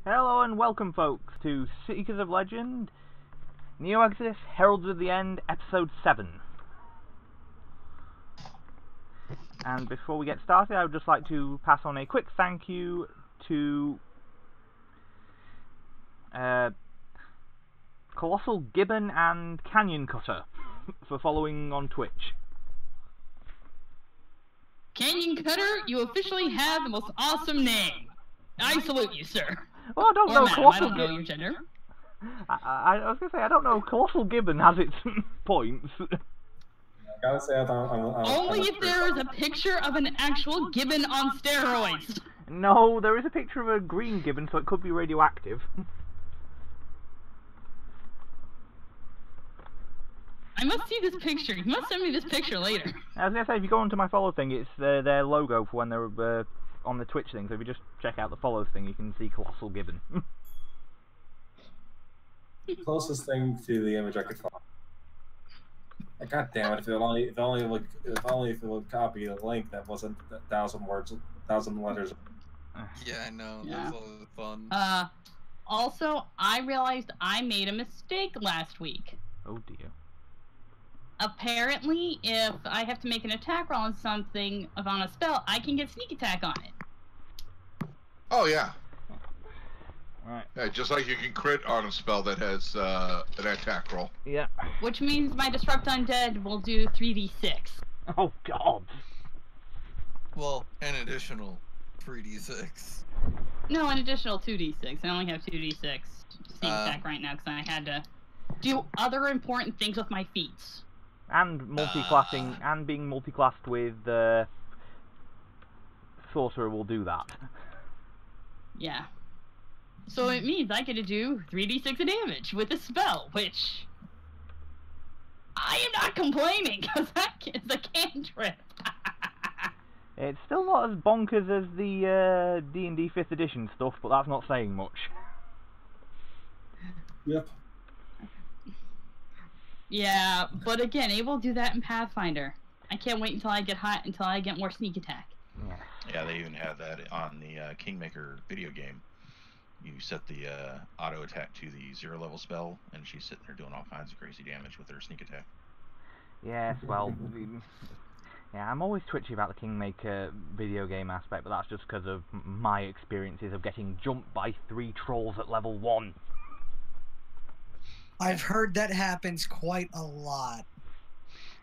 Hello and welcome, folks, to Seekers of Legend, NeoExodus, Heralds of the End, Episode 7. And before we get started, I would just like to pass on a quick thank you to Colossal Gibbon and Canyon Cutter for following on Twitch. Canyon Cutter, you officially have the most awesome name. I salute you, sir. Well, I don't know. Madam, I don't know your gender. I was going to say, I don't know. Colossal Gibbon has its points. I gotta say, Only if there is a picture of an actual gibbon on steroids. No, there is a picture of a green gibbon, so it could be radioactive. I must see this picture. You must send me this picture later. I was going to say, if you go onto my follow thing, it's their logo for when they're on the Twitch thing, so if you just check out the follows thing, you can see Colossal Gibbon. Closest thing to the image I could find. God damn it! If it would copy the link that wasn't 1,000 words, 1,000 letters. Yeah, I know. Yeah. That was all fun. Also, I realized I made a mistake last week. Oh dear. Apparently, if I have to make an attack roll on something on a spell, I can get sneak attack on it. Oh yeah. Right. Yeah, just like you can crit on a spell that has an attack roll. Yeah. Which means my Disrupt Undead will do 3d6. Oh god. Well, an additional 3d6. No, an additional 2d6. I only have 2d6 sneak attack right now because I had to do other important things with my feats. And multi-classing, and being multi-classed with Sorcerer will do that. Yeah. So it means I get to do 3d6 of damage with a spell, which I am not complaining, because that is a cantrip. It's still not as bonkers as the D&D 5th edition stuff, but that's not saying much. Yep. Yeah, but again, able to do that in Pathfinder. I can't wait until I get until I get more sneak attack. Yeah. Yeah, they even have that on the Kingmaker video game. You set the auto attack to the 0 level spell, and she's sitting there doing all kinds of crazy damage with her sneak attack. Yes, well, yeah, I'm always twitchy about the Kingmaker video game aspect, but that's just because of my experiences of getting jumped by 3 trolls at level 1. I've heard that happens quite a lot.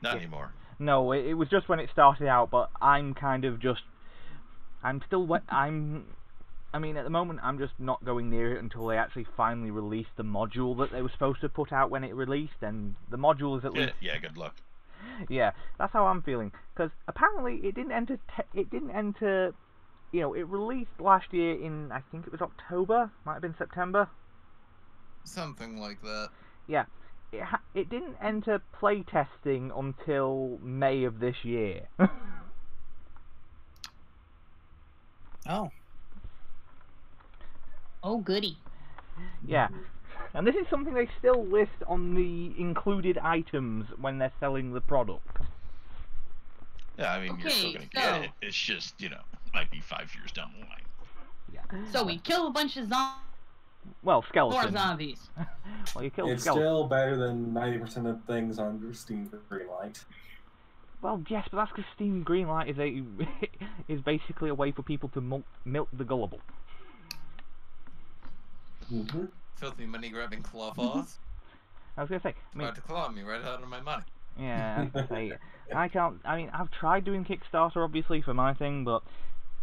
Not anymore. No, it was just when it started out, but I'm kind of just... I mean, at the moment, I'm just not going near it until they actually finally release the module that they were supposed to put out when it released, and the module is at least... Yeah, good luck. Yeah, that's how I'm feeling, because apparently it didn't enter, you know, it released last year in, I think it was October, might have been September. Something like that. Yeah, it didn't enter playtesting until May of this year. Oh. Oh, goody. Yeah, and this is something they still list on the included items when they're selling the product. Yeah, I mean, you're still Okay, going to get it. It's just, you know, might be 5 years down the line. Yeah. So we kill a bunch of Well, skeletons. zombies. Well, you kill It's skeletons. still better than 90% of things on Steam Greenlight. Well, yes, but that's because Steam Greenlight is basically a way for people to milk the gullible. Mm-hmm. Filthy money-grabbing clawpaws. I was gonna say, I mean, About to claw me right out of my money. yeah, I was gonna say, I can't. I mean, I've tried doing Kickstarter obviously for my thing, but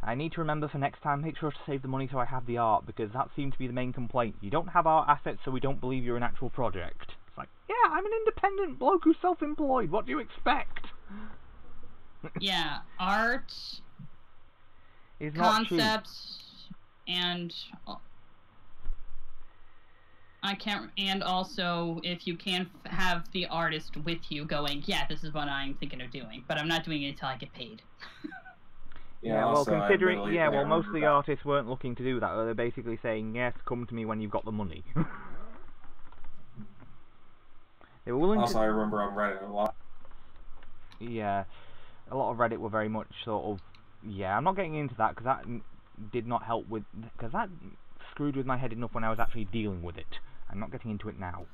I need to remember for next time, make sure to save the money so I have the art, because that seemed to be the main complaint. You don't have art assets, so we don't believe you're an actual project. It's like, yeah, I'm an independent bloke who's self-employed. What do you expect? Yeah, art, It's not cheap. concepts, and and also if you can have the artist with you going, yeah, this is what I'm thinking of doing, but I'm not doing it until I get paid. Yeah, well, also, considering, really yeah, well, can't most of the remember artists weren't looking to do that. They're basically saying, yes, come to me when you've got the money. They were willing Also, to... I remember on Reddit a lot. Yeah, a lot of Reddit were very much sort of, yeah, I'm not getting into that, because that did not help with, because that screwed with my head enough when I was actually dealing with it. I'm not getting into it now.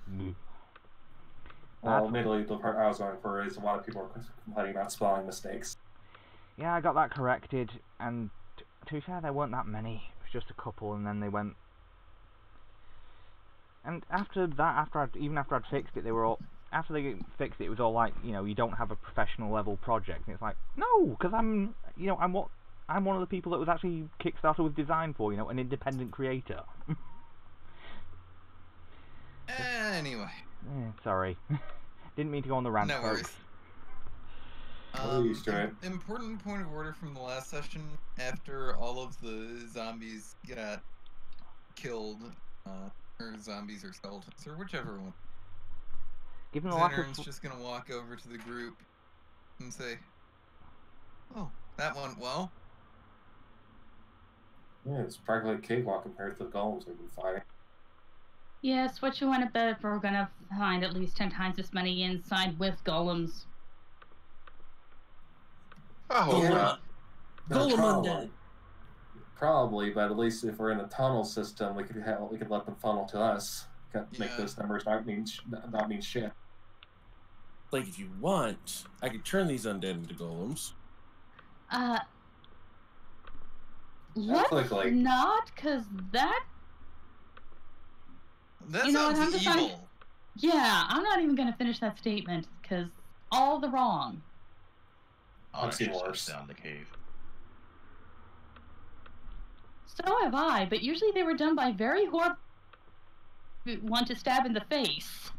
Well, admittedly, the part I was going for is a lot of people are complaining about spelling mistakes. Yeah, I got that corrected, and to be fair, there weren't that many. It was just a couple, and then they went. And after that, even after I'd fixed it, they were all. After they fixed it, it was all like, you don't have a professional level project, and it's like, no, because I'm one of the people that was actually Kickstarter was designed for, an independent creator. Anyway. Sorry. Didn't mean to go on the rant, No worries. Please do it. Important point of order from the last session. After all of the zombies got killed, or zombies or skeletons, or whichever one, Given the lack Zenern's of... just gonna walk over to the group and say, "Oh, that went well." Yeah, it's practically a cakewalk compared to the golems we've been fighting. Yes, what you want to bet if we're gonna find at least 10 times as many inside with golems. I hope not. Golem undead. Probably, but at least if we're in a tunnel system, we could let them funnel to us. Make Yeah. those numbers not mean shit. Like, if you want, I could turn these undead into golems. Let's Quickly. not, because that... That You know what, sounds I'm deciding- evil. Yeah, I'm not even gonna finish that statement, because all the wrong. I've seen Onyx worse. down the cave. So have I, but usually they were done by very horrible... want to stab in the face.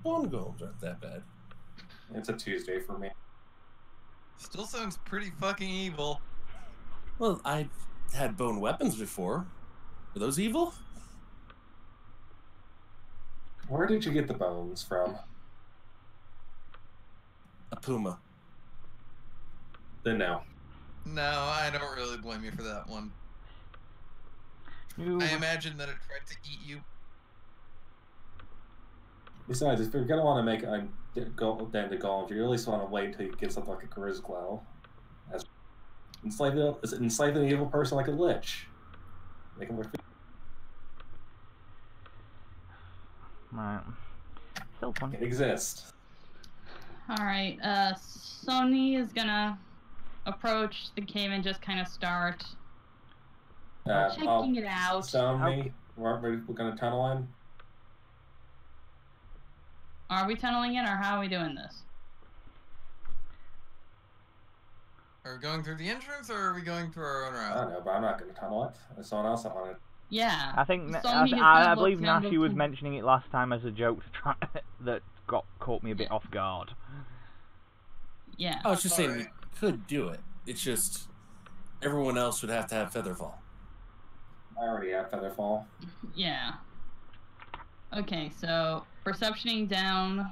Bone golems aren't that bad. It's a Tuesday for me. Still sounds pretty fucking evil. Well, I've had bone weapons before. Are those evil? Where did you get the bones from? A puma. Then no. No, I don't really blame you for that one. I imagine that it tried to eat you. Besides, if you're gonna want to make a den to golems, you at least want to wait until you get something like a Grizzglow. Enslave an evil person like a lich. Make him look. Right. Still fun. It exists. Alright, Sony is gonna approach the cave and just kind of start checking it out. Sony, we're gonna tunnel in. Are we tunneling in, or how are we doing this? Are we going through the entrance, or are we going through our own I route? don't know, but I'm not gonna tunnel it. There's someone else that wanted. Yeah. I think Sony is I gonna believe look down Nashi was the- mentioning it last time as a joke to try that caught me a bit off guard. Yeah. I was just saying Alright. we could do it. It's just everyone else would have to have Featherfall. I already have Featherfall. Yeah. Okay, so perceptioning down.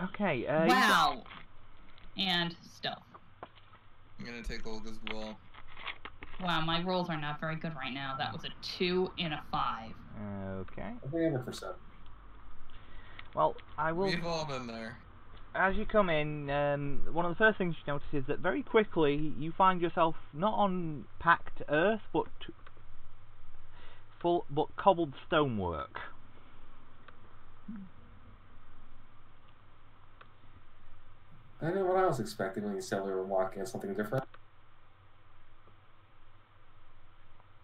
Okay. Wow. And stealth. I'm gonna take a look as well. Wow, my rolls are not very good right now. That was a 2 and a 5. Okay. 300%. Well, I will. We've all been there. As you come in, one of the first things you notice is that very quickly you find yourself not on packed earth, but cobbled stonework. I know what I was expecting when you said we were walking at something different.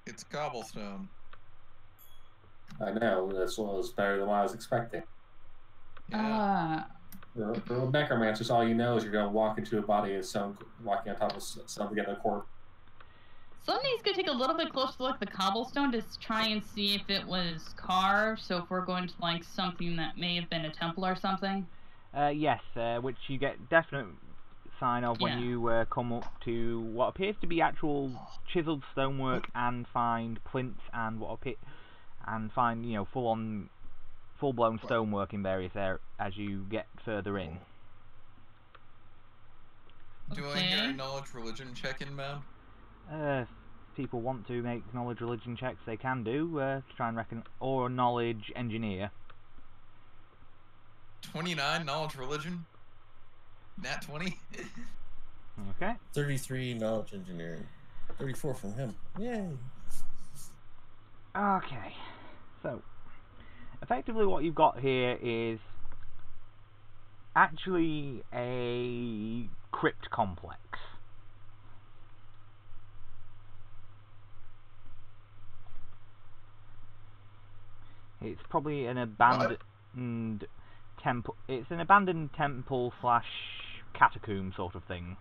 It's cobblestone. I know, this was better than what I was expecting. Yeah. For necromancers, all you know is you're going to walk into a body of stone, walking on top of stone to get a corpse. Somebody's gonna take a little bit closer look at the cobblestone to try and see if it was carved. So if we're going to like something that may have been a temple or something. Yes, which you get definite sign of when Yeah. you come up to what appears to be actual chiseled stonework and find plinths and find full-blown stonework in various areas as you get further in. Do I hear a knowledge religion check inbound? If people want to make knowledge religion checks, they can do to try and reckon, or knowledge engineer. 29 knowledge religion? Nat 20? Okay. 33 knowledge engineering. 34 from him. Yay. Okay, so effectively what you've got here is actually a crypt complex. It's probably an abandoned temple. It's an abandoned temple slash catacomb sort of thing.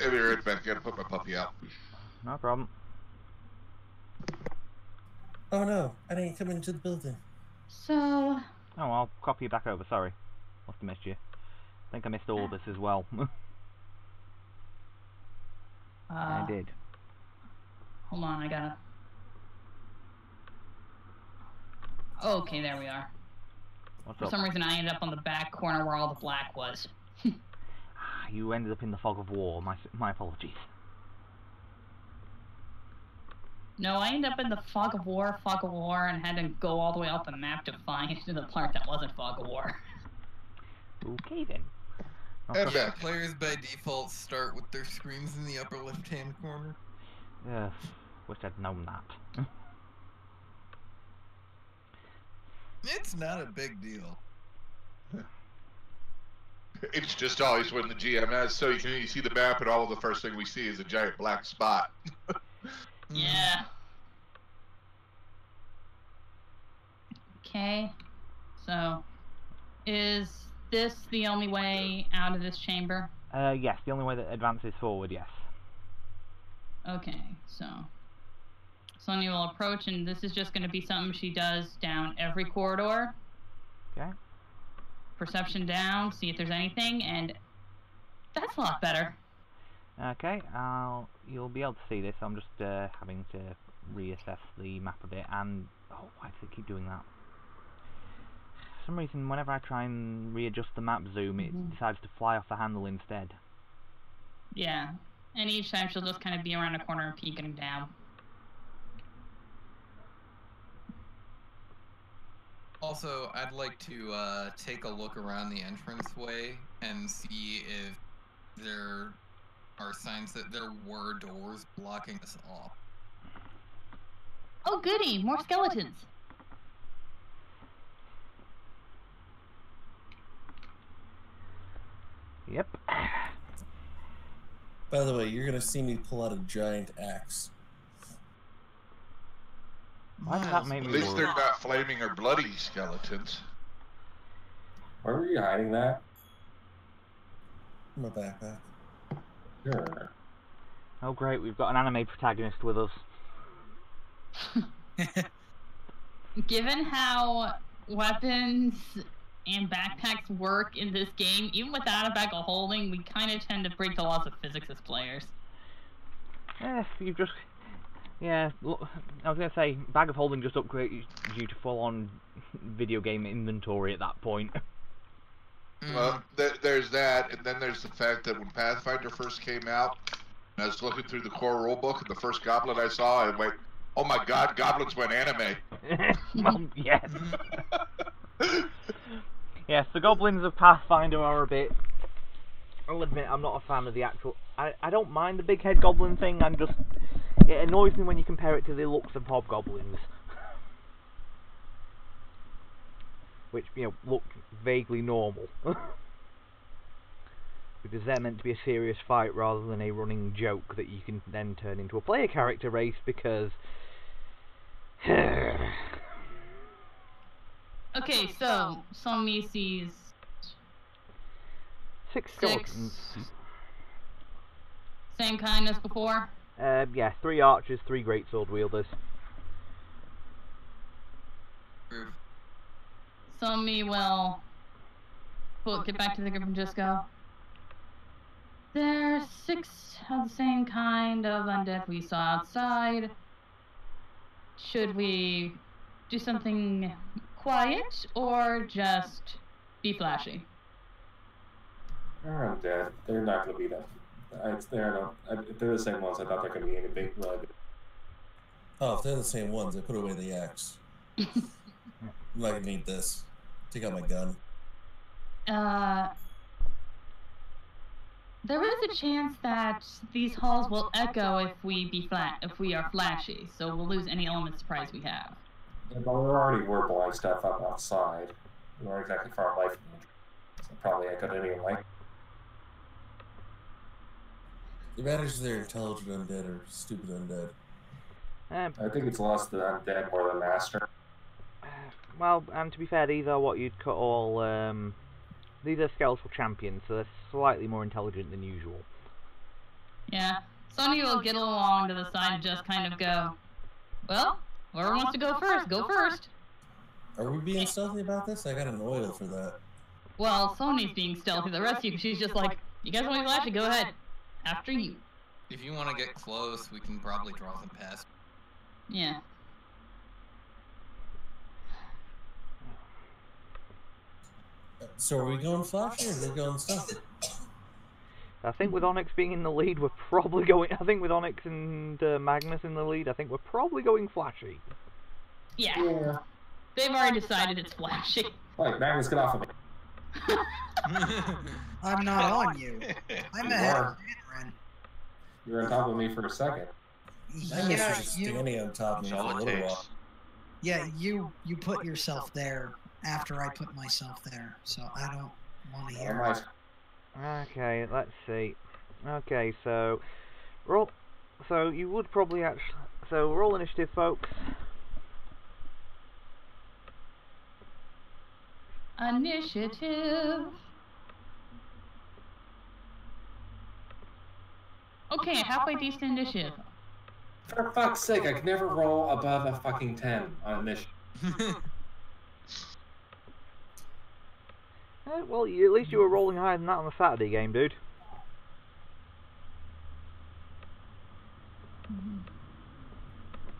I'll be right back. Gotta put my puppy out. No problem. Oh no, I didn't come into the building. So, Oh, I'll copy you back over. Sorry, must have missed you. I think I missed all this as well. I did. hold on, I gotta... Okay, there we are. What's For up? some reason, I ended up on the back corner where all the black was. You ended up in the fog of war. My apologies. No, I ended up in the fog of war, and had to go all the way off the map to find the part that wasn't fog of war. Okay then. And back. Players by default start with their screens in the upper left-hand corner. Wish I'd known that. It's not a big deal. It's just always when the GM has, so you see the map, and all of the first thing we see is a giant black spot. Yeah. Okay. So, is this the only way out of this chamber? Yes, the only way that advances forward, yes. Okay, so Sonya will approach, and this is just going to be something she does down every corridor. Okay. Perception down, see if there's anything, and that's a lot better. Okay, you'll be able to see this. I'm just having to reassess the map a bit, and oh, why does it keep doing that? For some reason, whenever I try and readjust the map zoom, it decides to fly off the handle instead. Yeah, and each time she'll just kind of be around a corner and peeking down. Also, I'd like to take a look around the entranceway and see if there are signs that there were doors blocking us off. Oh goody, more skeletons! Yep. By the way, you're gonna see me pull out a giant axe. Why does that make At me least they're worry? not flaming or bloody skeletons. Where were you hiding that? In my backpack. Sure. Oh great, we've got an anime protagonist with us. Given how weapons and backpacks work in this game, even without a bag of holding, we kind of tend to break the laws of physics as players. You've just... Yeah, look, I was going to say, bag of holding just upgrades you to full-on video game inventory at that point. Well, there's that, and then there's the fact that when Pathfinder first came out, and I was looking through the core rulebook, and the first goblin I saw, I went, oh my god, goblins went anime. Well, yes. Yes, the goblins of Pathfinder are a bit... I'll admit, I'm not a fan of the actual... I don't mind the big head goblin thing, I'm just... It annoys me when you compare it to the looks of hobgoblins. Which, you know, look vaguely normal. Because they're meant to be a serious fight rather than a running joke that you can then turn into a player character race because... Okay, so Somi sees 6 skeletons. same kind as before. Yeah, 3 archers, 3 greatsword wielders. Somi will get back to the group and just go. There's 6 of the same kind of undead we saw outside. Should we do something quiet or just be flashy? They're undead. They're not going to be that. If they're the same ones, I thought they're going to be any big blood. Oh, if they're the same ones, I put away the axe. I'm not gonna need this. Take out my gun. there is a chance that these halls will echo if we are flashy, so we'll lose any element of surprise we have. Yeah, but we already were blowing stuff up outside. We weren't exactly far away from it. So probably echoed anyway. It matters if they're intelligent undead or stupid undead. I think it's less the undead, more the master. Well, and to be fair, these are what you'd call, these are skeletal champions, so they're slightly more intelligent than usual. Yeah. Sonny will get along to the side and just kind of go, well, whoever wants to go first, go first. Are we being stealthy about this? I got an oil for that. Well, Sony's being stealthy. The rest of you, she's just like, you guys want to be flashy? Go ahead. After you. If you want to get close, we can probably draw them past. Yeah. So are we going flashy or are we going stealthy? I think with Onyx being in the lead, we're probably going... I think with Onyx and Magnus in the lead, I think we're probably going flashy. Yeah. They've already decided it's flashy. Like, Magnus, get off of me. I'm not on you. I'm ahead of Mandarin. You were on top of me for a second. Magnus was just standing on top of me That's for a all it little takes. while. Yeah, you put yourself there after I put myself there, so I don't want to hear it. Okay, let's see. Okay, so... roll... So, you would probably actually... So, roll initiative, folks. Initiative. Okay, halfway decent initiative. For fuck's sake, I could never roll above a fucking 10 on initiative. Well, at least you were rolling higher than that on the Saturday game, dude.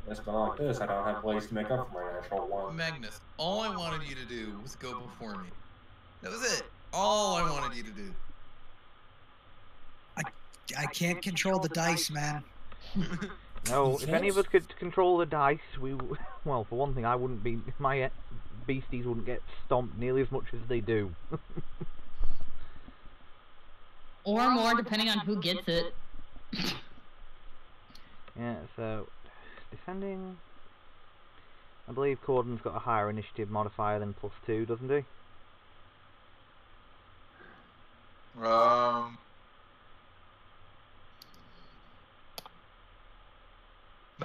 It's been like this, I don't have ways to make up for my natural one. Magnus, all I wanted you to do was go before me. That was it. All I wanted you to do. I can't control the dice, man. No, if any of us could control the dice, well, for one thing, I wouldn't be... My beasties wouldn't get stomped nearly as much as they do. Or more, depending on who gets it. Yeah, so... Defending... I believe Corden's got a higher initiative modifier than +2, doesn't he?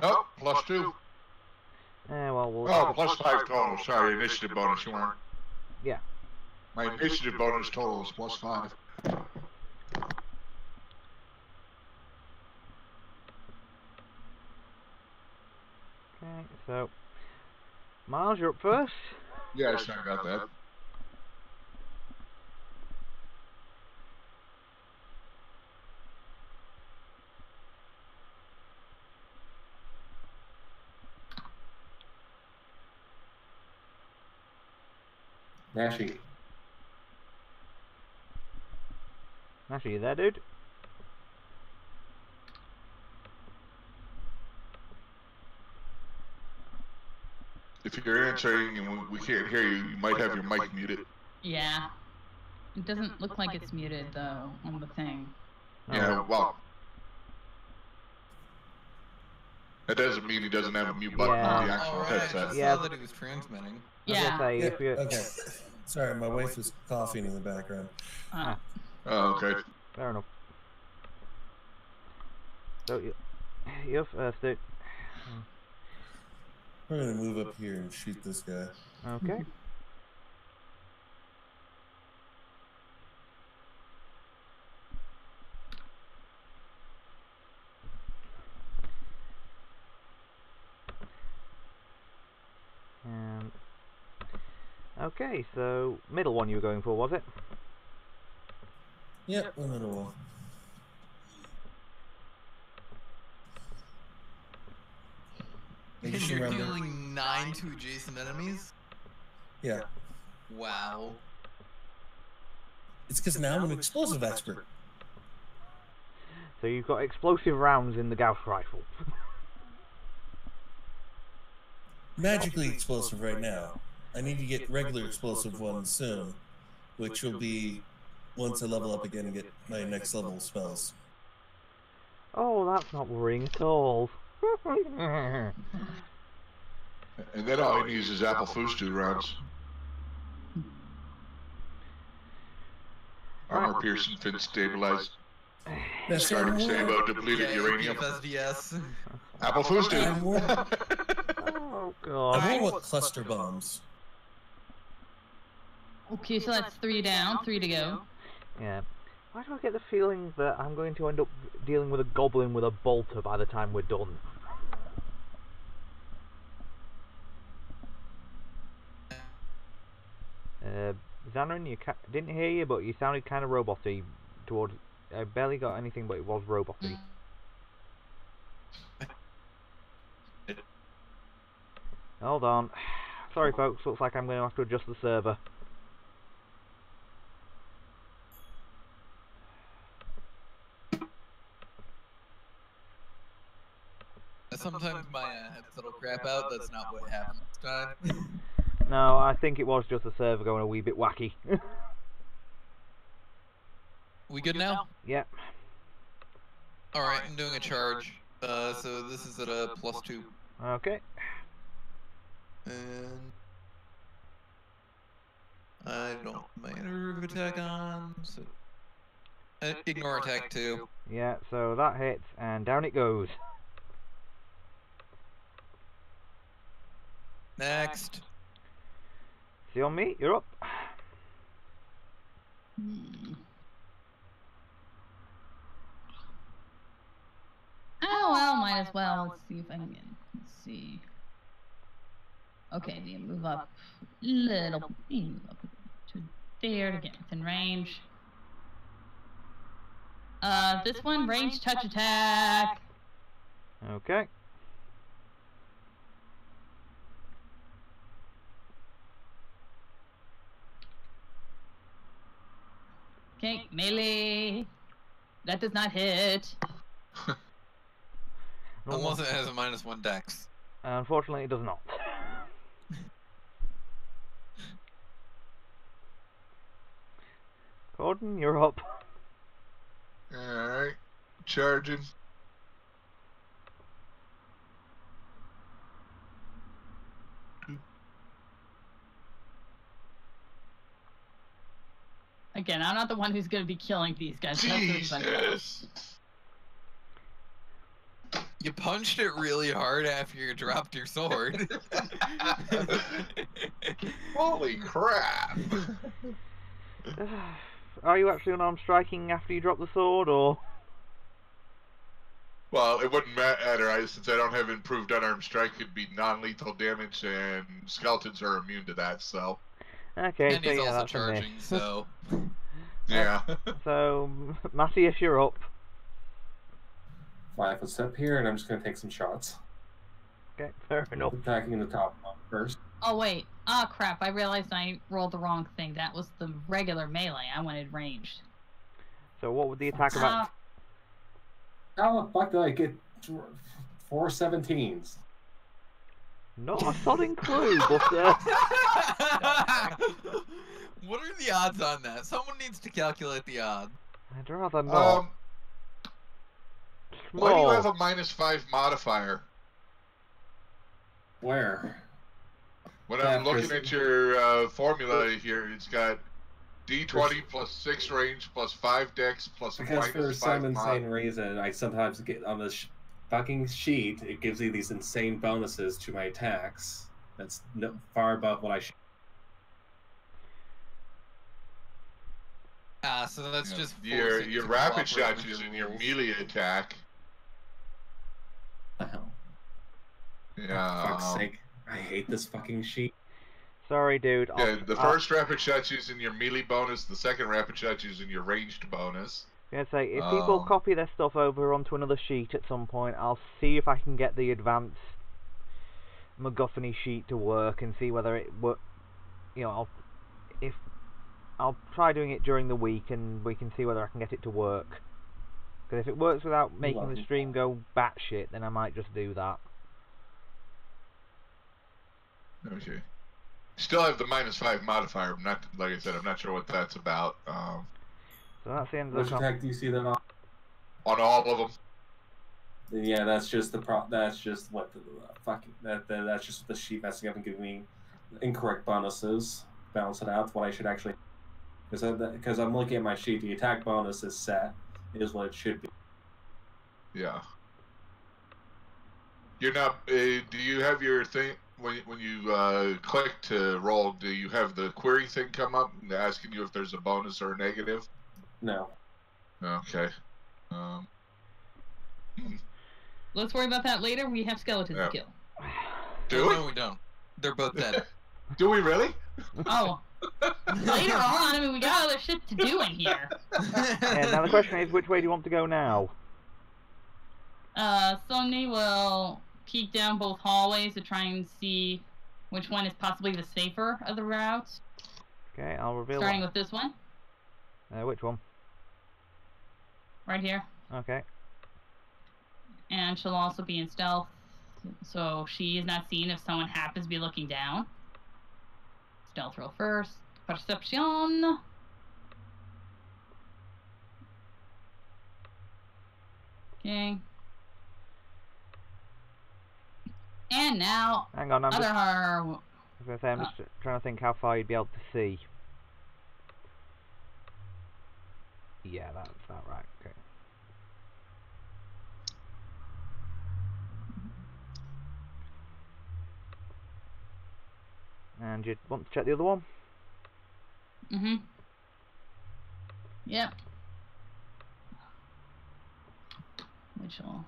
Nope, +2. Well, we'll... Oh, +5 total. Sorry, initiative bonus. You weren't. Yeah. My initiative bonus total is +5. Okay, so... Miles, you're up first. Yes, I got that. Nashi. Nashi, you there, dude? If you're answering and we can't hear you, you might have your mic muted. Yeah. It doesn't look like it's muted, though, on the thing. Yeah, well... That doesn't mean he doesn't have a mute button on the actual Alright, I headset. just Yeah. saw that he was transmitting. Yeah. Say, if you... Okay. Sorry, my wife was coughing in the background. Oh, okay. Fair enough. So, you're first, dude. We're gonna move up here and shoot this guy. Okay. Okay, so middle one you were going for, was it? Yep, the middle one. And Just you're remember. dealing 9 to adjacent enemies? Yeah. Wow. It's because now I'm an explosive expert. So you've got explosive rounds in the Gauss rifle. Magically explosive right now. I need to get regular explosive ones soon. which will be once I level up again and get my next level spells. Oh, that's not worrying at all. And then all he needs is apple fustu rounds. Armor piercing, fin stabilized. Starting Sabo, depleted uranium. FSDS. Apple fustu. Oh god. I roll with cluster bombs. Okay, so that's 3 down, 3 to go. Yeah. Why do I get the feeling that I'm going to end up dealing with a goblin with a bolter by the time we're done? Xanarin, didn't hear you, but you sounded kind of robot-y towards... I barely got anything, but it was robot-y. Hold on. Sorry, folks. Looks like I'm going to have to adjust the server. Sometimes my headset will crap out. That's not what happened this time. No, I think it was just the server going a wee bit wacky. We good now? Yep. Alright, I'm doing a charge. So this is at a +2. Okay. And I don't have my interrupt attack on, so ignore attack 2. Yeah, so that hits, and down it goes. Next. See on me, you're up. Oh well, might as well. Let's see if I can get. Let's see. Okay, you move up a little. You move up to there to get within range. This one range touch attack. Okay. Okay, melee. That does not hit. Unless it has a -1 dex. Unfortunately, it does not. Gordon, you're up. Alright. Charging. Again, I'm not the one who's going to be killing these guys. Jesus. You punched it really hard after you dropped your sword. Holy crap. Are you actually unarmed striking after you drop the sword, or...? Well, it wouldn't matter, since I don't have improved unarmed strike, it'd be non-lethal damage, and skeletons are immune to that, so... Okay, And so he's yeah, also that's charging, a miss. so... Yeah. So, Matthias, you're up. 5 foot step here, and I'm just going to take some shots. Okay, fair enough. Attacking the top one first. Oh wait. Ah crap, I realized I rolled the wrong thing. That was the regular melee. I wanted ranged. So what would the attack about... How the fuck did I get 4 17s? Not a sodding clue, but... What are the odds on that? Someone needs to calculate the odds. I'd rather not. Why do you have a -5 modifier? Where? When I'm looking at your formula here, it's got D20 plus 6 range plus 5 dex plus a Because for -5 some mod. insane reason, I sometimes get on this fucking sheet, it gives you these insane bonuses to my attacks. That's far above what I should. So that's just your rapid shot using your melee attack. What the hell? Yeah. For fuck's sake. I hate this fucking sheet. Sorry, dude. Yeah, the first rapid shot's using your melee bonus, the second rapid shot's using your ranged bonus. I was gonna say, if people copy their stuff over onto another sheet at some point, I'll see if I can get the advanced MacGuffin sheet to work and see whether it work. You know, I'll try doing it during the week and we can see whether I can get it to work. Because if it works without making the stream go batshit, then I might just do that. Okay. Still have the -5 modifier. I'm not, like I said, I'm not sure what that's about. So that's the end of Which the attack do you see that on? On all of them. Yeah, that's just the That's just what the fucking that's just the sheet messing up and giving me incorrect bonuses. Balance it out to what I should actually. Because I'm looking at my sheet, the attack bonus is set, is what it should be. Yeah. You're not. Do you have your thing when you click to roll? Do you have the query thing come up and asking you if there's a bonus or a negative? No. Okay. Let's worry about that later. We have skeletons Yeah. to kill. Do we? No, we don't. They're both dead. Do we really? Oh. Later on, I mean, we got other shit to do in here. Yeah, now the question is, which way do you want to go now? Somebody will peek down both hallways to try and see which one is possibly the safer of the routes. Okay, I'll reveal. Starting with this one. Which one? Right here. Okay. And she'll also be in stealth, so she is not seen if someone happens to be looking down. Stealth roll first. Perception. Okay. And now, Hang on, I'm other just. her. I was gonna say, I'm just trying to think how far you'd be able to see. Yeah, that's about right. Okay. And you want to check the other one? Mm-hmm. Yep. Which will...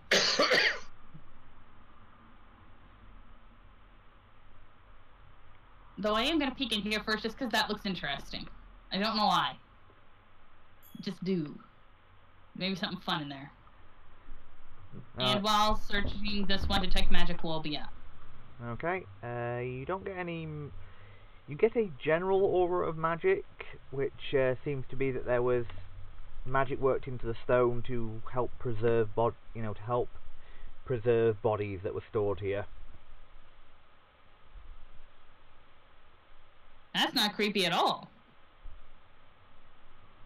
Though I am going to peek in here first just because that looks interesting. I don't know why. Just do. Maybe something fun in there. And while searching this one, detect magic will be up. Okay. You don't get any... You get a general aura of magic, which seems to be that there was magic worked into the stone to help preserve preserve bodies that were stored here. That's not creepy at all.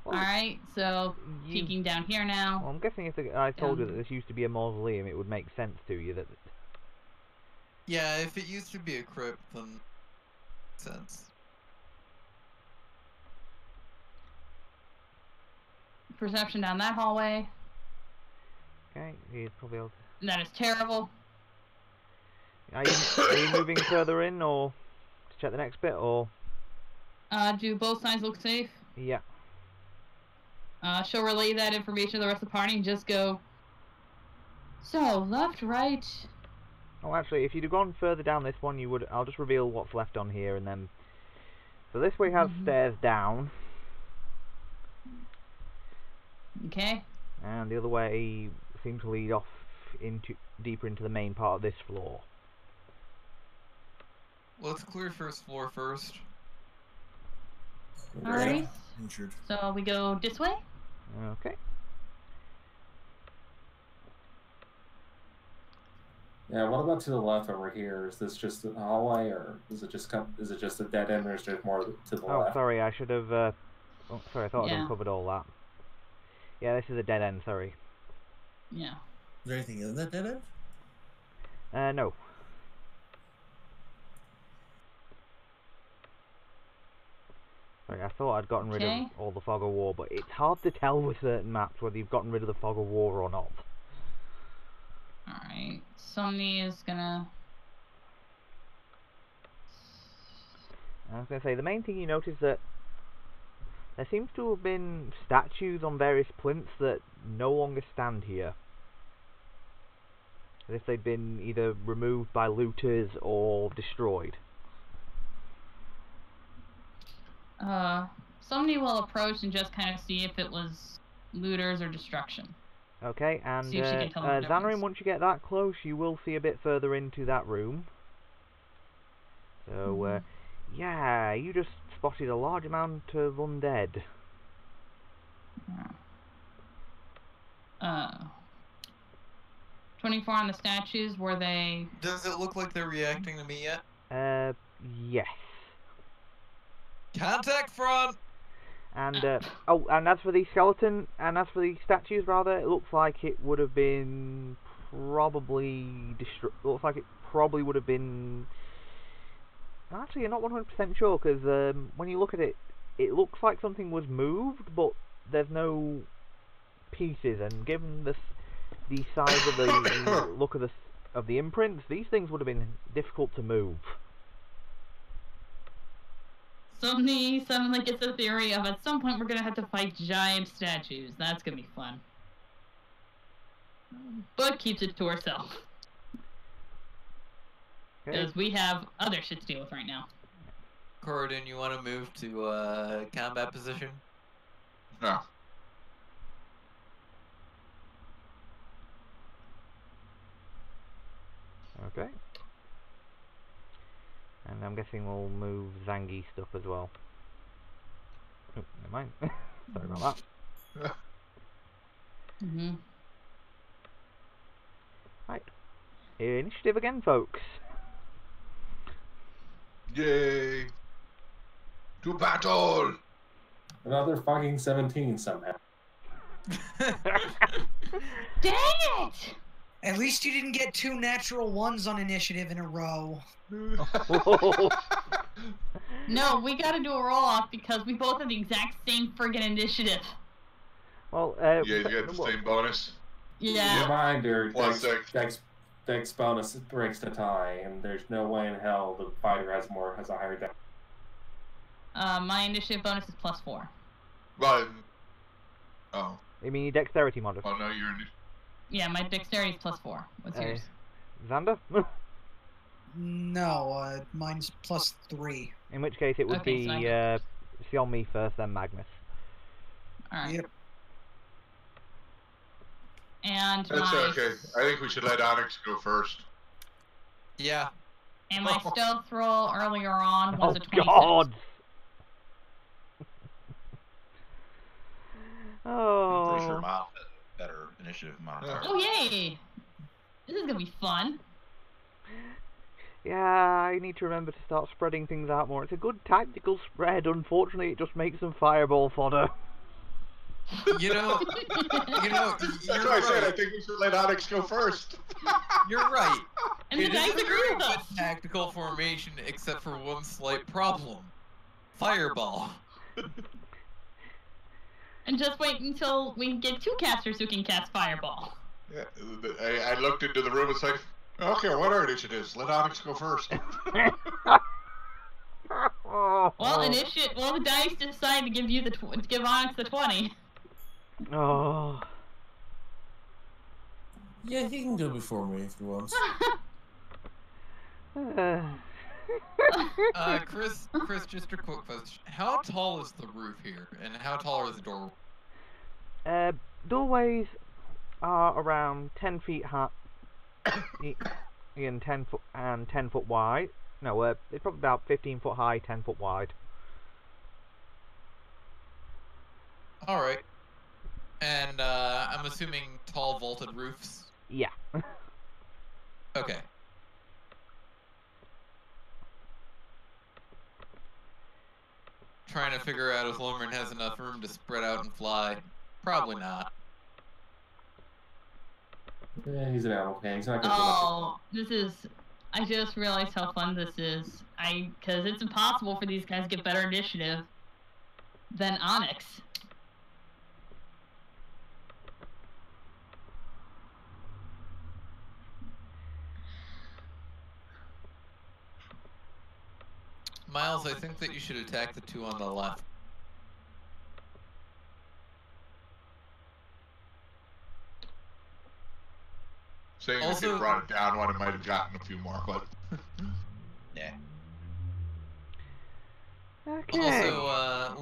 Well, alright, so peeking down here now. Well, I'm guessing if I told you that this used to be a mausoleum, it would make sense to you that... Yeah, if it used to be a crypt, then... sense. Perception down that hallway. Okay, he's probably able to... That is terrible. Are you moving further in, or to check the next bit, or...? Do both sides look safe? Yeah. She'll relay that information to the rest of the party and just go... So, left, right... Oh, actually, if you'd have gone further down this one, you would... I'll just reveal what's left on here, and then... So this way has stairs down. Okay. And the other way seems to lead off deeper into the main part of this floor. Let's clear first floor first. Alright. Injured. So we go this way? Okay. Yeah, what about to the left over here? Is this just a hallway, or is it just a dead end, or is there more to the left? Oh, sorry, I should have... Oh, sorry, I thought I'd uncovered all that. Yeah, this is a dead end, sorry. Yeah. Is there anything in that dead end? No. Sorry, I thought I'd gotten rid of all the fog of war, but it's hard to tell with certain maps whether you've gotten rid of the fog of war or not. Alright, somebody is gonna... I was going to say, the main thing you notice that there seems to have been statues on various plinths that no longer stand here. As if they'd been either removed by looters or destroyed. Somebody will approach and just kind of see if it was looters or destruction. Okay, and See if she can tell the Xanarin, difference. once you get that close, you will see a bit further into that room. So, yeah, you just spotted a large amount of undead. 24 on the statues, were they... Does it look like they're reacting to me yet? Yes. Contact front! And and as for the statues rather, it looks like it would have been probably looks like it probably would have been. Actually, you're not 100% sure because when you look at it, it looks like something was moved, but there's no pieces. And given the size of the look of the imprints, these things would have been difficult to move. Suddenly gets a theory of at some point we're gonna have to fight giant statues. That's gonna be fun. But keeps it to herself. Because we have other shit to deal with right now. Corridon, you want to move to combat position? No. Okay. And I'm guessing we'll move Zangi stuff as well. Oh, never mind. Sorry about that. Right. Initiative again, folks. Yay! To battle! Another fucking 17 somehow. Dang it! At least you didn't get 2 natural 1s on initiative in a row. No, we gotta do a roll-off because we both have the exact same friggin' initiative. Well, Yeah, you get the same bonus. Yeah. Reminder, Plus Dex bonus breaks the tie, and there's no way in hell the fighter has a higher dex. My initiative bonus is +4. But, oh. You mean your dexterity modifier? Oh no, you're. Yeah, my dexterity is +4. What's yours? Xander? No, mine's +3. In which case it would Okay, be Xiaomi first, then Magnus. Alright. Yep. And That's my okay. I think we should let Onyx go first. Yeah. and my stealth roll earlier on was a 26. God! I'm pretty sure Oh. Miles has a better initiative modifier. Oh yay! This is gonna be fun. Yeah, I need to remember to start spreading things out more. It's a good tactical spread. Unfortunately, it just makes them fireball fodder. You know, That's you're why I said I right. think we should let Onyx go first. You're right. And the It dice is a agree very with good us. tactical formation, except for one slight problem. Fireball. And just wait until we get 2 casters who can cast fireball. Yeah, I looked into the room. It's like, okay, what are initiatives? Let Onyx go first. Oh. Well, the dice decide to give you give Onyx the 20. Oh. Yeah, he can go before me if he wants. Chris, just a quick question. How tall is the roof here, and how tall are the doorways? Doorways are around 10 feet high and 10 foot wide. No, it's probably about 15 foot high, 10 foot wide. All right. And I'm assuming tall vaulted roofs. Yeah. Okay. Trying to figure out if Lomrin has enough room to spread out and fly. Probably not. Yeah, he's an animal king. He's not gonna Oh, this is. I just realized how fun this is. Because it's impossible for these guys to get better initiative than Onyx. Miles, I think that you should attack the 2 on the left. Saying if Also- you brought it down one, it might have gotten a few more, but Yeah. Okay. Also,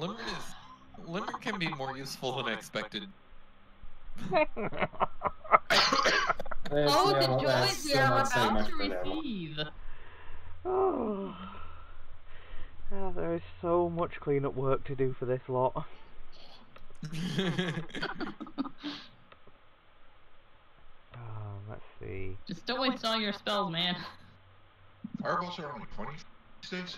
Limerick can be more useful than expected. Oh, the joys that's we are not saying about much to for an animal. receive. Oh. Ah, there is so much cleanup work to do for this lot. Let's see. Just don't waste all your spells, man. fireballs are only 20 these days.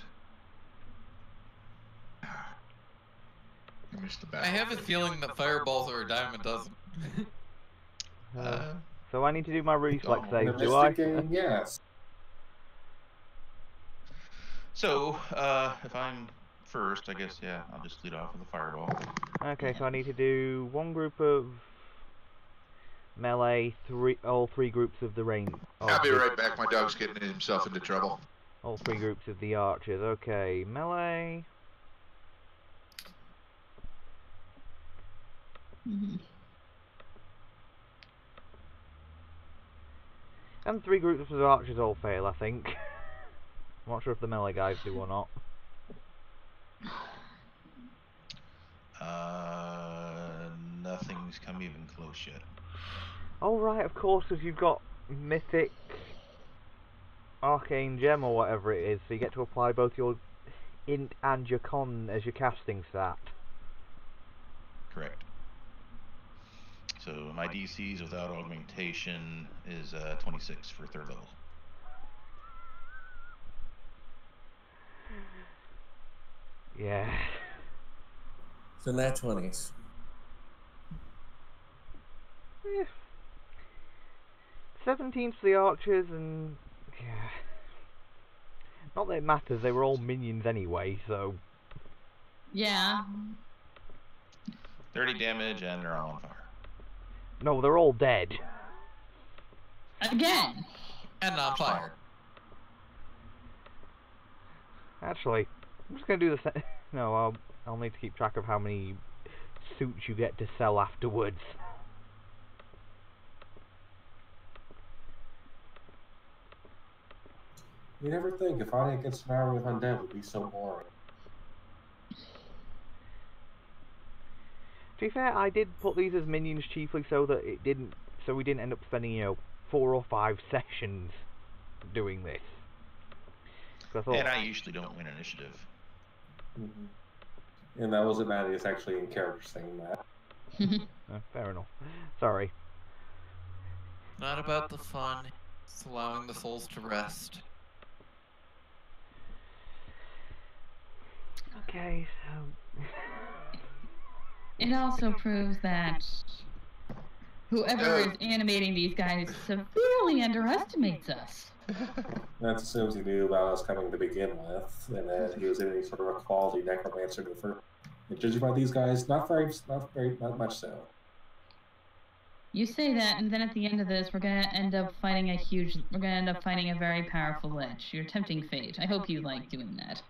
finish the I battle. have a feeling that fireballs are a dime a dozen. So I need to do my reflex Donald. In a save, do I? Mystic game, yes. So, if I'm first, I guess, yeah, I'll just lead off with a fireball. Okay, so I need to do one group of melee, all three groups of the range. I'll be right back. My dog's getting himself into trouble. All three groups of the archers. Okay, melee. And three groups of archers all fail, I think. I'm not sure if the melee guys do or not. Nothing's come even close yet. Oh right, of course, because you've got mythic arcane gem or whatever it is, so you get to apply both your int and your con as your casting stat. Correct. So my DCs without augmentation is 26 for 3rd level. Yeah. So nat 20s. Eh. 17 for the archers, and yeah. Not that it matters, they were all minions anyway, so. Yeah. 30 damage and they're all on fire. No, they're all dead. Again. And on fire. Actually, I'm just gonna do the no, I'll need to keep track of how many suits you get to sell afterwards. You never think if I get surrounded with undead would be so boring. To be fair, I did put these as minions chiefly so that we didn't end up spending 4 or 5 sessions doing this. And I usually don't win initiative. Mm-hmm. And that wasn't bad. It's actually in character saying that. Fair enough. Sorry. Not about the fun. It's allowing the souls to rest. Okay, so It also proves that whoever is animating these guys severely underestimates us. That assumes he knew about us coming to begin with, and that he was any sort of a quality necromancer to first. And judging by these guys, not much so. You say that, and then at the end of this, we're gonna end up fighting a very powerful lich. You're tempting fate. I hope you like doing that.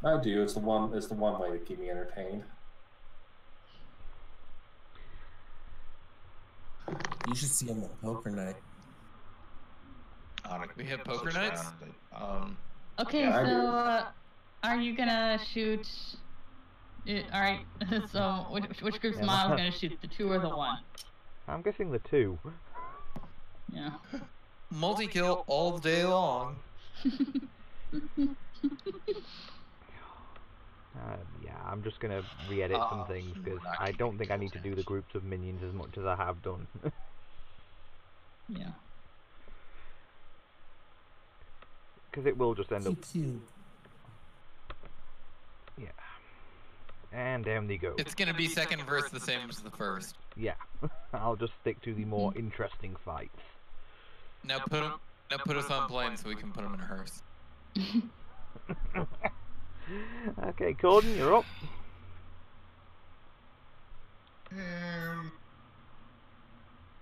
I do. It's the one way to keep me entertained. You should see him at poker night. We have poker nights? Okay, Yeah, so are you gonna shoot? Alright, so which group's Yeah, Miles gonna shoot? The 2 or the 1? I'm guessing the 2. Yeah. Multi-kill all day long. Yeah, I'm just gonna re-edit some things because I don't think I need to do the groups of minions as much as I have done. Yeah. Because it will just end up. Yeah. And down they go. It's gonna be second verse the same as the first. Yeah. I'll just stick to the more interesting fights. Now put us on plane so we can put them in a hearse. Okay, Corden, you're up.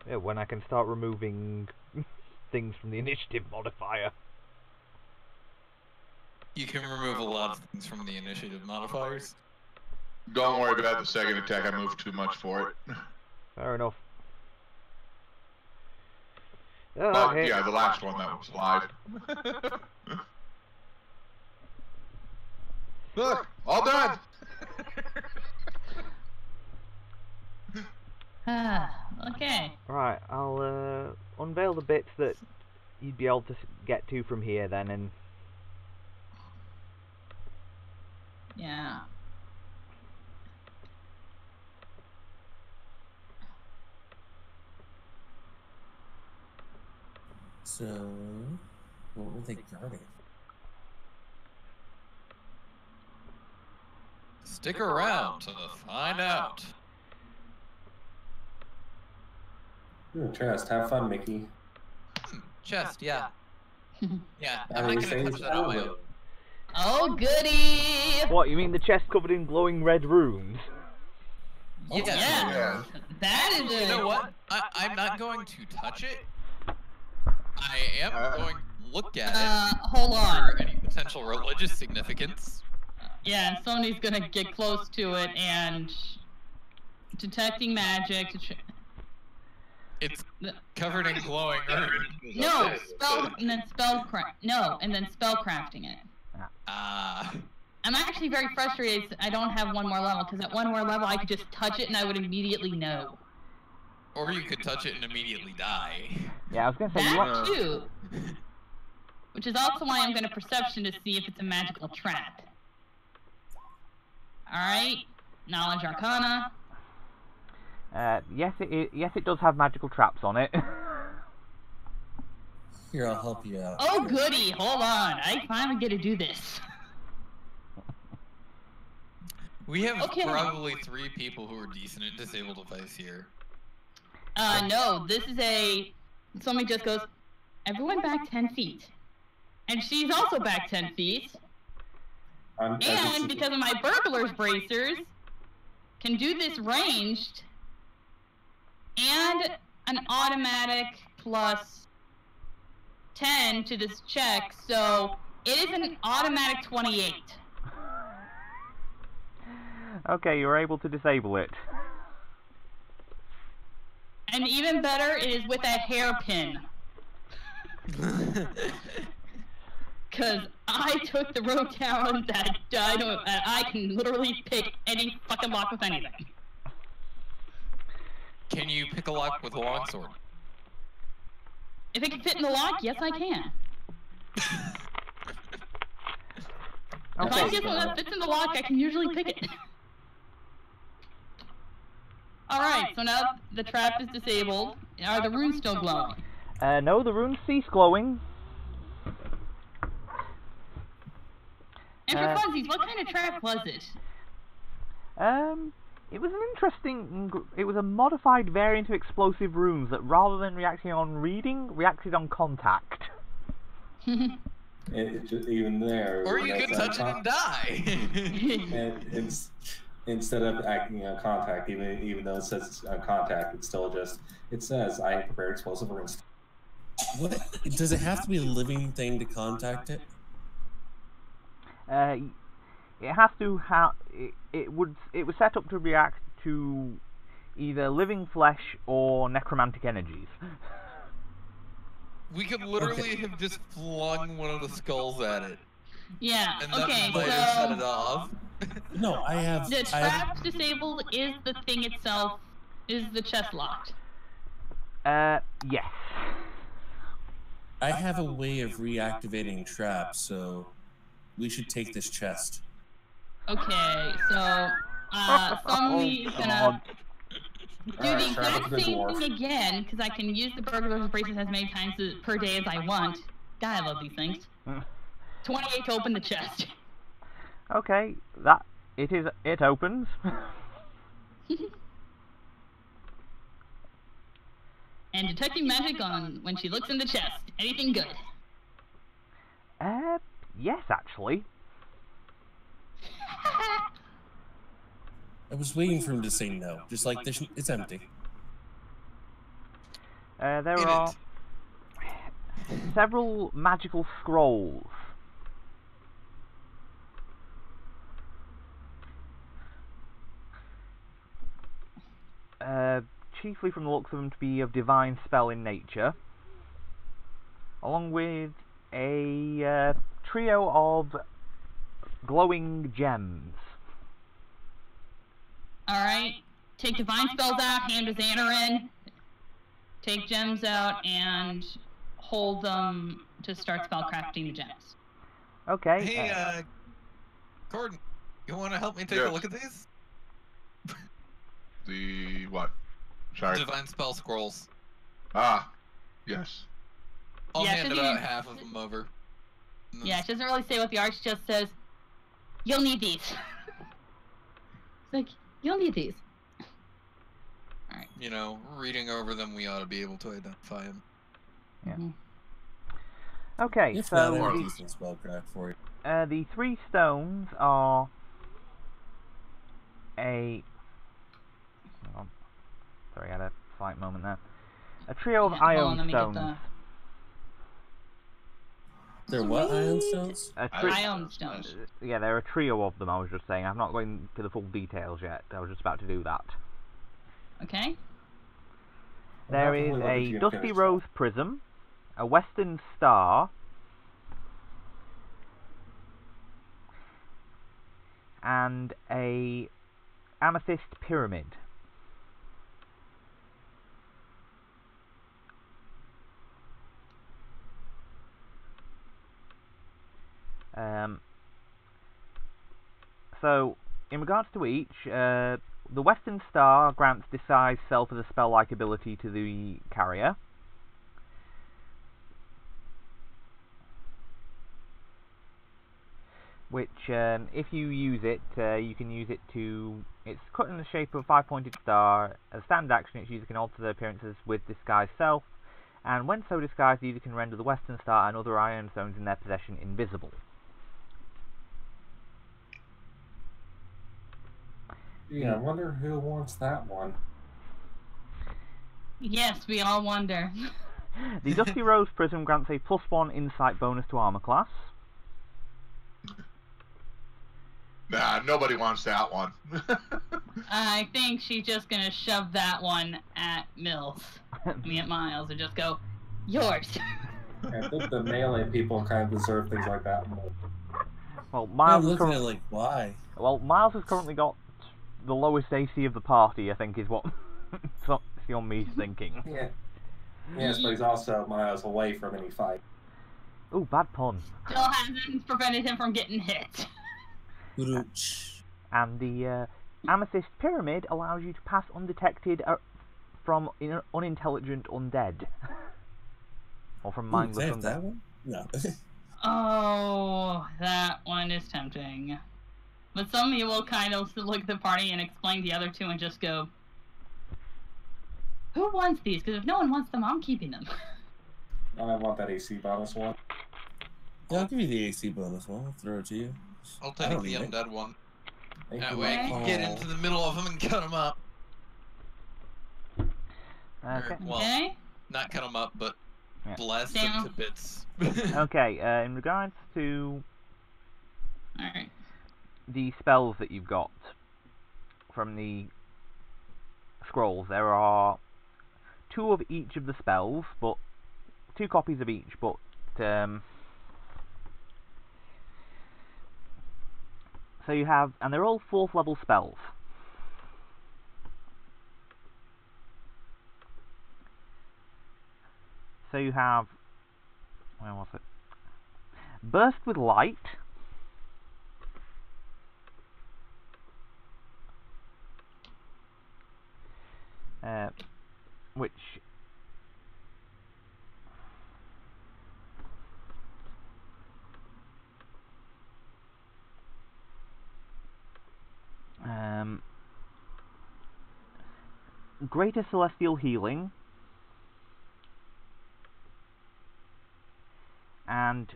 Yeah, when I can start removing things from the initiative modifier. You can remove a lot of things from the initiative modifiers. Don't worry about the second attack. I moved too much for it. Fair enough. Well, Okay. yeah, the last one that was live. Look, all done. Okay. Right, I'll unveil the bits that you'd be able to get to from here then, and Yeah. So, what were they guarding? Stick around to find out. Ooh, chest. Have fun, Mickey. Chest, yeah. Yeah, Now I'm not you gonna say touch it's that on my over. own. Oh, goody! What, you mean the chest covered in glowing red runes? Yeah. Yeah. That is You it. know what? I'm not going to touch it. I am going to look at it Hold on. for any potential religious significance. Yeah, and somebody's gonna get close to it and detecting magic. It's covered in glowing runes. No, and then spellcrafting it. I'm actually very frustrated. I don't have one more level because at one more level I could just touch it and I would immediately know. Or you could touch it and immediately die. Yeah, I was gonna say you That want... too. Which is also why I'm gonna perception to see if it's a magical trap. Alright, knowledge arcana. Yes, it does have magical traps on it. Here, I'll help you out. Oh goody, hold on. I finally get to do this. We have Okay. probably 3 people who are decent at disabled device here. No, this is a... Somebody just goes, everyone back 10 feet. And she's also back 10 feet. And because of my burglar's bracers, can do this ranged, and an automatic plus 10 to this check, so it is an automatic 28. Okay, you were able to disable it. And even better, it is with a hairpin. Cause I took the road down that I can literally pick any fucking lock with anything. Can you pick a lock with a longsword? If it can fit in the lock, yes I can. If I get one that fits in the lock, I can usually pick it. Alright, so now the trap is disabled. Are the runes still glowing? No, the runes cease glowing. And for funsies, what kind of trap was it? It was an interesting... It was a modified variant of explosive runes that, rather than reacting on reading, reacted on contact. Even there... Or you could touch it and die! And instead of acting on contact, even though it says it's on contact, it's still just... It says, I prepared explosive runes. What? Does it have to be a living thing to contact it? It has to have... It was set up to react to either living flesh or necromantic energies. We could literally have just flung one of the skulls at it. Yeah, And that okay, might have set it so... off. No, I have... The trap disabled is the thing itself, is the chest locked. Yes. I have a way of reactivating traps, so we should take this chest. Okay, so, somebody's gonna do the exact same thing again, because I can use the burglar's braces as many times per day as I want. God, I love these things. 28 to open the chest. Okay, it opens. And detecting magic on when she looks in the chest. Anything good? Yes, actually. I was waiting for him to say no. Just like, it's empty. There are several magical scrolls. Chiefly from the looks of them to be of divine spell in nature, along with a trio of glowing gems. Alright, take divine spells out, hand to Xander in, take gems out, and hold them to start spellcrafting the gems. Okay. Hey, Gordon, you want to help me take a look at these? The what? Sorry. Divine spell scrolls. Ah, yes. I'll Yeah, hand about half of them over. Yeah, it doesn't really say what the arch just says. You'll need these. It's like, you'll need these. You know, reading over them, we ought to be able to identify them. Yeah. Mhm. Okay, If so not, I have a the, decent spellcraft for you. the 3 stones are a... Hang on. Sorry, I had a slight moment there. A trio of Yeah, hold on, iron let me get stones. the- They're what iron stones? Ion stones. Nice. Yeah, there are a trio of them, I was just saying. I'm not going to the full details yet. I was just about to do that. Okay. There is a Dusty Rose Prism, a Western Star, and a Amethyst Pyramid. So, in regards to each, the Western Star grants disguise self as a spell-like ability to the carrier. Which, if you use it, you can use it to... It's cut in the shape of a 5-pointed star. As a standard action, its user can alter their appearances with disguise self, and when so disguised, the user can render the Western Star and other iron stones in their possession invisible. Yeah, I wonder who wants that one. Yes, we all wonder. The Dusty Rose Prism grants a +1 insight bonus to armor class. Nah, nobody wants that one. I think she's just gonna shove that one at Mills. I mean, at Miles, and just go, yours. I think the melee people kind of deserve things like that more. Well, I'm Miles has looking at it like, why? Miles has currently got the lowest AC of the party, I think, is what on me thinking. Yeah. Yes, but he's also miles away from any fight. Ooh, bad pun. Still hasn't prevented him from getting hit. And the Amethyst Pyramid allows you to pass undetected from unintelligent undead. Or from mindless Ooh, undead. that one? No. Oh, that one is tempting. But some of you will kind of look at the party and explain the other two and just go, who wants these? Because if no one wants them, I'm keeping them. I want that AC bonus one. Yeah, I'll give you the AC bonus one. I'll throw it to you. I'll I take don't the need it. undead one. Thank That you. way I can get into the middle of them and cut them up. Okay. Well, Okay? not cut them up, but Yeah. blast Down. them to bits. Okay, in regards to Alright. the spells that you've got from the scrolls, there are 2 of each of the spells, but 2 copies of each, but so you have, and they're all 4th level spells. So you have, where was it? Burst with Light. Which Greater Celestial Healing and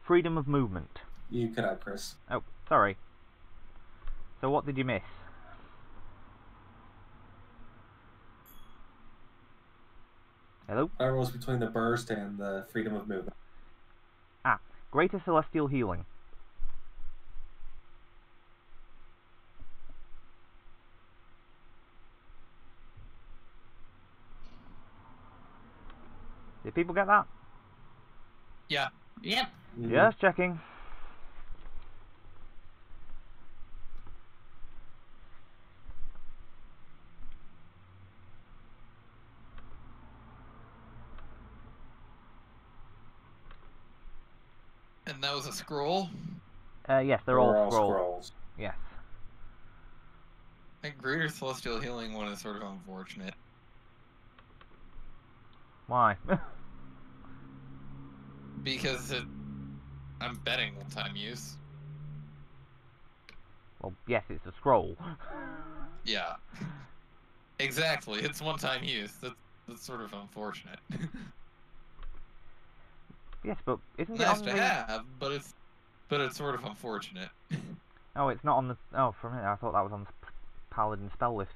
Freedom of Movement. You cut out, Chris. Oh, sorry. So what did you miss? Hello? I was between the burst and the freedom of movement. Greater Celestial Healing. Did people get that? Yeah. Yep. Just checking. And that was a scroll. Yes, they're all scrolls. Yes. I think Greater Celestial Healing one is sort of unfortunate. Why? Because I'm betting one-time use. Well, yes, it's a scroll. Yeah. Exactly. It's one-time use. That's sort of unfortunate. Yes, but isn't it Nice on to the... have, but it's sort of unfortunate. Oh, it's not on the... Oh, for a minute I thought that was on the Paladin spell list.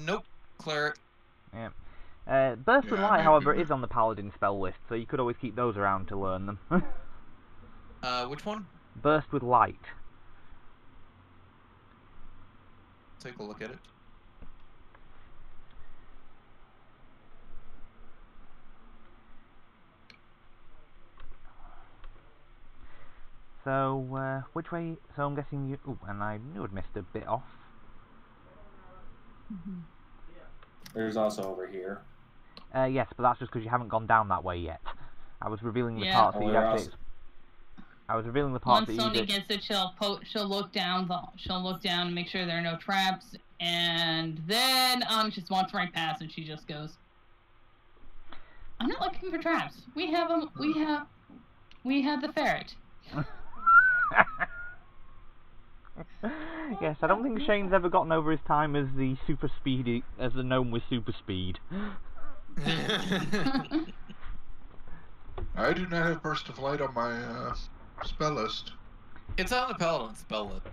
Nope. Cleric. Yeah. Burst with Yeah, Light, maybe however, we- is on the Paladin spell list, so you could always keep those around to learn them. Which one? Burst with Light. Take a look at it. So, which way... So I'm guessing you... Ooh, and I knew I'd missed a bit off. There's also over here. Yes, but that's just because you haven't gone down that way yet. I was revealing the Yeah. parts that Oh, you there actually... also- I was revealing the parts Once that you Sony did... gets it, she'll look down. She'll look down and make sure there are no traps, and then just walks right past, and she just goes, "I'm not looking for traps. We have them. We have the ferret." Yes, I don't think Shane's ever gotten over his time as the as the gnome with super speed. I do not have Burst of Light on my spell list. It's on the Paladin spell list.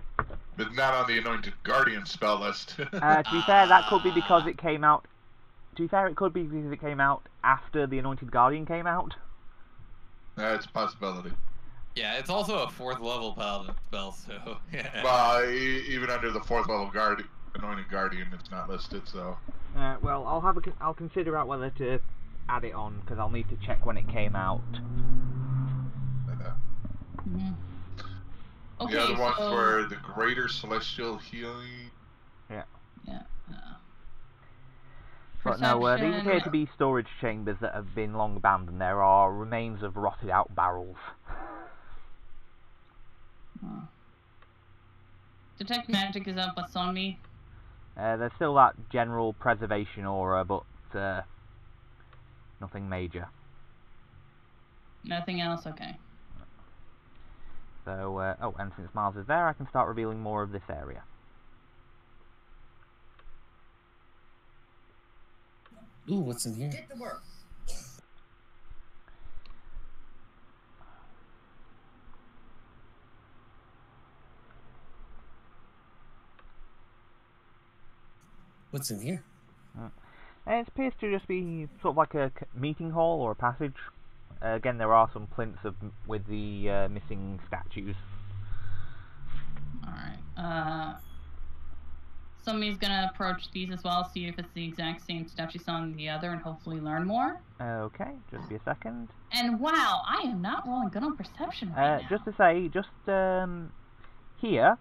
But not on the Anointed Guardian spell list. To be fair, that could be because it came out... To be fair, it could be because it came out after the Anointed Guardian came out. That's a possibility. Yeah, it's also a 4th level Paladin spell, so yeah. Well, even under the 4th level Anointed Guardian, it's not listed, so... Well, I'll consider out whether to add it on, because I'll need to check when it came out. Mhm. Okay, The other ones so... were the Greater Celestial Healing. Yeah. But no, these Perception. appear to be storage chambers that have been long abandoned. There are remains of rotted out barrels. Oh. Detect magic is up. What's on me? There's still that general preservation aura, but nothing major. Nothing else. Okay. So, oh, and since Miles is there, I can start revealing more of this area. Ooh, what's in here? What's in here? It appears to just be sort of like a meeting hall or a passage. Again, there are some plinths with the missing statues. Alright. Somebody's gonna approach these as well, see if it's the exact same stuff you saw on the other, and hopefully learn more. Okay, just be a second. And wow, I am not rolling good on perception right now. Just to say, here,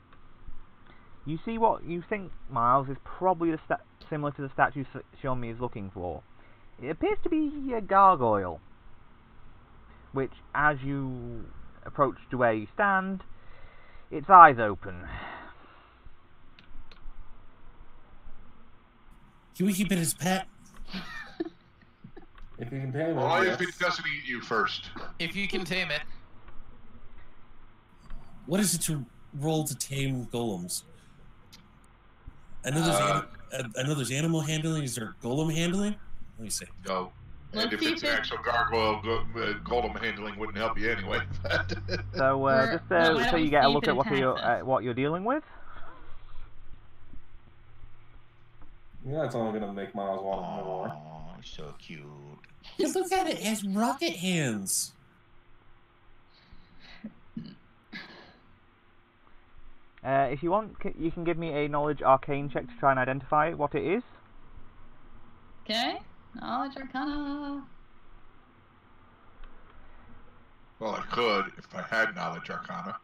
you see what you think, Miles, is probably similar to the statue Xiaomi is looking for. It appears to be a gargoyle, which, as you approach to where you stand, its eyes open. Can we keep it as pet? If you can tame it, Only if yes. it doesn't eat you first. If you can tame it. What is it to roll to tame golems? I know there's animal handling. Is there golem handling? Let me see. No. Let's And if see it's if an it- actual gargoyle, golem handling wouldn't help you anyway. So, Why don't so we you get a see if look it at attacks us? what you're dealing with. Yeah, it's only gonna make Miles want to know more. Oh, so cute. Yeah, look at it. It has rocket hands. If you want, you can give me a knowledge arcane check to try and identify what it is. Okay. Knowledge Arcana. Well, I could if I had knowledge arcana.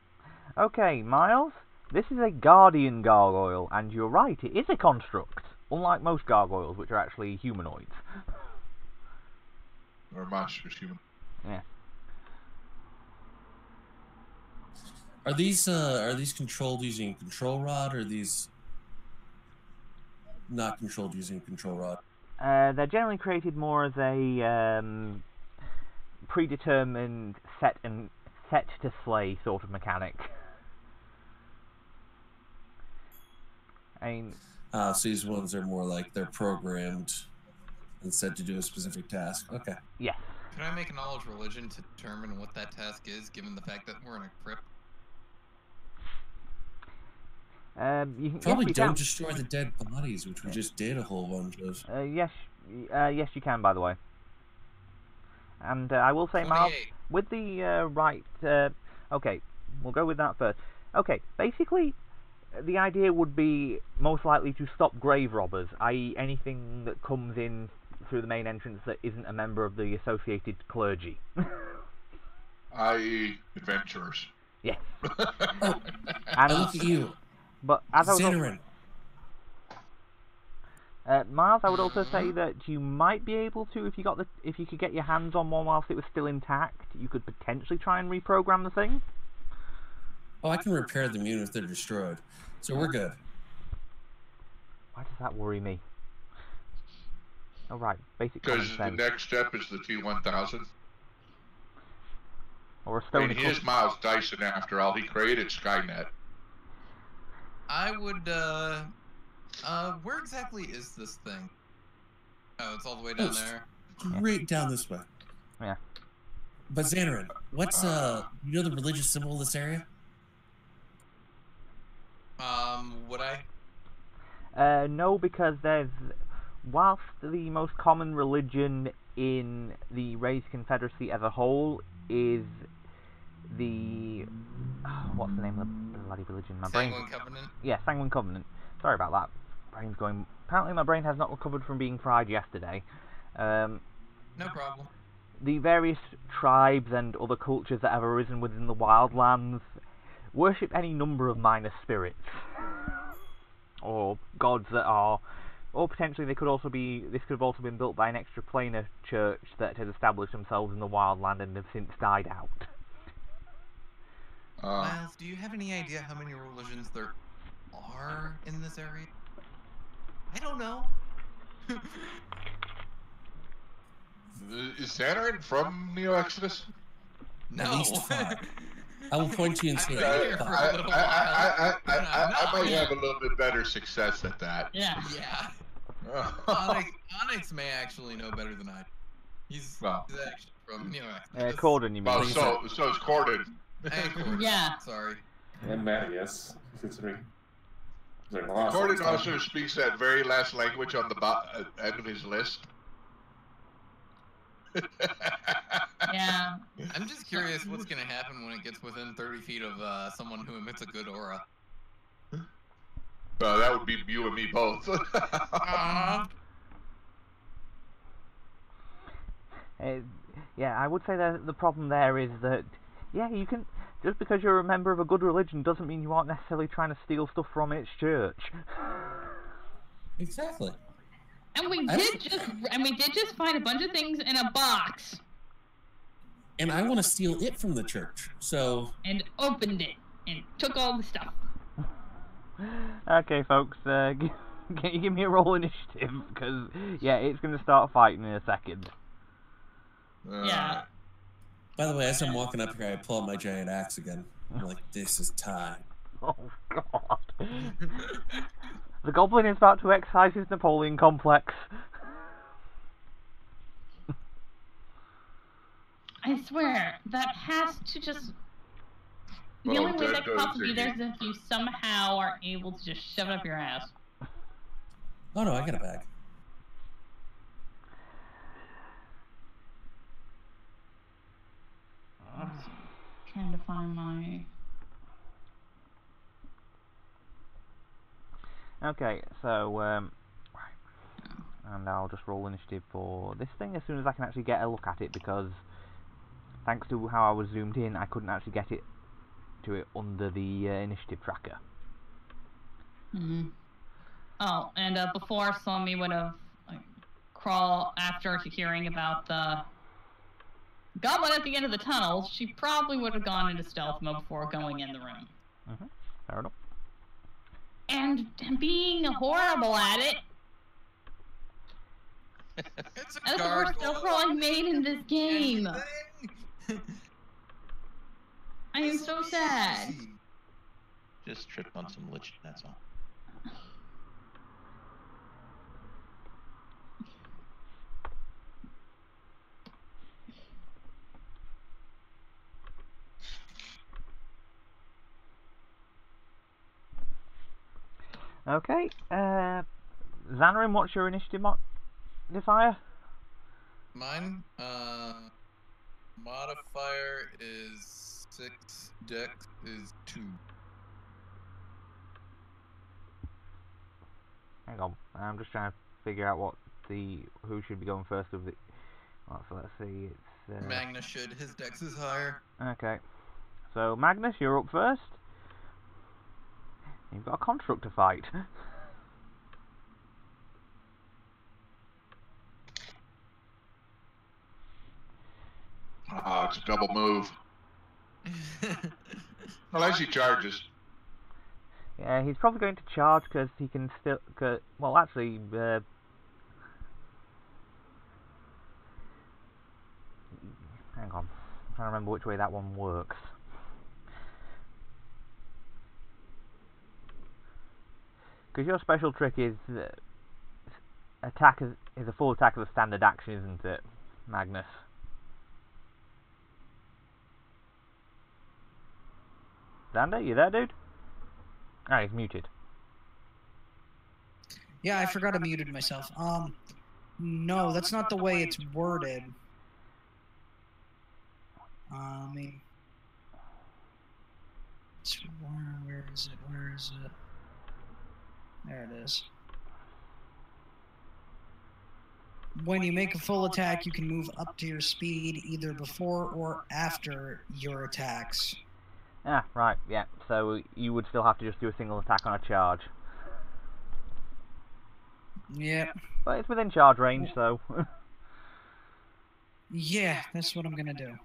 Okay, Miles, this is a guardian gargoyle, and you're right, it is a construct, unlike most gargoyles, which are actually humanoids. Or monstrous human. Yeah. Are these controlled using control rod, or are these not controlled using control rod? They're generally created more as a predetermined set to slay sort of mechanic. I mean, So these ones are more like they're programmed and set to do a specific task. Okay. yes. Could I make a knowledge religion to determine what that task is, given the fact that we're in a crypt? Probably yes, you don't can. destroy the dead bodies, which we just did a whole bunch of. Yes, yes, you can. By the way, and I will say, Miles, 28. with the right. Okay, we'll go with that first. Okay, basically, the idea would be most likely to stop grave robbers, i.e., anything that comes in through the main entrance that isn't a member of the associated clergy. I.e., adventurers. Yes. Oh, I look at you, But as I was Xanarin. Miles, I would also say that you might be able to, if you could get your hands on one whilst it was still intact, you could potentially try and reprogram the thing. Oh, I can repair them even if they're destroyed, so we're good. Why does that worry me? Oh right, basic Because common the sense. next step is the T-1000. Or a I stone mean, he is Miles Dyson after all. He created Skynet. I would, where exactly is this thing? Oh, it's all the way down there. Right down this way. Yeah. But Xanarin, what's you know the religious symbol of this area? Would I? No, because whilst the most common religion in the Raised Confederacy as a whole is the... what's the name of the bloody religion? Sanguine Covenant? Yeah, Sanguine Covenant. Sorry about that. Brain's going... Apparently my brain has not recovered from being fried yesterday. No problem. The various tribes and other cultures that have arisen within the wildlands worship any number of minor spirits. Or gods that are... Or potentially they could also be... This could have also been built by an extraplanar church that has established themselves in the wildland and have since died out. Miles, do you have any idea how many religions there are in this area? I don't know. Is Xanarin from NeoExodus? No. At least 5. I will point to you and say, I might have a little bit better success at that. Yeah. Yeah. Onyx may actually know better than I do. He's actually from NeoExodus. Corden, you mean? Well, so is Corden. Yeah. Sorry. And Matt, yes. Considering. Corden also speaks that very last language on the end of his list. Yeah. I'm just curious what's going to happen when it gets within 30 feet of someone who emits a good aura. That would be you and me both. Yeah, I would say that the problem there is that, yeah, you can... Just because you're a member of a good religion doesn't mean you aren't necessarily trying to steal stuff from its church. Exactly. And we did just find a bunch of things in a box. And I want to steal it from the church, so... And opened it, and took all the stuff. Okay, folks, can you give me a roll initiative? Because, yeah, it's going to start fighting in a second. Yeah. By the way, as I'm walking up here, I pull out my giant axe again. I'm like, this is time. Oh, God. The goblin is about to excise his Napoleon complex. I swear, that has to just... The only way that could possibly be there is if you somehow are able to just shove it up your ass. Oh no, I got a bag. Trying to find my... Okay, so, right. And I'll just roll initiative for this thing as soon as I can actually get a look at it, because thanks to how I was zoomed in, I couldn't actually get it under the initiative tracker. Mm-hmm. Oh, and before Slomi would have crawled after hearing about the goblin at the end of the tunnel, she probably would have gone into stealth mode before going in the room. Mm-hmm. Fair enough. And being horrible at it. It's a That's the worst overall I've made in this game. I am so sad. Just trip on some lich, that's all. Okay, Xanarin, what's your initiative modifier? Mine, modifier is 6, dex is 2. Hang on, I'm just trying to figure out who should be going first of the... Well, so let's see, it's... Magnus should, his dex is higher. Okay, so Magnus, you're up first. You've got a construct to fight. Oh, it's a double move. Unless he charges. Yeah, he's probably going to charge because he can still... well, actually... hang on. I'm trying to remember which way that one works. Because your special trick is... attack is a full attack as a standard action, isn't it, Magnus? Xander, you there, dude? Ah, he's muted. Yeah, I forgot I muted myself. No, that's not the way it's worded. Where is it? Where is it? There it is. When you make a full attack, you can move up to your speed either before or after your attacks. Ah, right, yeah. So you would still have to just do a single attack on a charge. Yep. But it's within charge range, so... Yeah, that's what I'm gonna do.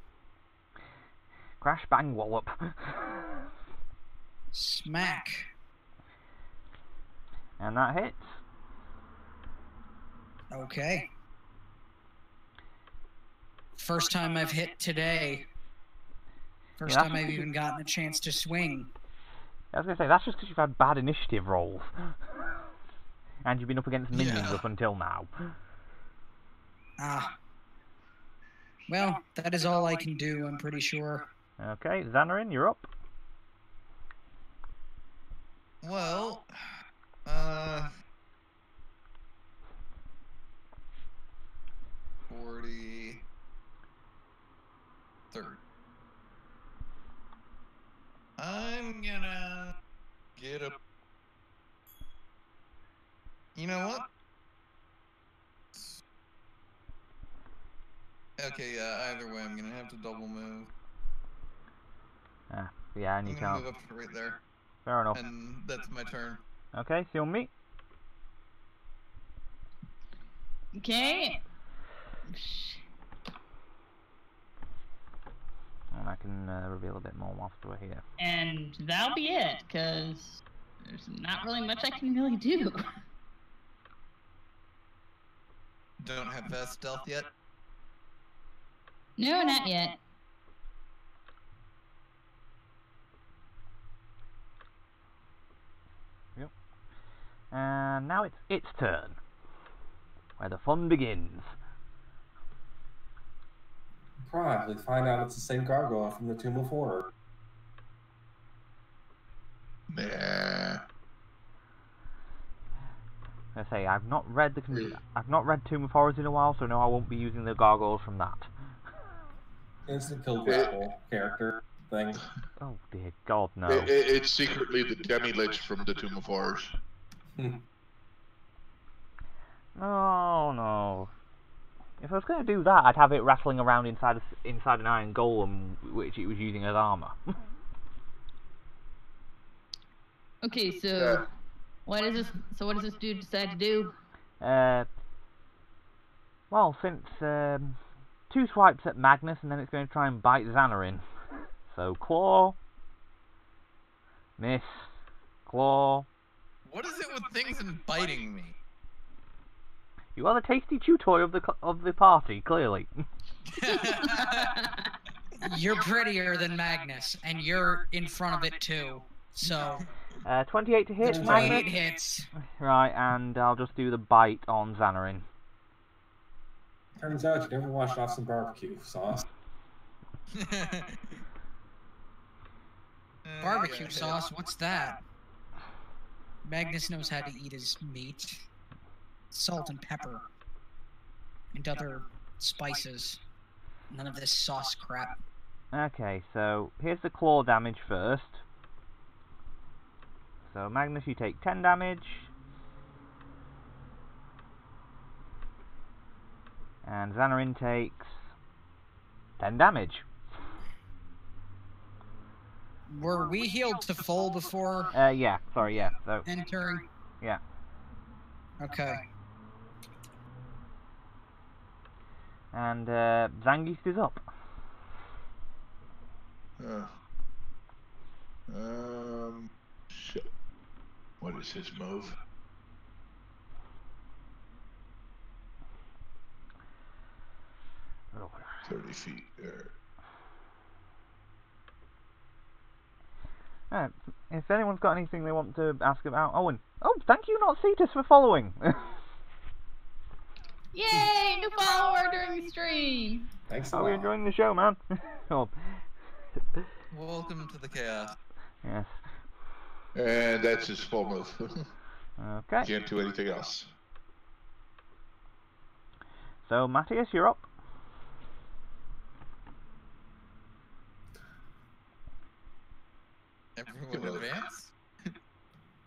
Crash, bang, wallop. Smack. And that hits. Okay. First time I've hit today. First time I've even gotten a chance to swing. I was going to say, that's just because you've had bad initiative rolls. And you've been up against minions up until now. Ah. Well, that is all I can do, I'm pretty sure. Okay, Xanarin, you're up. Well, 40, 30. I'm gonna get a... You know what? Okay, either way, I'm gonna have to double move. Ah, yeah, and you I'm gonna can't. move up right there. Fair enough. And that's my turn. Okay, so me. Okay. And I can reveal a bit more whilst we're here. And that'll be it, because there's not really much I can really do. Don't have fast stealth yet? No, not yet. Yep. And now it's its turn. Where the fun begins. Probably find out it's the same gargoyle from the Tomb of Horror. Nah. I say I've not read Tomb of Horrors in a while, so no, I won't be using the gargoyles from that. Instant kill grapple character thing. Oh dear God, no. It's secretly the demi-lich from the Tomb of Horrors. Oh no. If I was going to do that, I'd have it rattling around inside an iron golem, which it was using as armor. Okay, so what is this? So what does this dude decide to do? Well, since 2 swipes at Magnus, and then it's going to try and bite Xanarin. So claw, miss, claw. What is it with things and biting me? You are the tasty chew toy of the party, clearly. You're prettier than Magnus, and you're in front of it too. So 28 to hit, 28 Magnus. hits. Right, and I'll just do the bite on Xanarin. Turns out you never washed off some barbecue sauce. Barbecue sauce? What's that? Magnus knows how to eat his meat. Salt and pepper. And other spices. None of this sauce crap. Okay, so here's the claw damage first. So Magnus, you take 10 damage. And Xanarin takes 10 damage. Were we healed to full before Yeah, sorry, yeah. So, entering? yeah. Okay. And Zangief is up. Shit. What is his move? Oh. 30 feet there. If anyone's got anything they want to ask about Owen. Oh, thank you, not Cetus, for following. Yay! New follower during the stream! Thanks a How are you lot. enjoying the show, man? Oh. Welcome to the chaos. Yes. And that's his full move. Okay. Can't do anything else. So, Matthias, you're up. Everyone advance?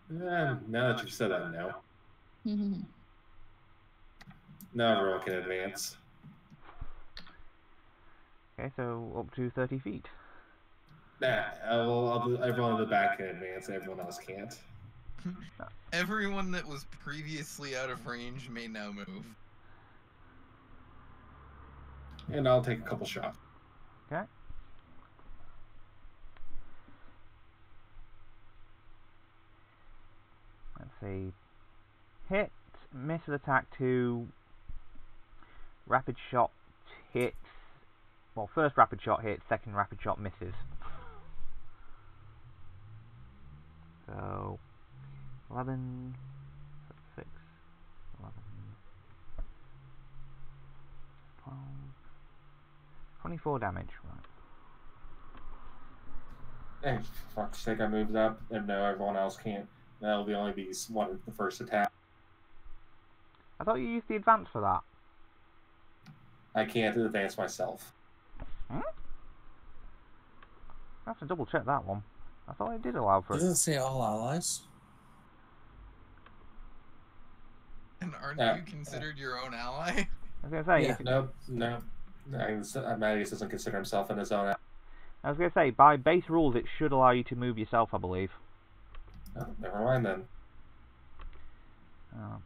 Now that you've said that, no. Now everyone can advance. Okay, so up to 30 feet. Nah, I'll do, everyone in the back can advance, everyone else can't. Everyone that was previously out of range may now move. And I'll take a couple shots. Okay. Let's see. Hit, miss of attack 2, rapid shot hits. Well, first rapid shot hits, second rapid shot misses. So, 11, 6, 11, 12, 24 damage, right. Hey, for fuck's sake, I moved up, and no, everyone else can't. That'll be only be one of the first attack. I thought you used the advance for that. I can't advance myself. Hmm? I have to double check that one. I thought it did allow for it. Doesn't it say all allies? And aren't you considered your own ally? I was going to say, Yeah. No. Magnus doesn't consider himself in his own. I was going to say, by base rules, it should allow you to move yourself, I believe. Oh, never mind then. Oh.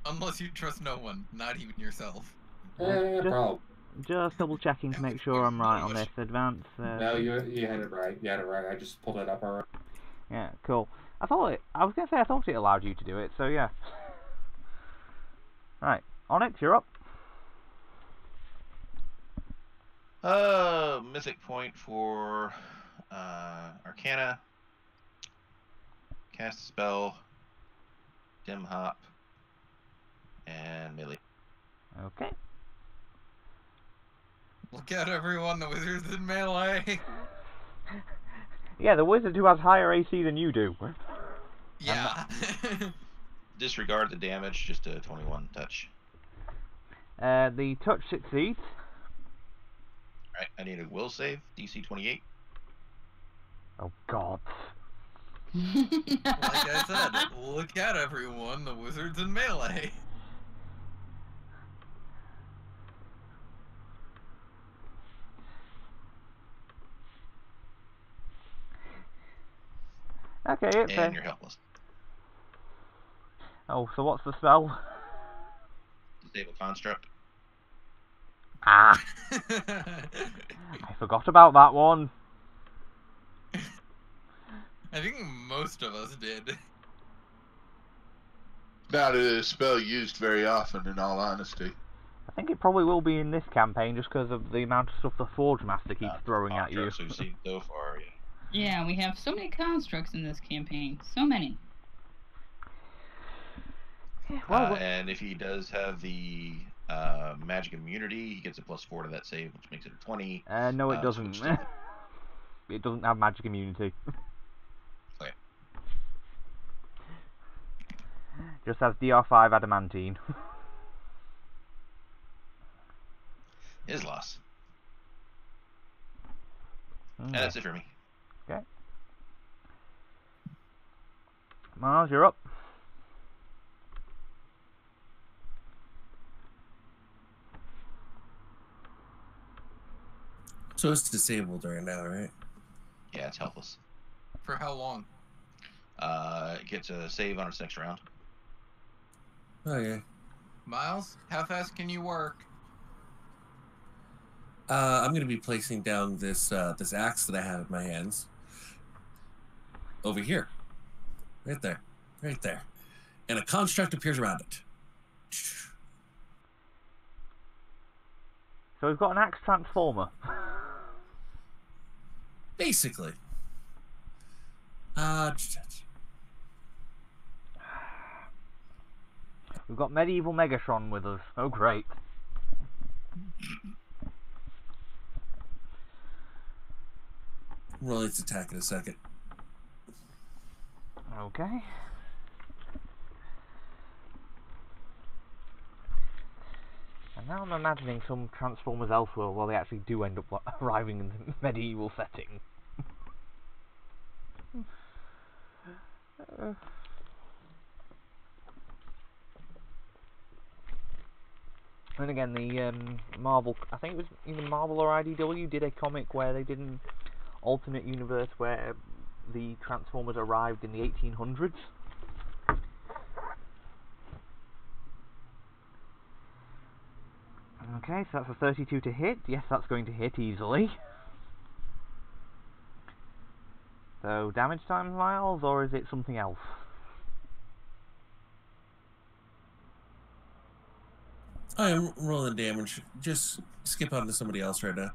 Unless you trust no one, not even yourself. Yeah, problem. Just double checking to make sure I'm right on this advance. No, you had it right. You had it right. I just pulled it up already. Yeah, cool. I was going to say I thought it allowed you to do it, so yeah. Right, Onyx, you're up. Mythic point for Arcana. Cast a spell. Dim hop. And melee. Okay. Look out, everyone, the wizard's in melee! Yeah, the wizard who has higher AC than you do. Yeah. Disregard the damage, just a 21 touch. The touch succeeds. Alright, I need a will save, DC 28. Oh god. Like I said, look out, everyone, the wizard's in melee. Okay, it's And you're helpless. Oh, so what's the spell? Disable construct. Ah! I forgot about that one. I think most of us did. Not a spell used very often, in all honesty. I think it probably will be in this campaign just because of the amount of stuff the Forge Master keeps throwing at you. We've seen so far, yeah. Yeah, we have so many constructs in this campaign. So many. Well, And if he does have the magic immunity, he gets a +4 to that save, which makes it a 20. no, it doesn't. Switch to- It doesn't have magic immunity. Okay. Just has DR5 adamantine. His loss. Mm. Yeah, that's it for me. Okay. Miles, you're up. So it's disabled right now, right? Yeah, it's helpless. For how long? It gets a save on its next round. Okay. Miles, how fast can you work? I'm going to be placing down this this axe that I have in my hands. Over here. Right there. Right there. And a construct appears around it. So we've got an axe transformer. Basically. We've got medieval Megatron with us. Oh, great. Roll its attack in a second. Okay. And now I'm imagining some Transformers elsewhere while they actually do end up arriving in the medieval setting. And again, the Marvel, I think it was either Marvel or IDW, did a comic where they did an alternate universe where the Transformers arrived in the 1800s. Okay, so that's a 32 to hit. Yes, that's going to hit easily. So, damage times Miles, or is it something else? I am rolling damage. Just skip on to somebody else right now.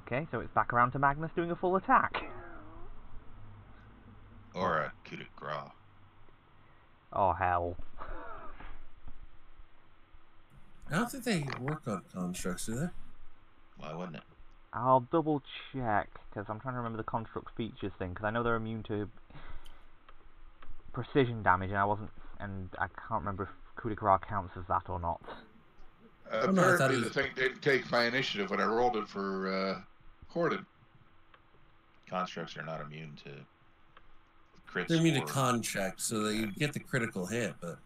Okay, so it's back around to Magnus doing a full attack. Or a coup de grace. Oh, hell. I don't think they work on constructs, do they? Why wouldn't it? I'll double check, because I'm trying to remember the construct features thing, because I know they're immune to precision damage, and I can't remember if coup de grace counts as that or not. Apparently, the thing didn't take my initiative when I rolled it for Corden. Constructs are not immune to crits. They're immune to or- contract, so that you get the critical hit, but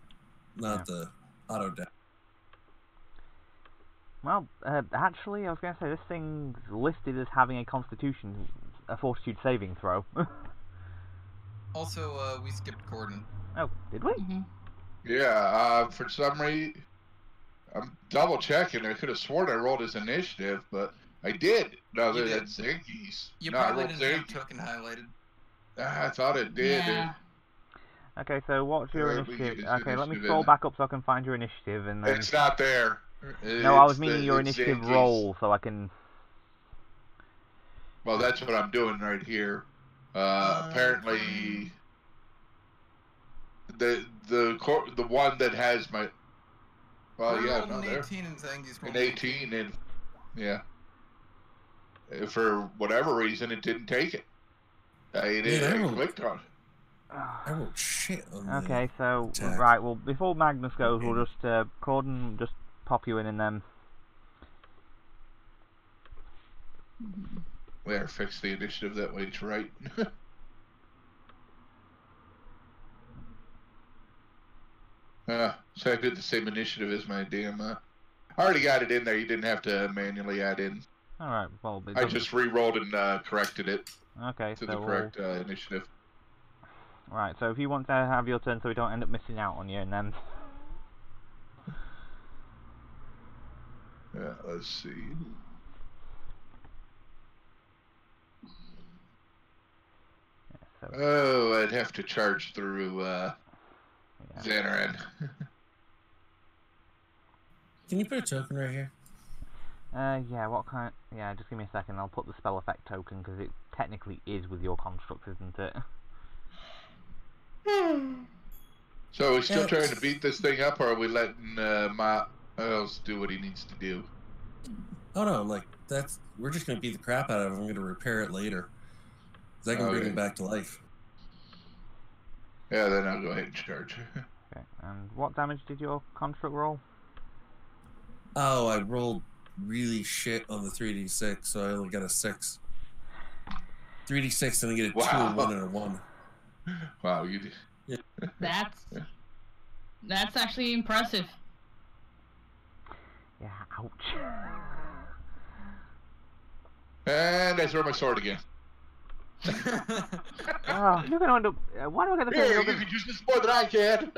not the auto death. Well, actually, I was going to say, this thing's listed as having a fortitude saving throw. Also, we skipped Corden. Oh, did we? Mm-hmm. Yeah, for some reason, I'm double checking. I could have sworn I rolled his initiative, but I did. No, You did. that's Zingy's. You No, I probably rolled didn't have Zingy. token highlighted. I thought it did. Yeah. Okay, so what's your Let me get initiative? his Okay, let me initiative scroll in. back up so I can find your initiative, and then... It's not there. No, I was It's meaning your it's initiative Zingy's. roll, so I can... Well, that's what I'm doing right here. Apparently, the one that has my. Well, I yeah, rolled no, an there. 18 and Zangi's rolled An 18, and yeah. For whatever reason, it didn't take it. I clicked on it. I rolled shit on the Okay, so, attack. right, well, before Magnus goes, Okay. we'll just, Corden, just pop you in and then... We better fix the initiative that way it's right. So I did the same initiative as my damn. I already got it in there. You didn't have to manually add in. Alright, well... I just re-rolled and corrected it Okay, to so the correct initiative. Right, so if you want to have your turn so we don't end up missing out on you, and then... Yeah, let's see. So, Oh, I'd have to charge through yeah. Xanaran. Can you put a token right here? Yeah, what kind... Yeah, just give me a second, I'll put the spell effect token, because it technically is with your construct, isn't it? So are we still trying to beat this thing up, or are we letting Miles do what he needs to do? Oh no, like we're just gonna beat the crap out of it. I'm gonna repair it later. 'Cause I can bring Okay. him back to life. Yeah, then I'll go ahead and charge. Okay, and what damage did your construct roll? Oh, I rolled really shit on the 3d6, so I only got a 6. 3d6, and I get a 2, a 1, and a 1. Wow, you did. That's actually impressive. Yeah, ouch. And I throw my sword again. Oh, you're gonna end up. Why do I get the feeling Here, you're you gonna... can use this more than I can.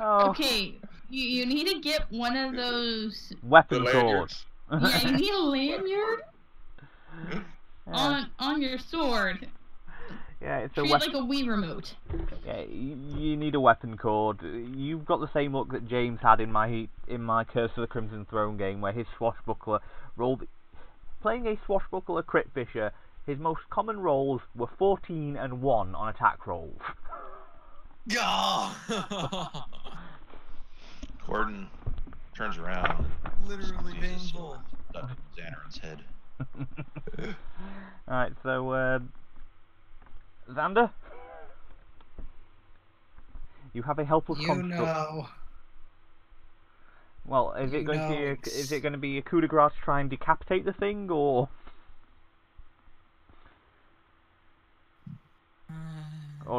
Oh. Okay, you need to get one of those. Weapon The cord. lanyards. Yeah, you need a lanyard Yeah. on your sword. Yeah, it's a Treat it weapon. like a Wii remote. Yeah, you need a weapon cord. You've got the same luck that James had in my Curse of the Crimson Throne game, where his swashbuckler rolled. Playing a swashbuckler crit fisher, his most common rolls were 14 and 1 on attack rolls. Gordon turns around. Literally sees his painful. sword stuck in Xanarin's head. Alright, so, Xander? You have a helpless You construct. know. Well, is it You going to be know is it going to be a coup de grace to try and decapitate the thing, or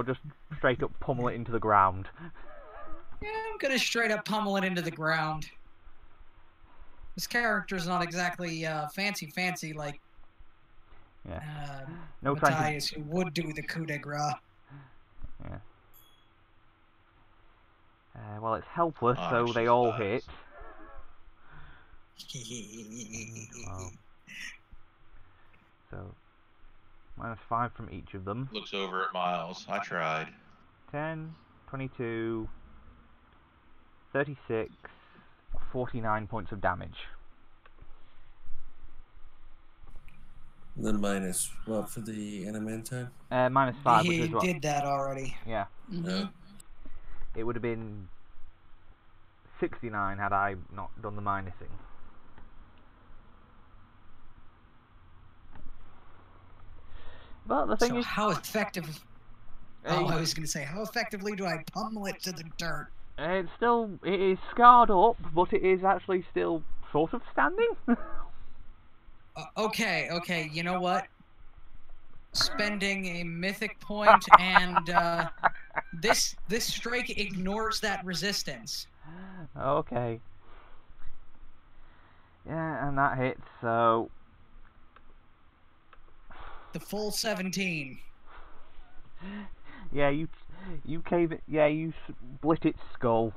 just straight up pummel it into the ground? Yeah, I'm gonna straight up pummel it into the ground. This character's not exactly fancy like No trying to... Matthias, who would do the coup de grace. Yeah. Well, it's helpless, Oh, so she's they all fast. hit. Wow. So, -5 from each of them. Looks over at Miles. I tried. 10, 22, 36, 49 points of damage. And then minus what for the animantine? -5, which He is what? did that already. Yeah. Mm-hmm. It would have been 69 had I not done the minusing. But the thing So is... how effective... Oh, I was going to say, how effectively do I pummel it to the dirt? It is scarred up, but it is actually still sort of standing. Okay, you know what? Spending a mythic point, and this strike ignores that resistance. Okay. Yeah, and that hits, so... The full 17. Yeah, you cave it. Yeah, you split its skull.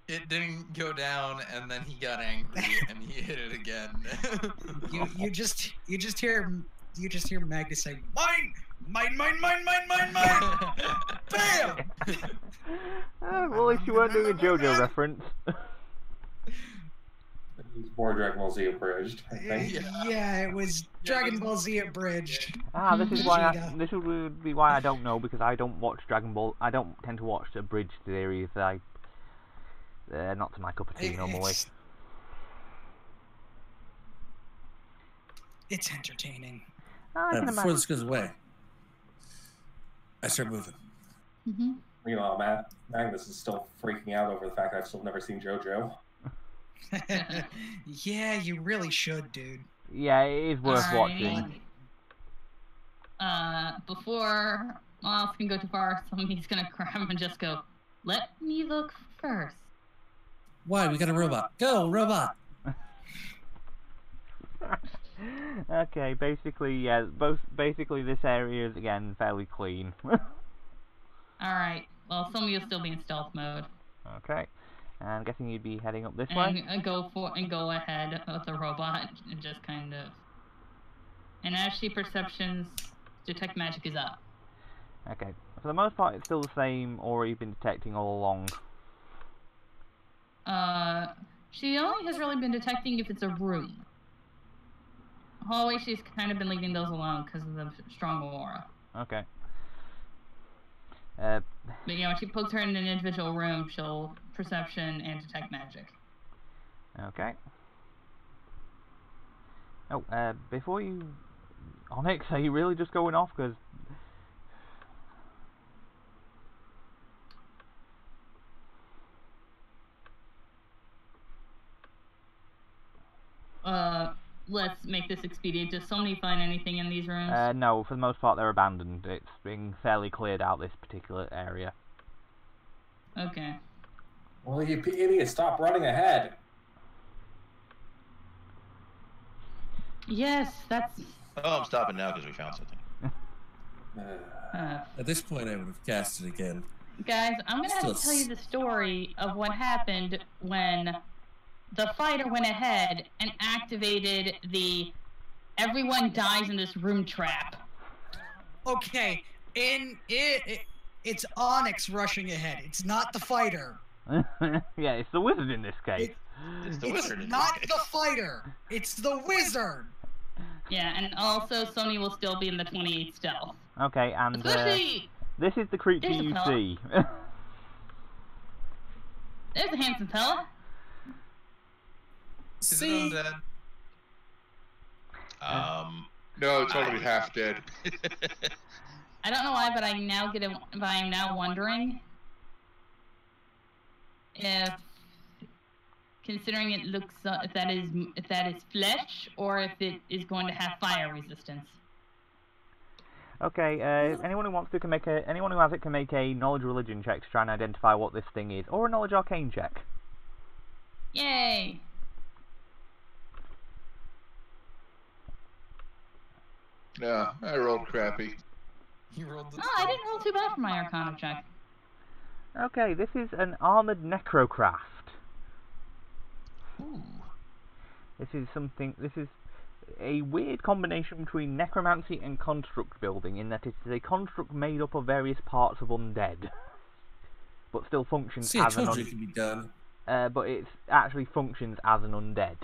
It didn't go down, and then he got angry, and he hit it again. You just hear Magnus say, mine! Bam! Well, at least you weren't doing a JoJo reference. It's more Dragon Ball Z abridged, I think. Yeah, it was Dragon Ball Z abridged. This is why Vegeta. this would be why I don't know, because I don't watch Dragon Ball. I don't tend to watch abridged series. They're not to my cup of tea normally. It's entertaining. I can Before imagine. this goes away, I start moving. Mm-hmm. Meanwhile, Magnus is still freaking out over the fact that I've still never seen JoJo. Yeah, you really should, dude. Yeah, it is worth watching. Before Miles can go too far, somebody's gonna grab him and just go, "Let me look first." Why? We got a robot. Go, robot! Okay, basically, yeah, basically this area is again fairly clean. Alright, well, some of you'll still be in stealth mode. Okay, and I'm guessing you'd be heading up this way. And go ahead of the robot and just kind of. And actually, perceptions, detect magic is up. Okay, for the most part, it's still the same aura you've been detecting all along. She only has really been detecting if it's a room. Hallway, she's kind of been leaving those alone because of the strong aura. Okay. But yeah, when she pokes her in an individual room, she'll perception and detect magic. Okay. Oh, before you... Onyx, are you really just going off? Because... let's make this expedient. Does somebody find anything in these rooms? No, for the most part they're abandoned. It's being fairly cleared out, this particular area. Okay. Well, you idiot, stop running ahead. Yes, that's... Oh, I'm stopping now because we found something. At this point, I would have cast it again. Guys, I'm gonna have to tell you the story of what happened when the fighter went ahead and activated the everyone dies in this room trap. Okay, it's Onyx rushing ahead. It's not the fighter. Yeah, it's the wizard in this case. It's the It's wizard. in not this the case. fighter. It's the wizard. Yeah, and also Sony will still be in the 28 stealth. Okay, and Especially, this is the creature there's a you fella. see. There's a handsome fella. Is it See, undead? No, it's only half dead. I don't know why, but I'm now wondering if, considering it looks, if that is flesh or if it is going to have fire resistance. Okay, anyone who wants to anyone who has it can make a knowledge religion check to try and identify what this thing is, or a knowledge arcane check. Yay! No, I rolled crappy. You rolled the Oh, I didn't roll too bad for my Arcana check. Okay, this is an armored necrocraft. Ooh. This is a weird combination between necromancy and construct building, in that it is a construct made up of various parts of undead, but still functions See, I as an told you it can be done. but it actually functions as an undead.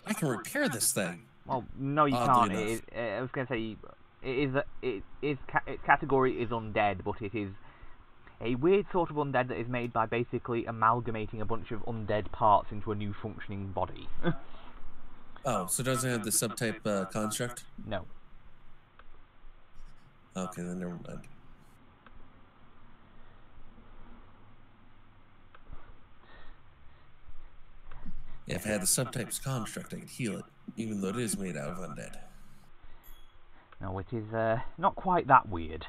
I can repair this thing. Well, no, you Oddly can't. enough. I was going to say its category is undead, but it is a weird sort of undead that is made by basically amalgamating a bunch of undead parts into a new functioning body. Oh, so doesn't it have the subtype construct? No. Okay, then never mind. Yeah, if I had the subtype's construct, I could heal it, even though it is made out of undead. No, it is not quite that weird.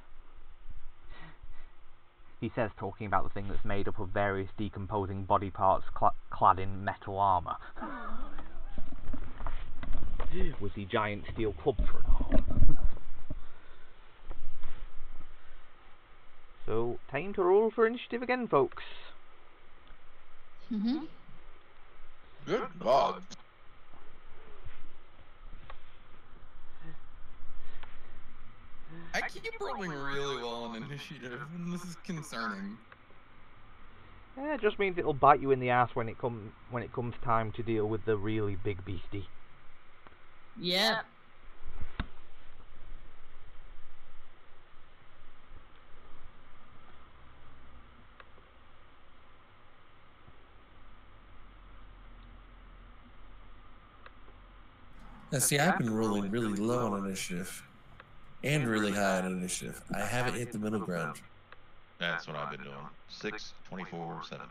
He says, talking about the thing that's made up of various decomposing body parts clad in metal armour. With the giant steel club for an arm. So, time to roll for initiative again, folks. Mm-hmm. Good God. I keep rolling really well on initiative, and this is concerning. Yeah, it just means it'll bite you in the ass when it comes time to deal with the really big beastie. Yep. Now, see, I've been rolling really low on initiative. And really high on initiative. I haven't hit the middle ground. That's what I've been doing. 6, 24, 7.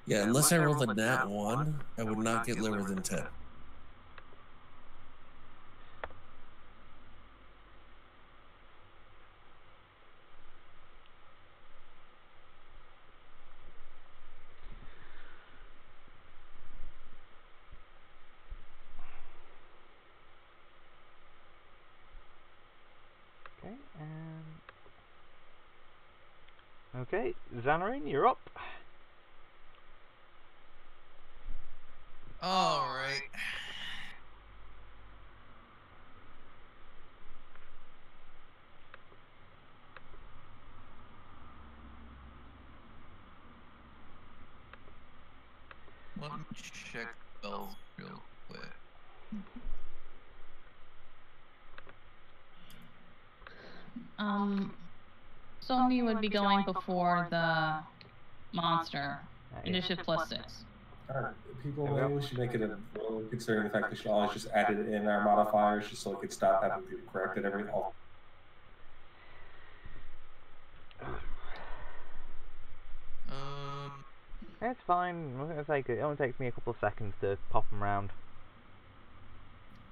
Yeah, unless I rolled a nat 1, I would not get lower than 10. Okay, Xanarin, you're up. Alright. Let me check spells real quick. Sony would be going before the monster. Yeah. Initiative +6. Alright, people, There we maybe we should make it a roll, considering the fact we should always just add it in our modifiers, just so we could stop having to correct it every all. It's fine. It only takes me a couple of seconds to pop them round.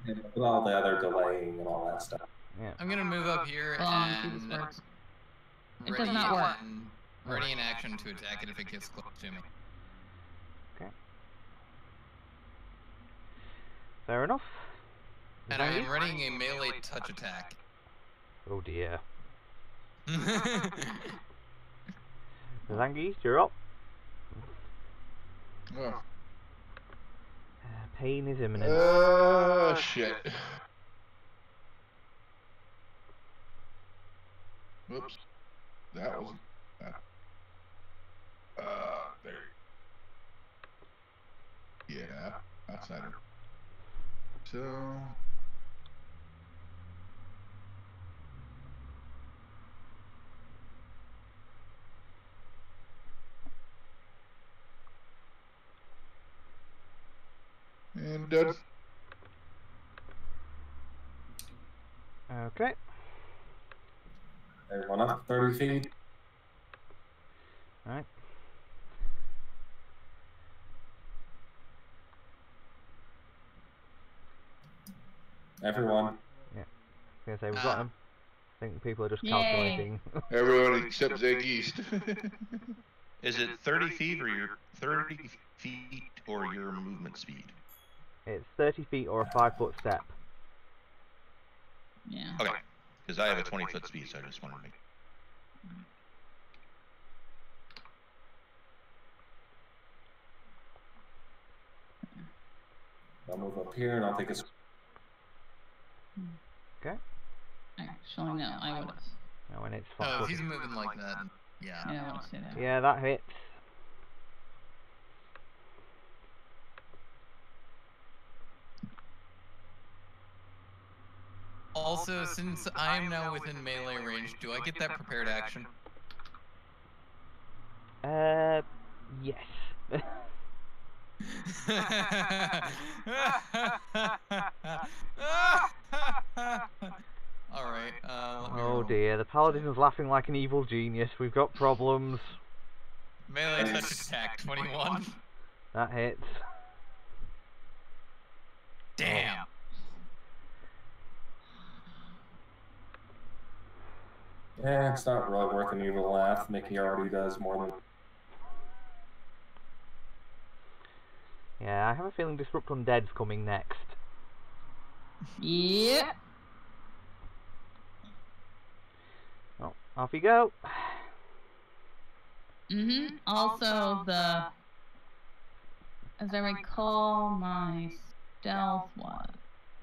Yeah, with all the other delaying and all that stuff. Yeah. I'm gonna move up here See this and works. It does not work. ready in action to attack it if it gets close to me. Okay. Fair enough. And I am readying a melee touch attack. Oh dear. Zangief, you're up. Oh. Pain is imminent. Shit. Whoops. That wasn't that. There. Yeah, outside of. So. And done. Okay. Everyone up 30 feet. Alright. Everyone. Yeah. I was gonna say, we've got him. I think people are just Yay. calculating. Everyone except Zig East. Is it 30 feet or your 30 feet or your movement speed? It's 30 feet or a 5-foot step. Yeah. Okay, because I have a 20-foot speed, so I just wanted to make. I'll move up here and I'll take a. Okay. Actually, no, I would have. No, and it's Oh, if 5 foot. he's moving like that, yeah. I don't want to say that. Yeah, that hits. Also, since I am now within melee range, do I get that prepared action? Yes. Alright, Oh dear, the paladin is laughing like an evil genius. We've got problems. Melee touch attack, 21. That hits. Damn. Yeah, it's not really worth an evil laugh. Mickey already does more than. Yeah, I have a feeling Disrupt Undead's coming next. Yep. Oh, off you go. Also, as I recall, my stealth was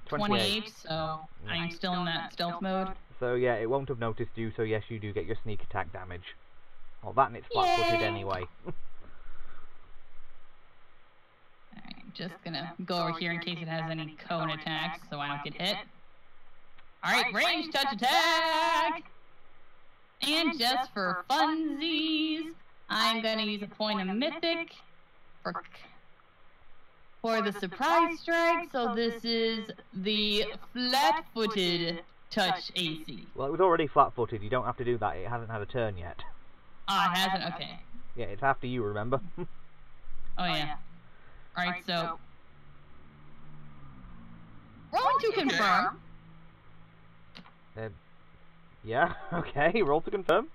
28, so I'm still in that stealth mode. So yeah, it won't have noticed you, so yes, you do get your sneak attack damage. Well, that and it's flat-footed Yay! anyway. Alright, just gonna go over here in case it has any cone attacks, so I don't get hit. Alright, range touch attack! And just for funsies, I'm gonna use a point of mythic for the surprise strike, so this is the flat-footed touch AC. Well, it was already flat-footed, you don't have to do that, it hasn't had a turn yet. Ah, it hasn't? Okay. Yeah, it's after you, remember? Oh yeah. Alright, so... rolling to confirm. Yeah, okay, roll to confirm.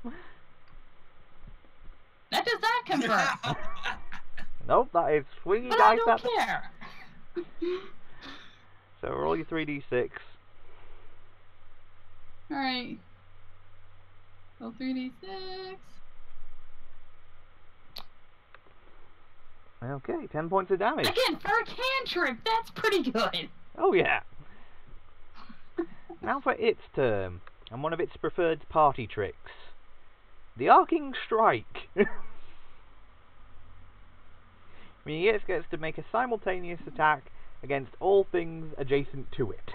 That does not confirm. Nope, that is swingy But I dice. don't care. So roll your 3d6. Alright. Roll 3d6. Okay, 10 points of damage. Again, for a cantrip, that's pretty good. Oh yeah. Now for its turn, and one of its preferred party tricks. The Arcing Strike. It gets to make a simultaneous attack against all things adjacent to it.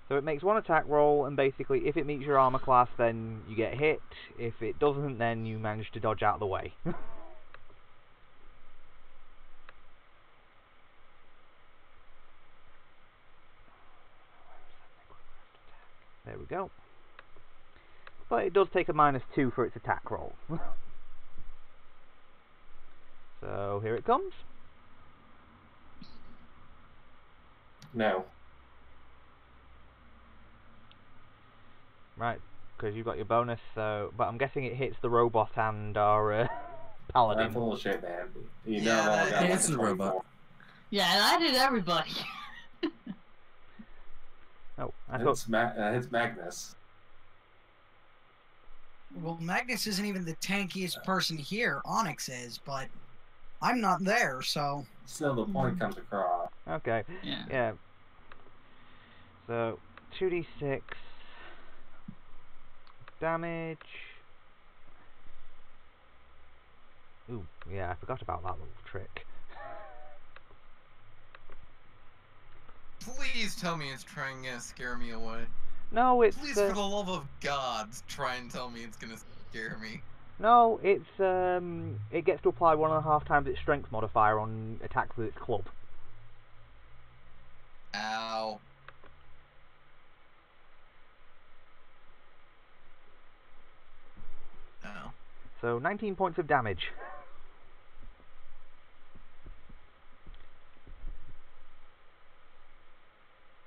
So it makes one attack roll, and basically if it meets your armor class then you get hit, if it doesn't then you manage to dodge out of the way. There we go. But it does take a -2 for its attack roll. So here it comes. No. Right, because you've got your bonus, so... But I'm guessing it hits the robot and our paladin. I'm full of shit, man. You Yeah, know I've that got like hits a the 24. robot. Yeah, that did everybody. Oh, I It's thought... it's Magnus. Well, Magnus isn't even the tankiest person here. Onyx is, but I'm not there, so... Still, the point comes across. Okay, Yeah. yeah. So, 2d6 damage. Ooh, yeah, I forgot about that little trick. Please tell me it's trying to scare me away. No, it's... Please, for the love of God, try and tell me it's gonna scare me. No, it's, it gets to apply 1.5 times its strength modifier on attacks with its club. Ow. Ow. So, 19 points of damage.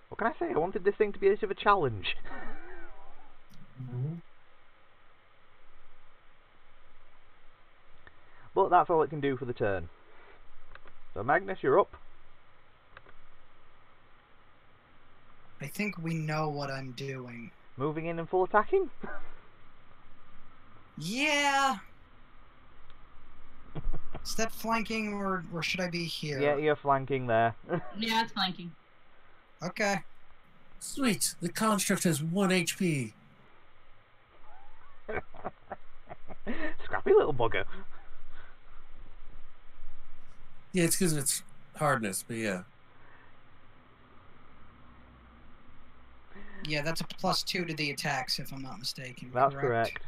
What can I say? I wanted this thing to be a bit of a challenge. But that's all it can do for the turn. So Magnus, you're up. I think we know what I'm doing. Moving in and full attacking? Yeah. Is that flanking, or should I be here? Yeah, you're flanking there. Yeah, it's flanking. Okay. Sweet. The construct has 1 HP. Scrappy little bugger. Yeah, it's because of its hardness, but yeah. Yeah, that's a +2 to the attacks, if I'm not mistaken. That's correct.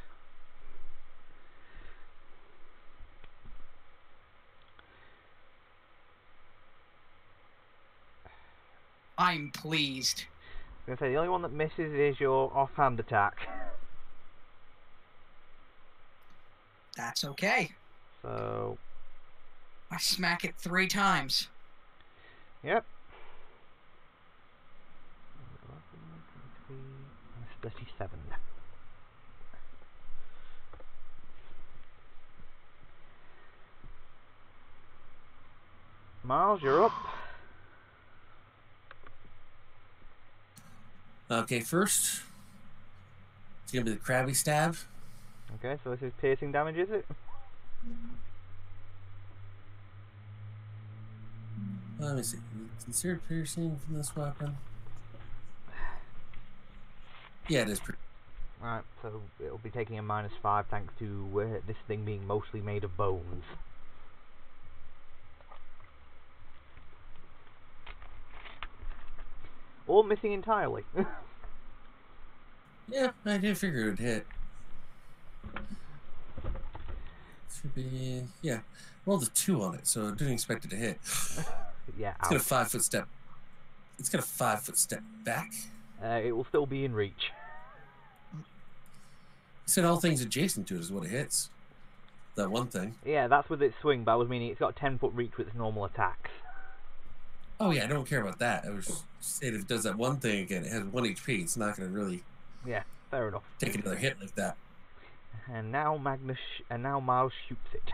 I'm pleased. I was going to say, the only one that misses is your offhand attack. That's okay. So, I smack it 3 times. yep. 37. Miles, you're up. Okay, first, it's going to be the Krabby Stab. Okay, so this is piercing damage, is it? Let me see. Consider piercing from this weapon. Yeah, it is pretty. Right, so it'll be taking a -5 thanks to this thing being mostly made of bones. Or missing entirely. Yeah, I did figure it would hit. Should be, yeah. Rolled a 2 on it, so I didn't expect it to hit. Yeah, It's got a 5-foot step. It's got a 5-foot step back. it will still be in reach. You said all things adjacent to it is what it hits. That one thing. Yeah, that's with its swing, but I was meaning it's got 10-foot reach with its normal attacks. Oh yeah, I don't care about that. I was just saying if it does that one thing again, it has 1 HP. It's not going to really Yeah, fair enough. take another hit like that. And now Miles shoots it.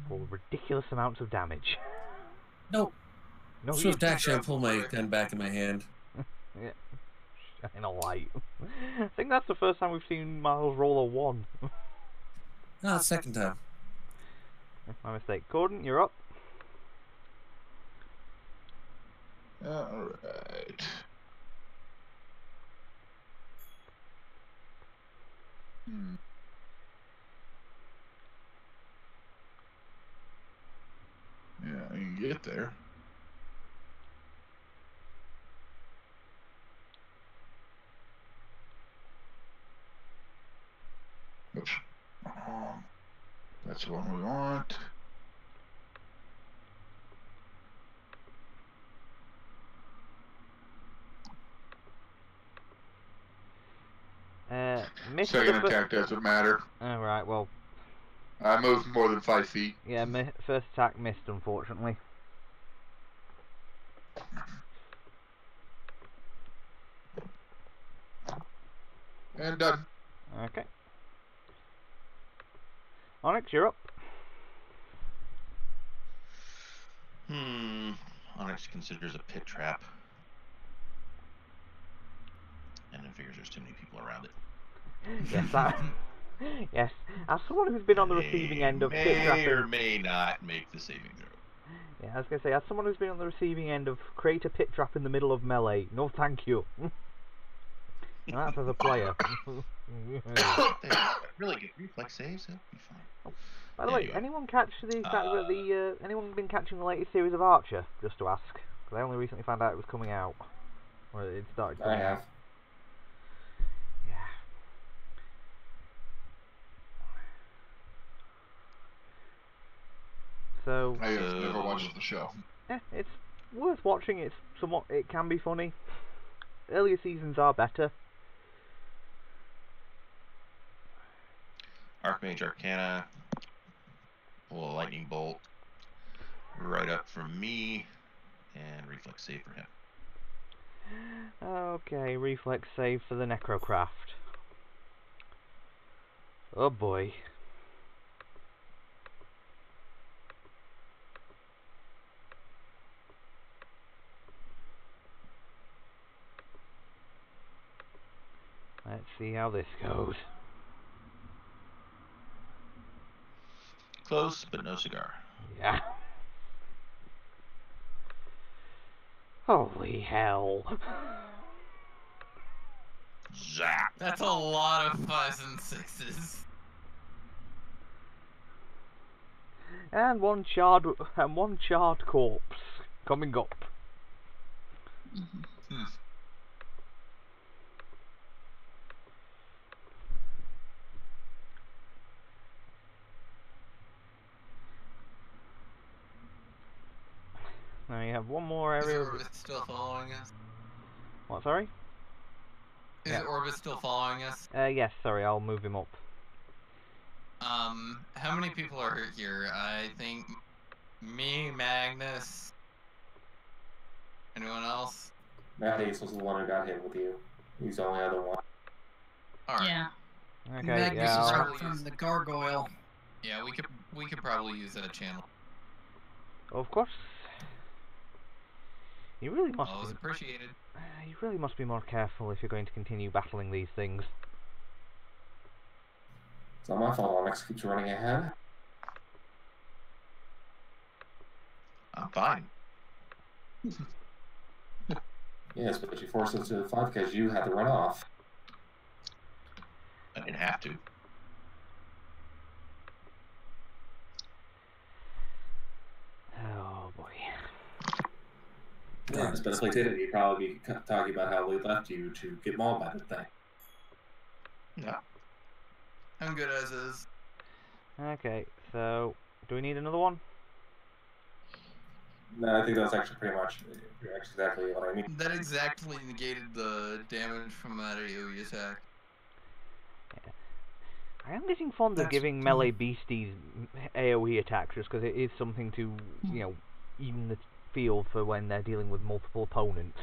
For ridiculous amounts of damage. Nope. No, Swift action, I pull my gun back in my hand. Yeah, in a light. I think that's the first time we've seen Miles roll a 1. Ah, second time. My mistake. Gordon, you're up. Alright. Yeah, I can get there. Oops. That's the one we want. missed Second the attack doesn't matter. Alright, well, I moved more than 5 feet. yeah, first attack missed, unfortunately. And done. Okay. Onyx, you're up. Onyx considers a pit trap. And then figures there's too many people around it. Yes, that. Yes, as someone who's been on the receiving end of pit trapping, may or may not make the saving throw. yeah, I was gonna say, as someone who's been on the receiving end of create a pit trap in the middle of melee, no thank you. And that's as a player. Really good reflex saves, that'll be fine. By the way, Anyway. anyone catch anyone been catching the latest series of Archer? Just to ask, because I only recently found out it was coming out, or it started. I have. Yeah. So I have never watched the show. yeah, it's worth watching. It can be funny. Earlier seasons are better. Archmage Arcana. Pull a lightning bolt right up from me, and reflex save for him. Okay, reflex save for the Necrocraft. Oh boy. Let's see how this goes. Close, but no cigar. Yeah. Holy hell. Zap! That's a lot of 5s and 6s. And one charred corpse coming up. Now you have one more Is area. Orbis still following us? What, sorry? Is Yeah. Orbis still following us? Yes, sorry, I'll move him up. How many people are here? I think me, Magnus. Anyone else? Matt Ace was the one who got hit with you. He's the only other one. Alright. Yeah. Okay, Magnus yeah. is I'll- hurt from the gargoyle. Yeah, we could probably use that channel. Of course. You really must. Always appreciated. You really must be more careful if you're going to continue battling these things. It's not my fault Onyx keeps running ahead. I'm fine. Yes, but you forced us to the fight because you had to run off. I didn't have to. Oh boy. Yeah, but if we did it, you'd probably be talking about how we left you to get mauled by the thing. No. I'm good as is. Okay, so do we need another one? No, I think that's actually pretty much exactly what I need. That exactly negated the damage from that AoE attack. I am getting fond of That's- giving melee beasties AoE attacks just because it is something to, you know, even the field for when they're dealing with multiple opponents.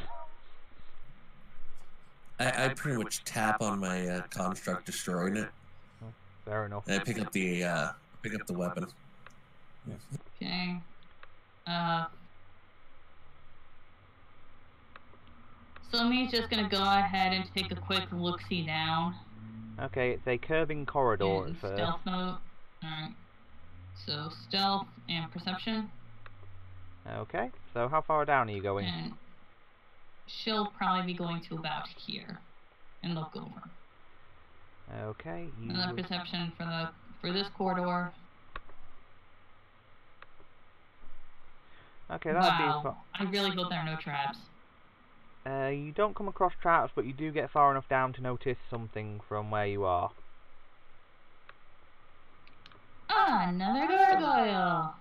I pretty much tap on my construct, destroying it, Fair enough. and I pick up the weapon. Okay. So me's just gonna go ahead and take a quick look-see down. Okay, it's a curving corridor in at first. stealth mode. Alright. So stealth and perception. Okay, so how far down are you going? And she'll probably be going to about here. And look over. Okay, you. Another perception for this corridor. Okay, that'll Wow. I really hope there are no traps. You don't come across traps, but you do get far enough down to notice something from where you are. Ah, another gargoyle!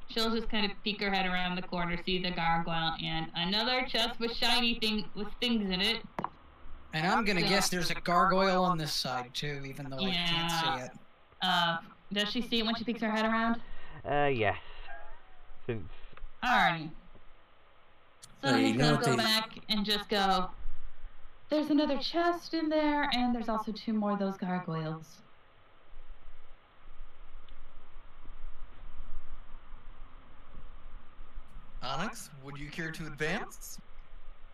She'll just kind of peek her head around the corner, see the gargoyle, and another chest with shiny things in it. And I'm gonna guess there's a gargoyle on this side too, even though I can't see it. Does she see it when she peeks her head around? Yes. Since... Alrighty. So Well, I'm you just know gonna what go they- back and just go, there's another chest in there, and there's also 2 more of those gargoyles. Onyx, would you care to advance?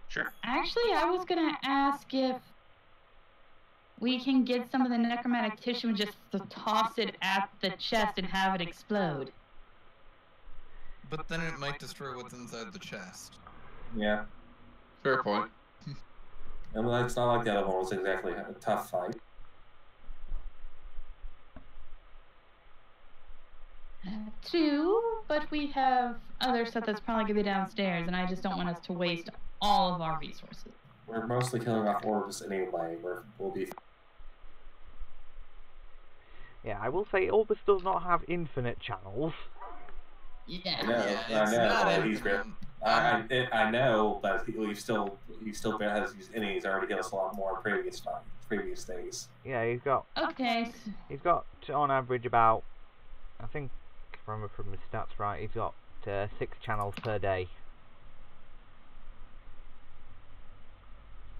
Sure. Actually, I was gonna ask if we can get some of the necromantic tissue and just toss it at the chest and have it explode. But then it might destroy what's inside the chest. Yeah. Fair point. And it's not like the other one was exactly a tough fight. True, but we have other stuff that's probably gonna be downstairs, and I just don't want us to waste all of our resources. We're mostly killing off orbs anyway. We'll be. Yeah, I will say Orbis does not have infinite channels. Yeah. I know, Yeah, it's I know, not but he's infinite. great. I know, but he still has used any. He's already healed us a lot more in previous days. Yeah, he's Okay. got on average about, I think, if I remember from his stats right, he's got 6 channels per day.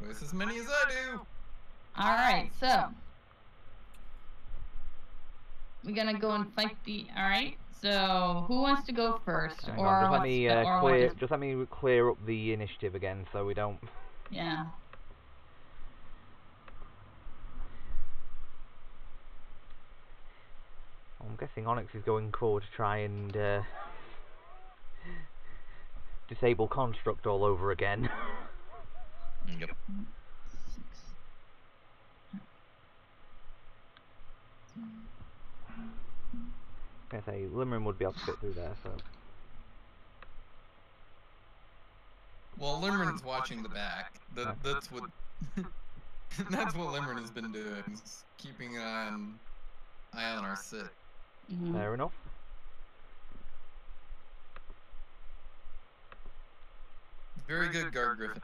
Twice as many as I do. Alright, so we're gonna go and fight the. Alright, so who wants to go first? Hang Or on, just let wants me to, or clear. just- Just let me clear up the initiative again, so we don't. Yeah. I'm guessing Onyx is going forward to try and disable construct all over again. Yep. 6. I say Limerick would be able to fit through there, so. Well, Limerin's watching the back. That's what. That's what Limerin has been doing. Is keeping an eye on our sit. Mhm. Fair enough. Very good, Guard Griffin.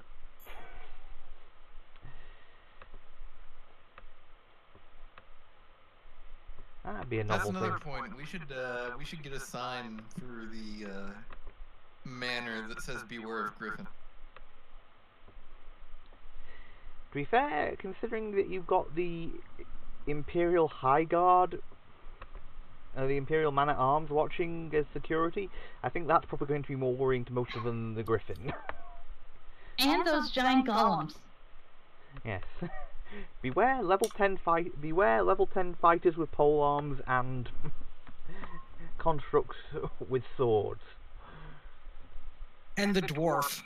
That'd be a That's novel another thing. point. We should get a sign through the manor that says "Beware of Griffin." To be fair, considering that you've got the Imperial High Guard, the Imperial Man-at-Arms watching as security, I think that's probably going to be more worrying to most of them than the Griffin. And those giant golems. Yes. Beware level 10 fighters with pole arms and constructs with swords. And the dwarf.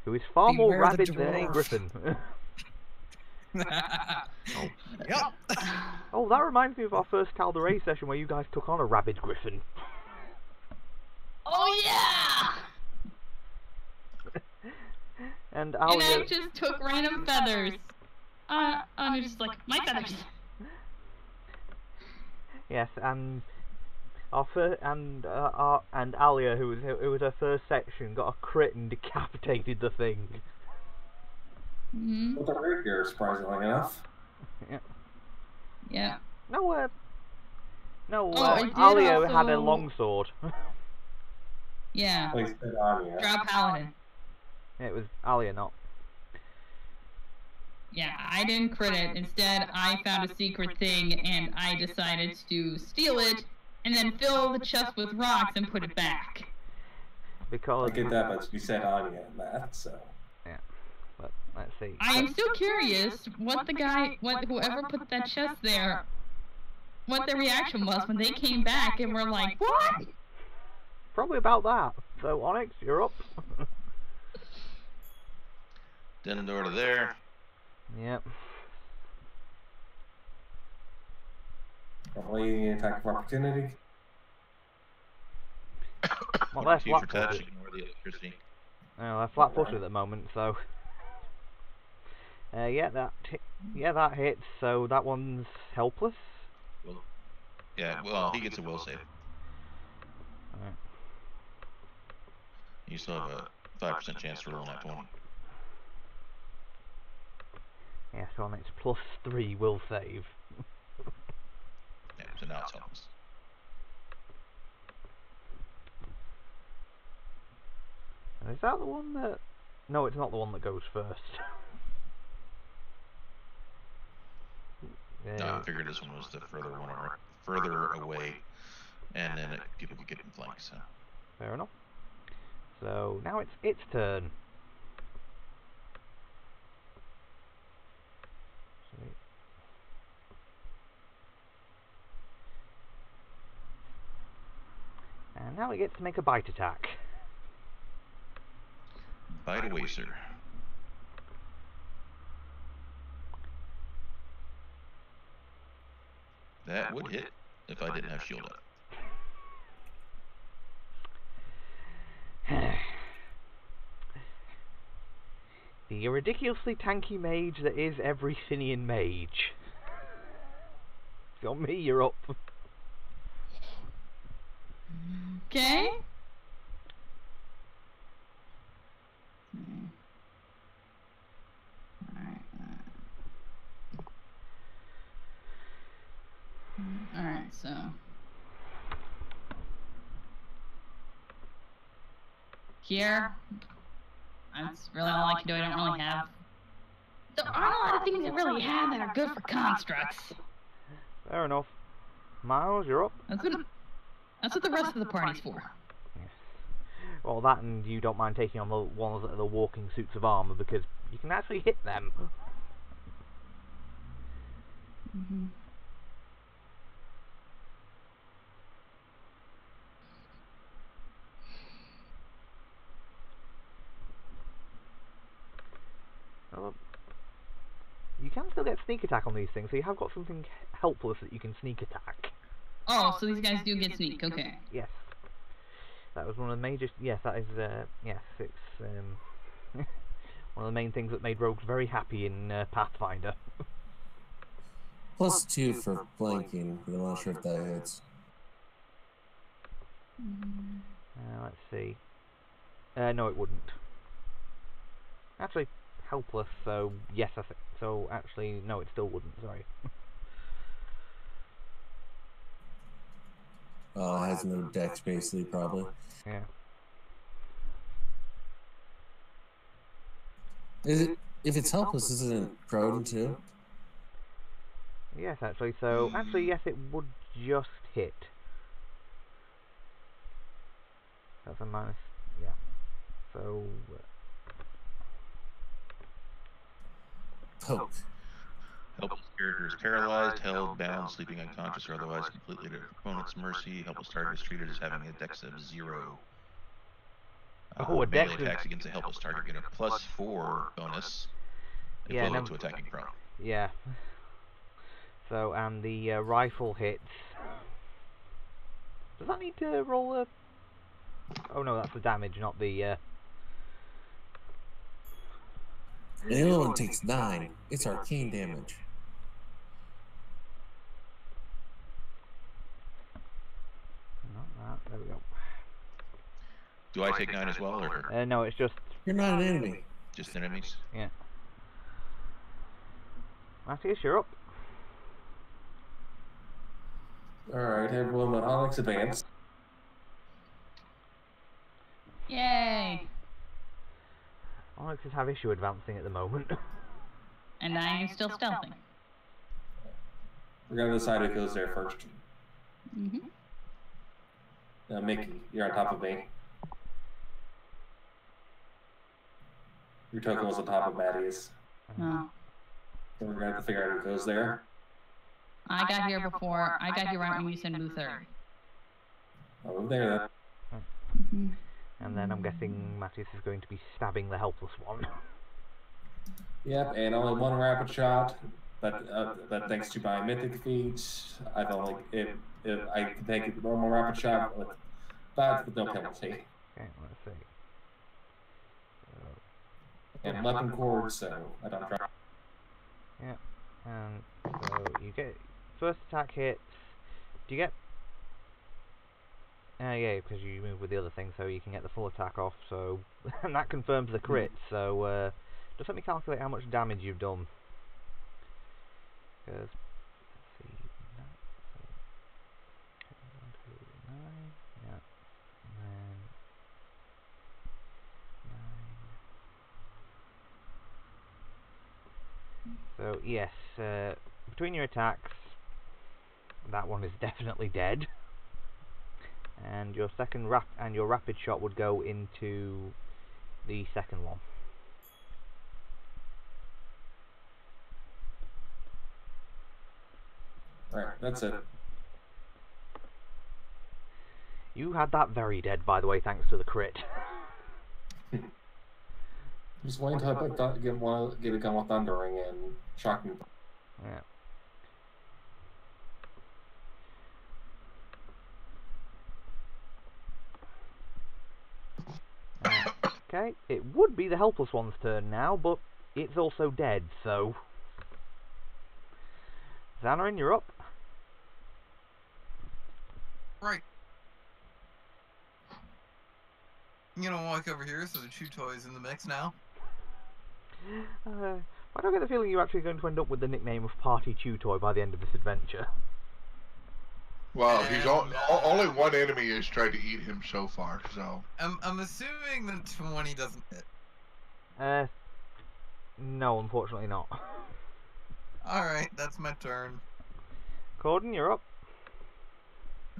Who is far more Beware the rabid than a dwarf. griffin. Yep. Oh, that reminds me of our first Tal'Darai session where you guys took on a rabid griffin. Oh yeah! And And I Alia, just took random feathers. I'm just like, my feathers. yes, and and Alia, who was her first section, got a crit and decapitated the thing. Mm-hmm. With the rapier, surprisingly enough. Yeah. No, I did Alia had a also- longsword. Yeah. Like said Anya. Drop paladin. It was Alia, not. Yeah, I didn't crit it. Instead, I found a secret thing and I decided to steal it and then fill the chest with rocks and put it back. Because I get that, but you said Anya in that, so. but let's see. I am still curious what whoever put that chest there, what their reaction was when they came back and were like, what? Probably about that. So Onyx, you're up. Den door to there. Yep. Probably an attack of opportunity. Well, they're Two for flat touch, footed. ignore the electricity. Oh, they're flat footed at the moment, so. Yeah, that hits. So that one's helpless. Well, yeah, well, he gets a will save. Alright. You still have a 5% chance to roll on that 20. Yeah, so on its +3 will save. Yeah, so now it's helpless. And is that the one that... No, it's not the one that goes first. No, I figured this one was the further away, and then people could get in flank. So Fair enough. So now it's its turn. Sweet. And now it gets to make a bite attack. bite away, sir. That would hit if I didn't have shield up. The ridiculously tanky mage that is every Finian mage. On me, you're up. Okay. Alright, so. Here. That's really all I can do. I don't really have. There aren't a lot of things that really have that are good for constructs. Fair enough. Miles, you're up. That's what the rest of the party's for. Yes. Well, that and you don't mind taking on the ones that are the walking suits of armor because you can actually hit them. Mm-hmm. Well, you can still get sneak attack on these things, so you have got something helpless that you can sneak attack. Oh, so these guys do get sneak, okay. Yes. That was one of the major... Yes, that is... yes, it's... one of the main things that made rogues very happy in Pathfinder. +2 for flanking, but I'm not sure if that hits. Let's see. No, it wouldn't. Actually, helpless, so yes, I think. So, actually, no, it still wouldn't, sorry. It has no dex, basically, probably. Yeah. Is it? If it's helpless, isn't it prone too? Yes, actually, so... Actually, yes, it would just hit. That's a minus... Yeah. So... Poke. Helpless character is paralyzed, held, bound, sleeping, unconscious, or otherwise completely at opponent's mercy. Helpless target is treated as having a dex of 0. Oh, a melee dex attacks against a helpless target get a +4 bonus, Yeah, equivalent to attacking prone. Yeah. So, and the rifle hits. Does that need to roll a... Oh no, that's the damage, not the... The other one takes 9. It's arcane damage. Not that, there we go. Do I take 9 as well, or No, it's just... You're not an enemy. just enemies? Yeah. Matthias, you're up. Alright, everyone, let Onyx advance. Yay! Onyxes have issue advancing at the moment. And I am still stealthing. We're gonna decide who goes there first. Mm-hmm. Mickey, you're on top of me. Your token was on top of Maddie's. No. So we're gonna have to figure out who goes there. I got here before. I got here right when you said move third. I'll move there then. Mm-hmm. And then I'm guessing Matthias is going to be stabbing the helpless one. Yep, and only one rapid shot. But thanks to my mythic feat, I've only if I can take a normal rapid shot but with no penalty. Okay, let's see. And weapon cord, so I don't try. Yeah, and so you get first attack hits. Do you get? Yeah, because you move with the other thing, so you can get the full attack off. So and that confirms the crit. So just let me calculate how much damage you've done. Because, let's see, 1, 2, 9, yeah, and then 9. So, yes, between your attacks, that one is definitely dead. And your your rapid shot would go into the second one. Right, that's it. You had that very dead, by the way, thanks to the crit. Just wait until I get a gun with thundering and shocking. Yeah. Okay, it would be the helpless one's turn now, but it's also dead, so... Xanarin, you're up. Right. I'm gonna walk over here so the chew toy's in the mix now. I don't get the feeling you're actually going to end up with the nickname of Party Chew Toy by the end of this adventure. Well, he's only one enemy has tried to eat him so far, so... I'm assuming that 20 doesn't hit. No, unfortunately not. Alright, that's my turn. Corden, you're up.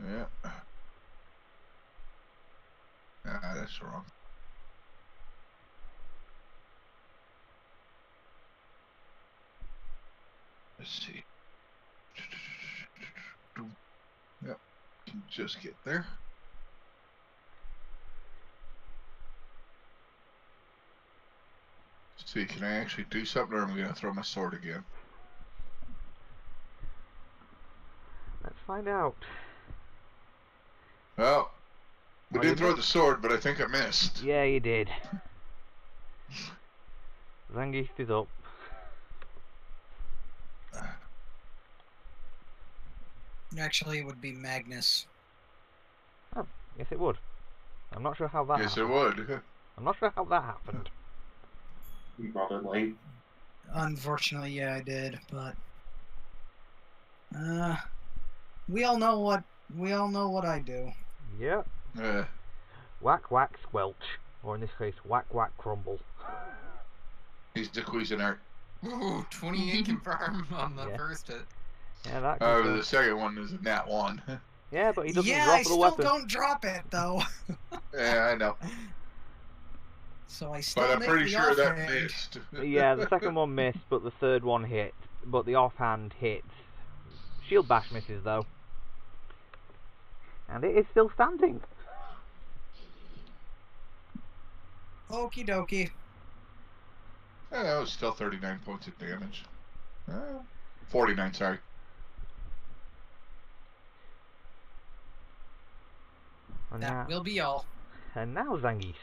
Yeah. Ah, that's wrong. Let's see. Yep, can just get there. Let's see, can I actually do something, or am I going to throw my sword again? Let's find out. Well, we Oh, did you throw missed. the sword, but I think I missed. Yeah, you did. Zangief is up. Actually, it would be Magnus. Oh, yes it would. I'm not sure how that Yes, happened. it would. I'm not sure how that happened. You brought it late. Unfortunately, yeah, I did, but we all know what I do. Yep. Whack whack squelch. Or in this case, whack whack crumble. He's the Cuisinart. Ooh, 28 confirmed on the Yeah. first hit. Yeah, that The confirms. second one is a nat 1. Yeah, but he doesn't Yeah, drop I the still weapon. don't drop it though. Yeah, I know. So I still But I'm make pretty the sure that offhand. missed. Yeah, the second one missed, but the third one hit. But the offhand hits. Shield bash misses though. And it is still standing. Okie dokie. Yeah, that was still 39 points of damage. 49, sorry. And That now, will be all. and now Zangief.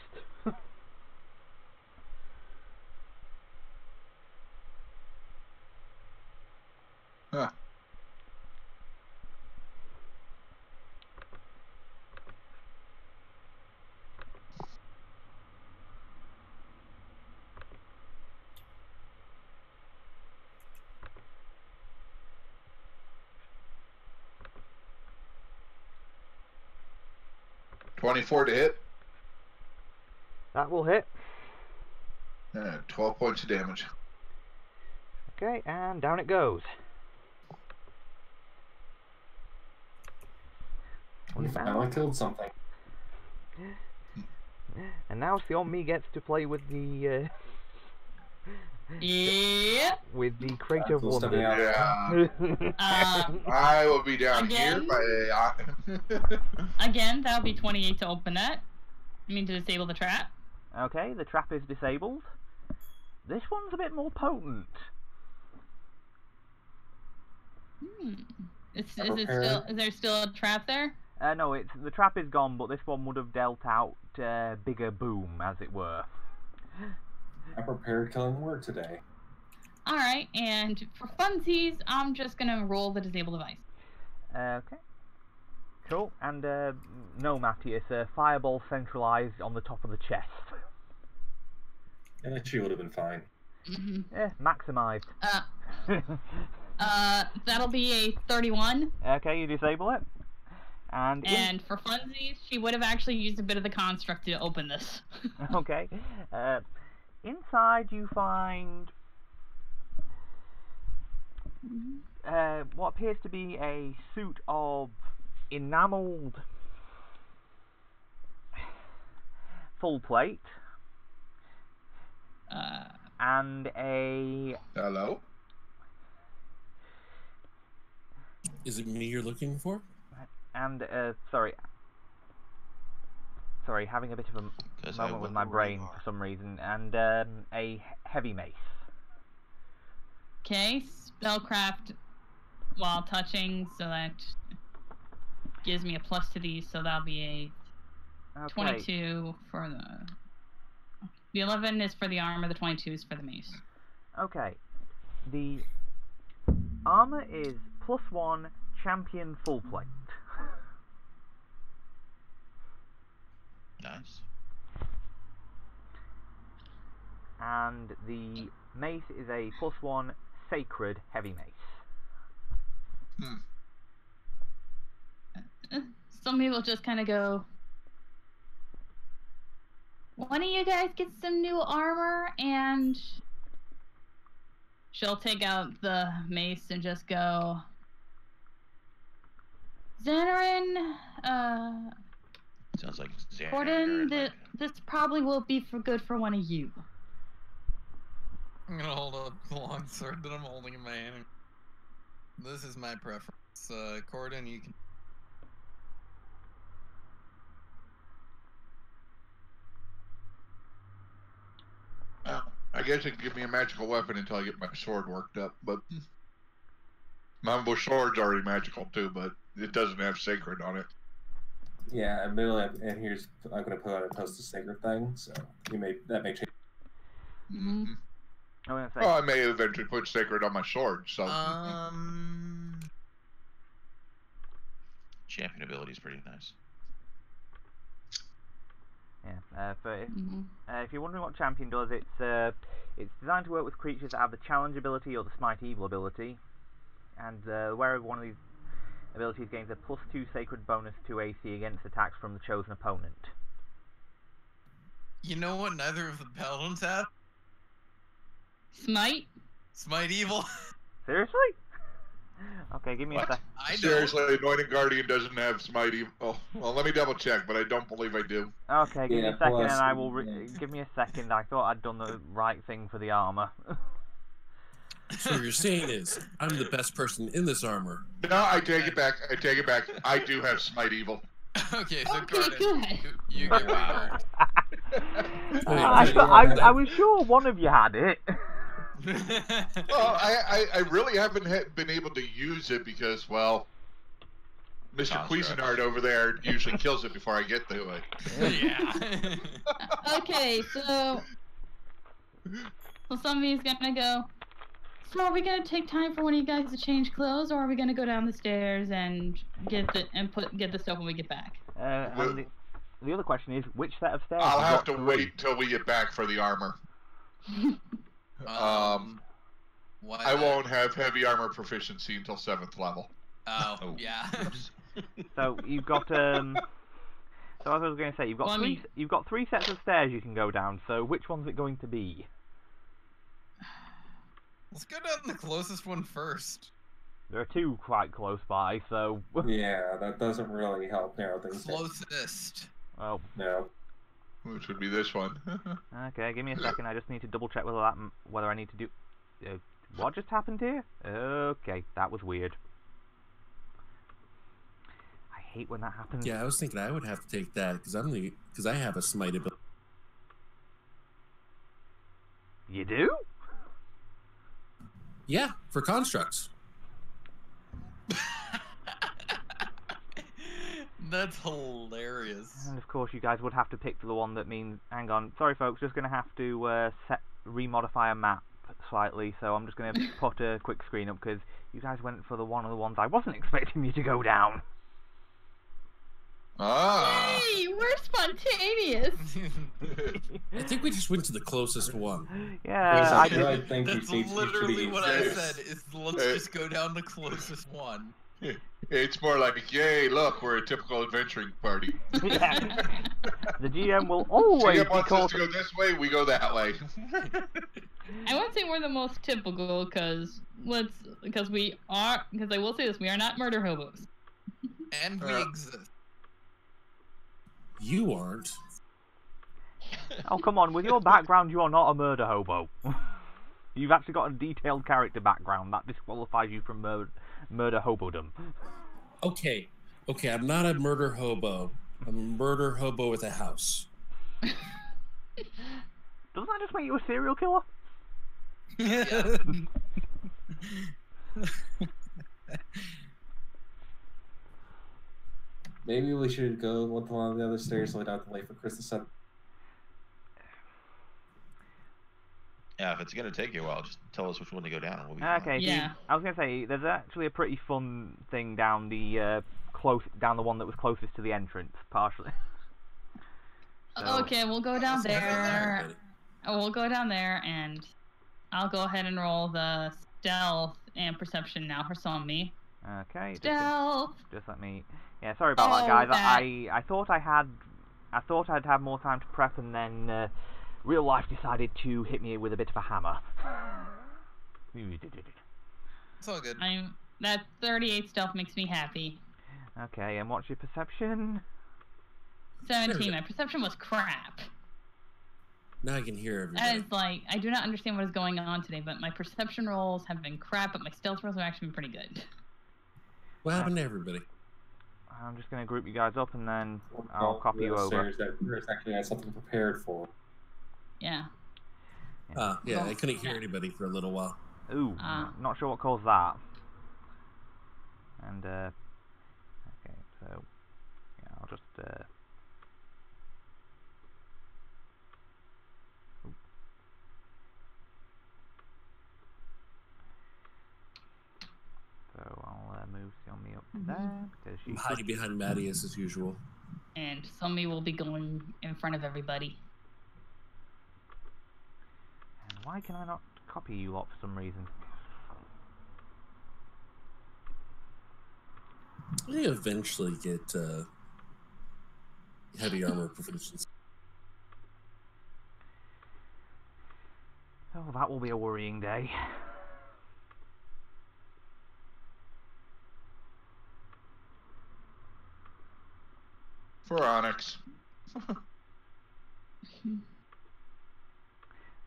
Huh. $24 to hit. That will hit. 12 points of damage. Okay, and down it goes. We finally killed something. And now Xiaomi gets to play with the Yep. with the crate of Still stepping wonders. out. I will be down here Again? by... Again, that would be 28 to open that. I mean, to disable the trap. Okay, the trap is disabled. This one's a bit more potent. Is there still a trap there? No, the trap is gone, but this one would have dealt out bigger boom, as it were. I prepared killing word today. Alright, and for funsies, I'm just gonna roll the disable device. Okay. Cool, and no, Matty, it's a fireball centralized on the top of the chest. And she would have been fine. Mm-hmm. Yeah, maximized. That'll be a 31. Okay, you disable it. And for funsies, she would have actually used a bit of the construct to open this. okay. Inside you find what appears to be a suit of enameled full plate. And a... Hello? Is it me you're looking for? And, sorry, having a bit of a moment with my brain for some reason. And, a heavy mace. Okay, spellcraft while touching, so that gives me a plus to these, so that'll be a 22 for the 11 is for the armor, the 22 is for the mace. Okay. The armor is +1 champion full plate. Nice. And the mace is a +1 sacred heavy mace. Some people just kind of go, why don't you guys get some new armor? And she'll take out the mace and just go, Xanarin, Sounds like Xanarin. Gordon, this probably will be good for one of you. I'm gonna hold up the long sword that I'm holding in my hand. This is my preference. Gordon, you can... I guess it can give me a magical weapon until I get my sword worked up, but my sword's already magical too, but it doesn't have sacred on it. Yeah, and I'm gonna put out a toast to sacred thing, so that may change. Mm-hmm. I may eventually put sacred on my sword, so. Champion ability is pretty nice. Yeah, if you're wondering what champion does, it's designed to work with creatures that have the challenge ability or the smite evil ability, and the wearer of one of these abilities gains a +2 sacred bonus to AC against attacks from the chosen opponent. You know what neither of the paladins have? Smite? Smite evil. Seriously? Okay, give me a sec. Seriously, Anointing Guardian doesn't have smite evil. Oh, well, let me double check, but I don't believe I do. Okay, give me a second and I will... give me a second, I thought I'd done the right thing for the armor. So what you're saying is, I'm the best person in this armor. No, I take it back. I do have smite evil. Okay, so Okay, Gordon, good. you get wow. I was sure one of you had it. Well, I really haven't been able to use it because, well, Mr. Cuisinart over there usually kills it before I get to it. Yeah. Okay, so somebody's gonna go, so are we gonna take time for one of you guys to change clothes, or are we gonna go down the stairs and get the stuff when we get back? And the other question is, which set of stairs? I'll have to wait till we get back for the armor. I won't have heavy armor proficiency until 7th level. Oh, yeah. So you've got So as I was going to say, you've got three sets of stairs you can go down. So which one's it going to be? Let's go down the closest one first. There are two quite close by, so... Yeah, that doesn't really help narrow things down. Closest. Oh. No. Which would be this one. Okay, give me a second. I just need to double check whether I need to do... what just happened here? Okay, that was weird. I hate when that happens. Yeah, I was thinking I would have to take that because I have a smite ability. You do? Yeah, for constructs. That's hilarious. And of course, you guys would have to pick the one that means... Hang on. Sorry, folks. Just going to have to remodify a map slightly. So I'm just going to put a quick screen up because you guys went for one of the ones I wasn't expecting you to go down. Ah. Hey, we're spontaneous. I think we just went to the closest one. Yeah, I I do. did. I think That's you should literally be what I Yes. said. Is let's just go down the closest one. It's more like, yay, look, we're a typical adventuring party. Yeah. The GM will always GM be wants us caught. to go this way, we go that way. I won't say we're the most typical, because I will say this, we are not murder hobos. And we exist. You aren't. Oh, come on. With your background, you are not a murder hobo. You've actually got a detailed character background. That disqualifies you from murder hobodom. Okay, I'm not a murder hobo. I'm a murder hobo with a house. Doesn't that just make you a serial killer? Yeah. Maybe we should go one along the other stairs so we don't have to wait for Chris to set. Yeah, if it's gonna take you a while, just tell us which one to go down, and we'll be Okay. fine. Yeah. I was gonna say there's actually a pretty fun thing down the down the one that was closest to the entrance, partially. So- Okay, we'll go down there. Everybody. We'll go down there, and I'll go ahead and roll the stealth and perception now for Zombie. Okay. Stealth. Just let me. Yeah, sorry about that, Oh, guys. that- I thought I'd have more time to prep, and then real life decided to hit me with a bit of a hammer. It's all good. That 38 stealth makes me happy. Okay, and what's your perception? 17. My perception was crap. Now I can hear That everybody. is like, I do not understand what is going on today, but my perception rolls have been crap, but my stealth rolls have actually been pretty good. What happened to everybody? I'm just gonna group you guys up, and then I'll copy you over. That Chris actually had something prepared for. Yeah. Yeah, I couldn't hear anybody for a little while. Ooh, not sure what caused that. And okay, so yeah, I'll just so I'll move Xiaomi up to there because I'm she's hiding behind Mattias as usual. And Zombie will be going in front of everybody. And why can I not copy you lot for some reason? I eventually get heavy armor proficiency. Oh, that will be a worrying day. For Onyx.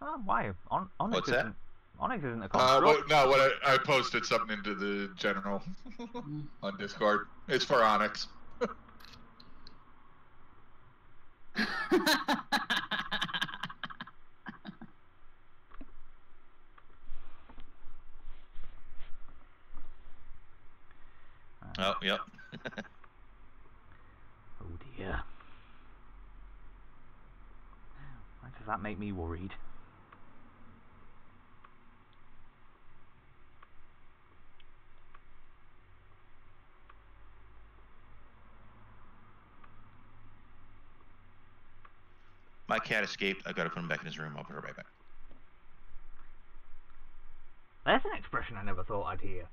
Oh, why? Onyx What's that? Onyx isn't a construct. I posted something into the general on Discord. It's for Onyx. Oh, yep. Oh dear. Why does that make me worried? My cat escaped. I gotta put him back in his room. I'll put her right back. That's an expression I never thought I'd hear.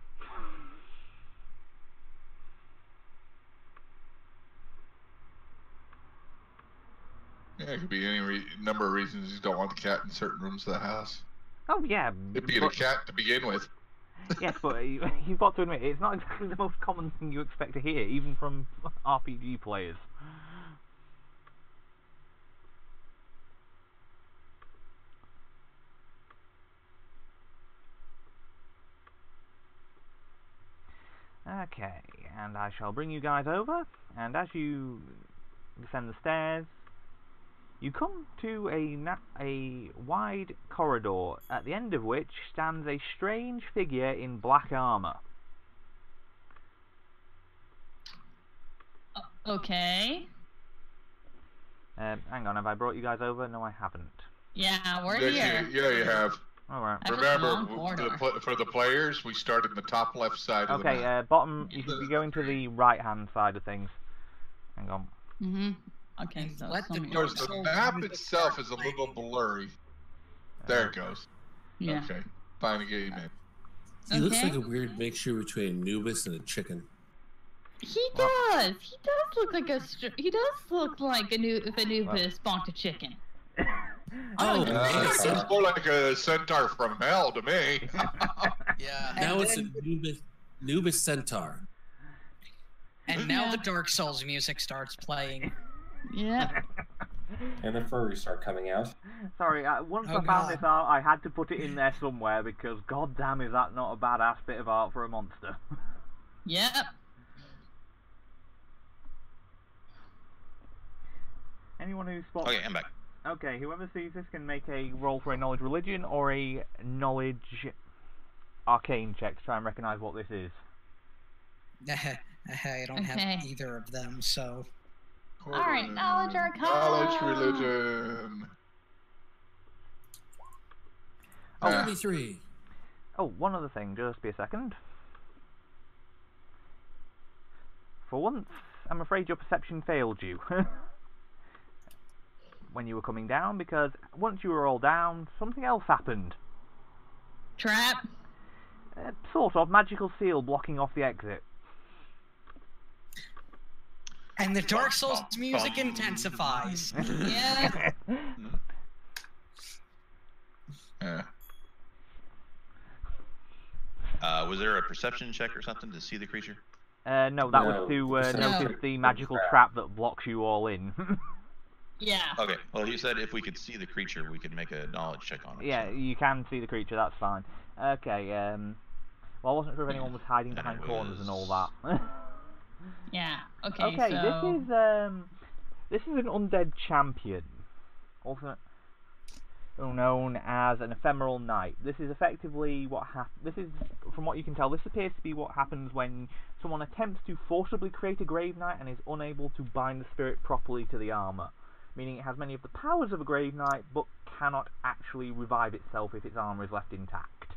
Yeah, it could be any number of reasons you don't want the cat in certain rooms of the house. Oh yeah. It being a cat to begin with. Yes, but you've got to admit, it's not exactly the most common thing you expect to hear, even from RPG players. Okay, and I shall bring you guys over, and as you descend the stairs, you come to a wide corridor, at the end of which stands a strange figure in black armor. Okay. Hang on, have I brought you guys over? No, I haven't. Yeah, we're Yeah, here. you have. Alright. That was a Remember, long corridor. for the players, we start in the top left side of the Okay, map. bottom, you should be going to the right-hand side of things. Hang on. Mm-hmm. Okay, so Let the some- Dark Because the Souls map music itself start is a little playing. blurry. There it goes. yeah. Okay. Finding game in. He looks Okay. like a weird mixture between Anubis and a chicken. He does. He does look like he does look like if Anubis bonked a chicken. Oh, It's more like a centaur from hell to me. Yeah. now And it's then- a Anubis centaur. And now Yeah. the Dark Souls music starts playing. Yeah. And the furries start coming out. Sorry, once Oh, I found God. this art, I had to put it in there somewhere because goddamn is that not a badass bit of art for a monster. Yep. Anyone who spots... Okay, I'm back. Okay, whoever sees this can make a roll for a knowledge religion or a knowledge arcane check to try and recognise what this is. I don't have Okay. either of them, so. Alright, knowledge arcana. Knowledge religion. Oh, 33. Oh, one other thing, just be a second. For once, I'm afraid your perception failed you. When you were coming down, because once you were all down, something else happened. Trap. Sort of, magical seal blocking off the exit. And the Dark Souls music intensifies. Yeah. Yeah. Was there a perception check or something to see the creature? No, that was No, to perception notice the magical trap that blocks you all in. Yeah. Okay, well, you said if we could see the creature, we could make a knowledge check on it. Yeah, you can see the creature, that's fine. Okay, well, I wasn't sure if anyone was hiding And behind it corners and all was- that. Yeah. Okay. Okay, So. this is an undead champion, also known as an ephemeral knight. This is effectively what this is, from what you can tell, this appears to be what happens when someone attempts to forcibly create a grave knight and is unable to bind the spirit properly to the armor, meaning it has many of the powers of a grave knight but cannot actually revive itself if its armor is left intact.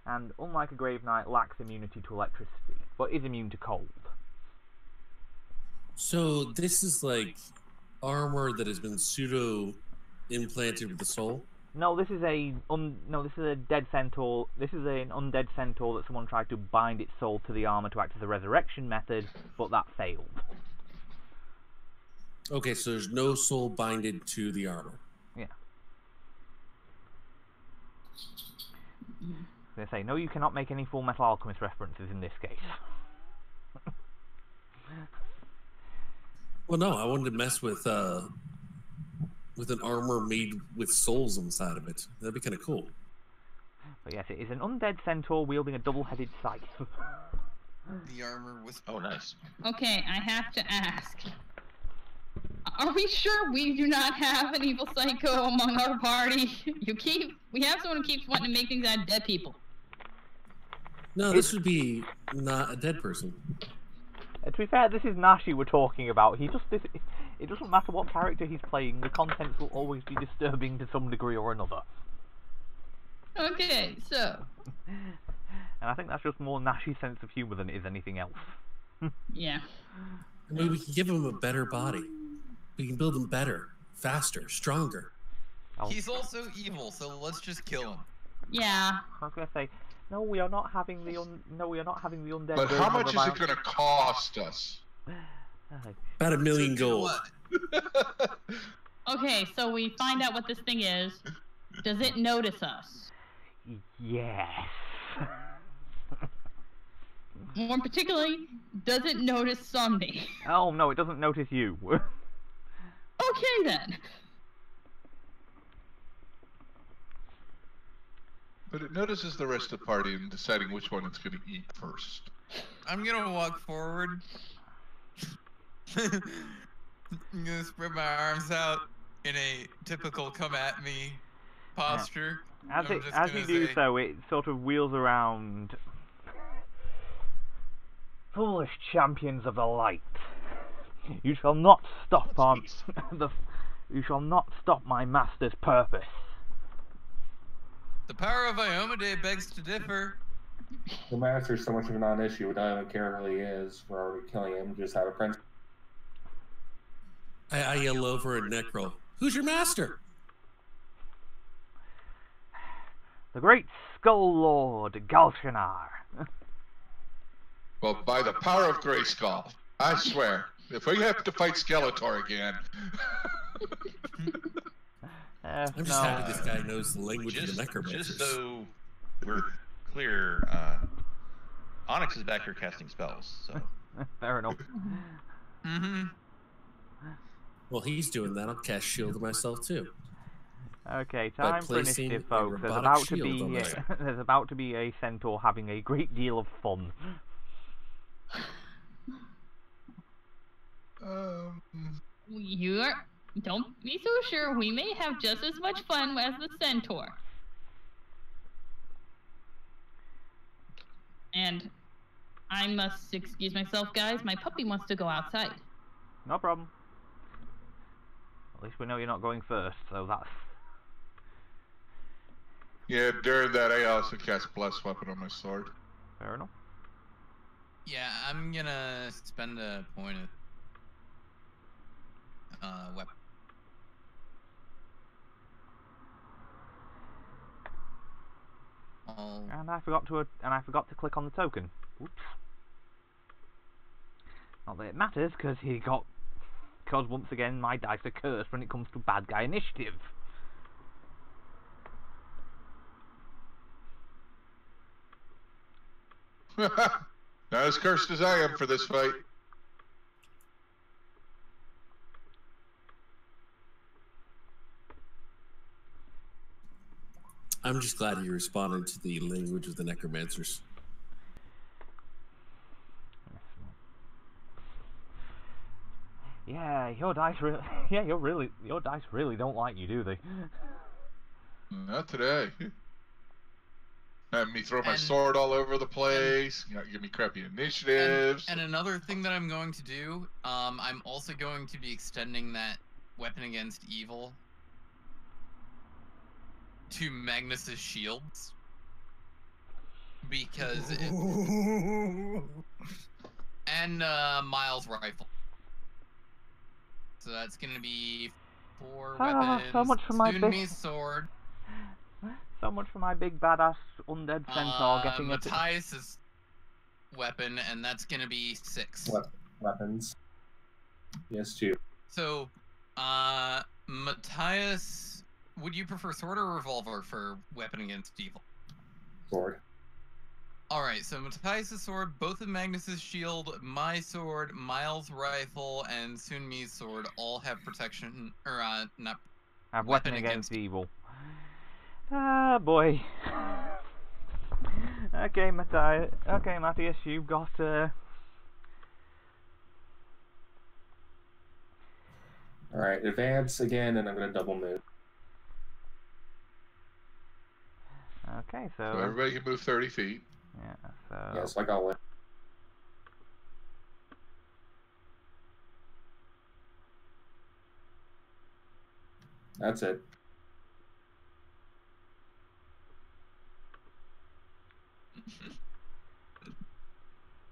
And unlike a grave knight, lacks immunity to electricity, but is immune to cold. So this is like armor that has been pseudo implanted with the soul. No, this is this is a dead centaur. This is an undead centaur that someone tried to bind its soul to the armor to act as a resurrection method, but that failed. Okay, so there's no soul binded to the armor. Yeah. They say no, you cannot make any Full Metal Alchemist references in this case. Well, no, I wanted to mess with an armor made with souls inside of it. That'd be kind of cool. But yes, it is an undead centaur wielding a double-headed scythe. The armor was. Oh, nice. Okay, I have to ask. Are we sure we do not have an evil psycho among our party? We have someone who keeps wanting to make things out of dead people. No, this would be not a dead person. To be fair, this is Nashi we're talking about. It doesn't matter what character he's playing, the contents will always be disturbing to some degree or another. Okay, so. And I think that's just more Nashi's sense of humour than it is anything else. Yeah. I mean, we can give him a better body. We can build him better, faster, stronger. He's also evil, so let's just kill him. Yeah. I was gonna say, no, we are not having the undead. But version how of much the is it violence. going to cost us? About $1 million So do gold. what? Okay, so we find out what this thing is. Does it notice us? Yes. More particularly, does it notice Somni? Oh no, it doesn't notice you. Okay then. But it notices the rest of the party in deciding which one it's going to eat first. I'm gonna walk forward. I'm gonna spread my arms out in a typical come at me posture. As I'm it just as you gonna do say- so, it sort of wheels around. Foolish champions of the light, you shall not stop you shall not stop my master's purpose. The power of Iomade begs to differ. The master's so much of a non-issue. We don't even care who he is. We're already killing him. Just have a prince. I yell over at Necro. Who's your master? The great Skull Lord, Galshanar. Well, by the power of Grayskull, I swear, if we have to fight Skeletor again. I'm just happy this guy knows the language of the necromancers. Just so we're clear, Onyx is back here casting spells, so. Fair enough. Mm-hmm. Well, he's doing that. I'll cast shield myself too. Okay, By time for placing initiative, a folks. There's robotic about to shield on be my- there's about to be a centaur having a great deal of fun. Don't be so sure. We may have just as much fun as the centaur. And I must excuse myself, guys. My puppy wants to go outside. No problem. At least we know you're not going first, so that's... Yeah, during that, I also cast Bless Weapon on my sword. Fair enough. Yeah, I'm gonna spend a point of weapon. And I forgot to click on the token. Oops. Not that it matters, because once again my dice are cursed when it comes to bad guy initiative. Not as cursed as I am for this fight. I'm just glad you responded to the language of the necromancers. Yeah, your dice really don't like you, do they? Not today. Have me throw my sword all over the place. Give me crappy initiatives. And another thing that I'm going to do, I'm also going to be extending that weapon against evil to Magnus's shields. Because and Miles' rifle. So that's gonna be 4 weapons. So much for my Sunmi's sword. So much for my big badass undead centaur getting a... Matthias's weapon, and that's gonna be 6. Weapons. Yes, 2. So, Matthias, would you prefer sword or revolver for weapon against evil? Sword. Alright, so Matthias' sword, both of Magnus's shield, my sword, Miles' rifle, and Sunmi's sword all have protection, or, not... Have weapon against evil. Ah, boy. Okay, Matthias. Okay, Matthias, you've got, Alright, advance again, and I'm going to double move. Okay, So everybody can move 30 feet. Yeah, so... Yes, like always. That's it.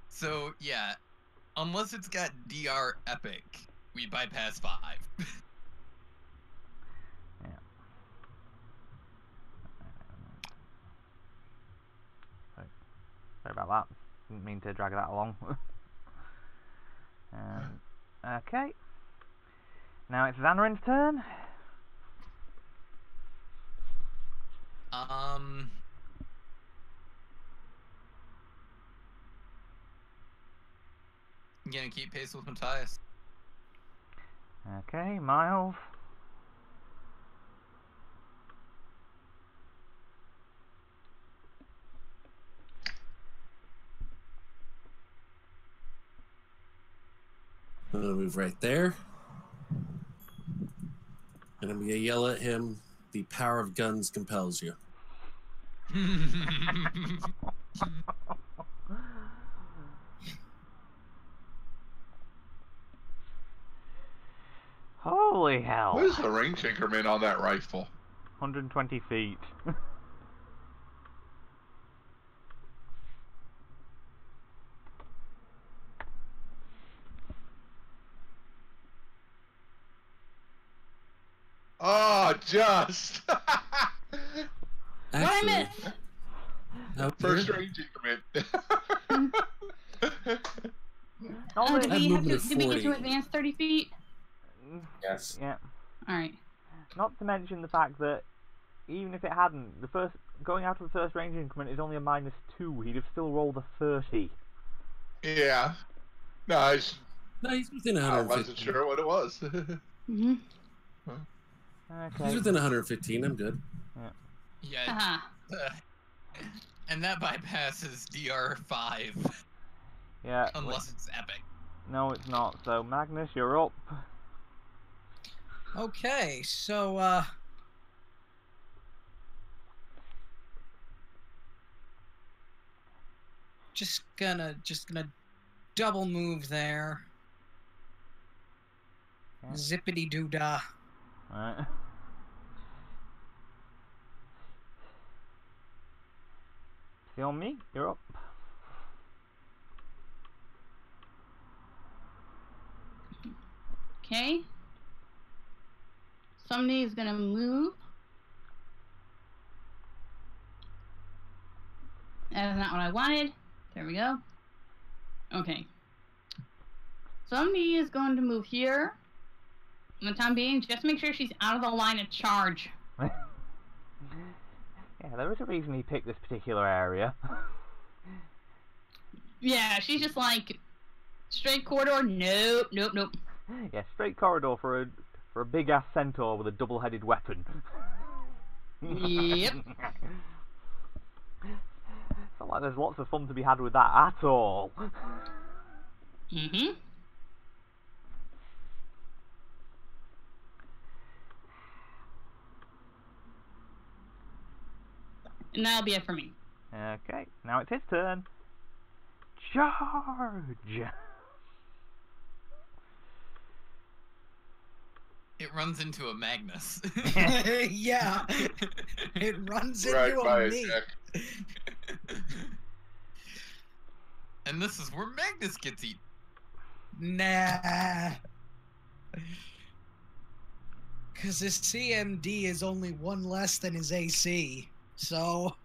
So, yeah, unless it's got DR Epic, we bypass 5. Yeah. Sorry about that. Didn't mean to drag that along. Okay. Now it's Xanarin's turn. I'm gonna keep pace with Matthias. Okay, Miles. I'm gonna move right there. And I'm gonna yell at him, the power of guns compels you. Holy hell. What is the range increment on that rifle? 120 feet. just. What I miss? First range increment. Oh, did I have we have movement to? of Did we get to 40. advance 30 feet? Yes. Yeah. All right. Not to mention the fact that even if it hadn't, the first going out of the first range increment is only a -2. He'd have still rolled a 30. Yeah. No, No, he's within I 115. wasn't sure what it was. Mhm. Okay. He's within 115. I'm good. Yeah. Haha. And that bypasses DR5. Yeah. Unless it's epic. No, it's not. So Magnus, you're up. Okay, so just gonna double move there. Yeah. Zippity doo dah. Alright. See on me? You're up. Okay. Somebody is gonna move. That is not what I wanted. There we go. Okay. Somebody is going to move here. For the time being, just make sure she's out of the line of charge. Yeah, there is a reason he picked this particular area. Yeah, she's just like straight corridor. Nope, nope, nope. Yeah, straight corridor for a big ass centaur with a double-headed weapon. Yep. It's not like there's lots of fun to be had with that at all. Mhm. And that'll be it for me. Okay, now it's his turn. Charge! It runs into a Magnus. Yeah, it runs into right by a it, me. Jack. And this is where Magnus gets eaten. Nah. Because his CMD is only one less than his AC. So.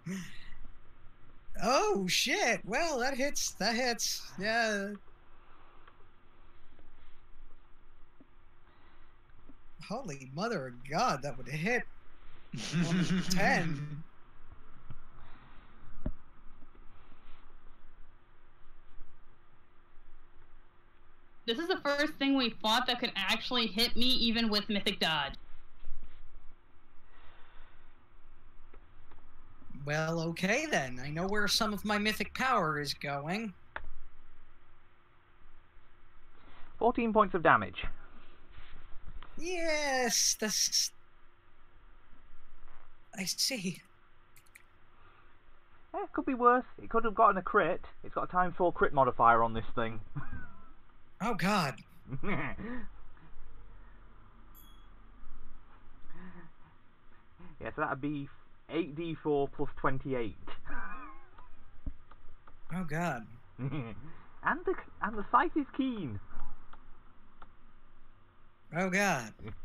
Oh, shit. Well, that hits. That hits. Yeah. Holy mother of God, that would hit. 10. This is the first thing we fought that could actually hit me even with Mythic Dodge. Well, okay then. I know where some of my mythic power is going. 14 points of damage. Yes, that's... I see. Eh, it could be worse. It could have gotten a crit. It's got a ×4 crit modifier on this thing. Oh, God. Yeah, so that'd be 8d4 plus 28. Oh, God. and the sight is keen. Oh, God. Of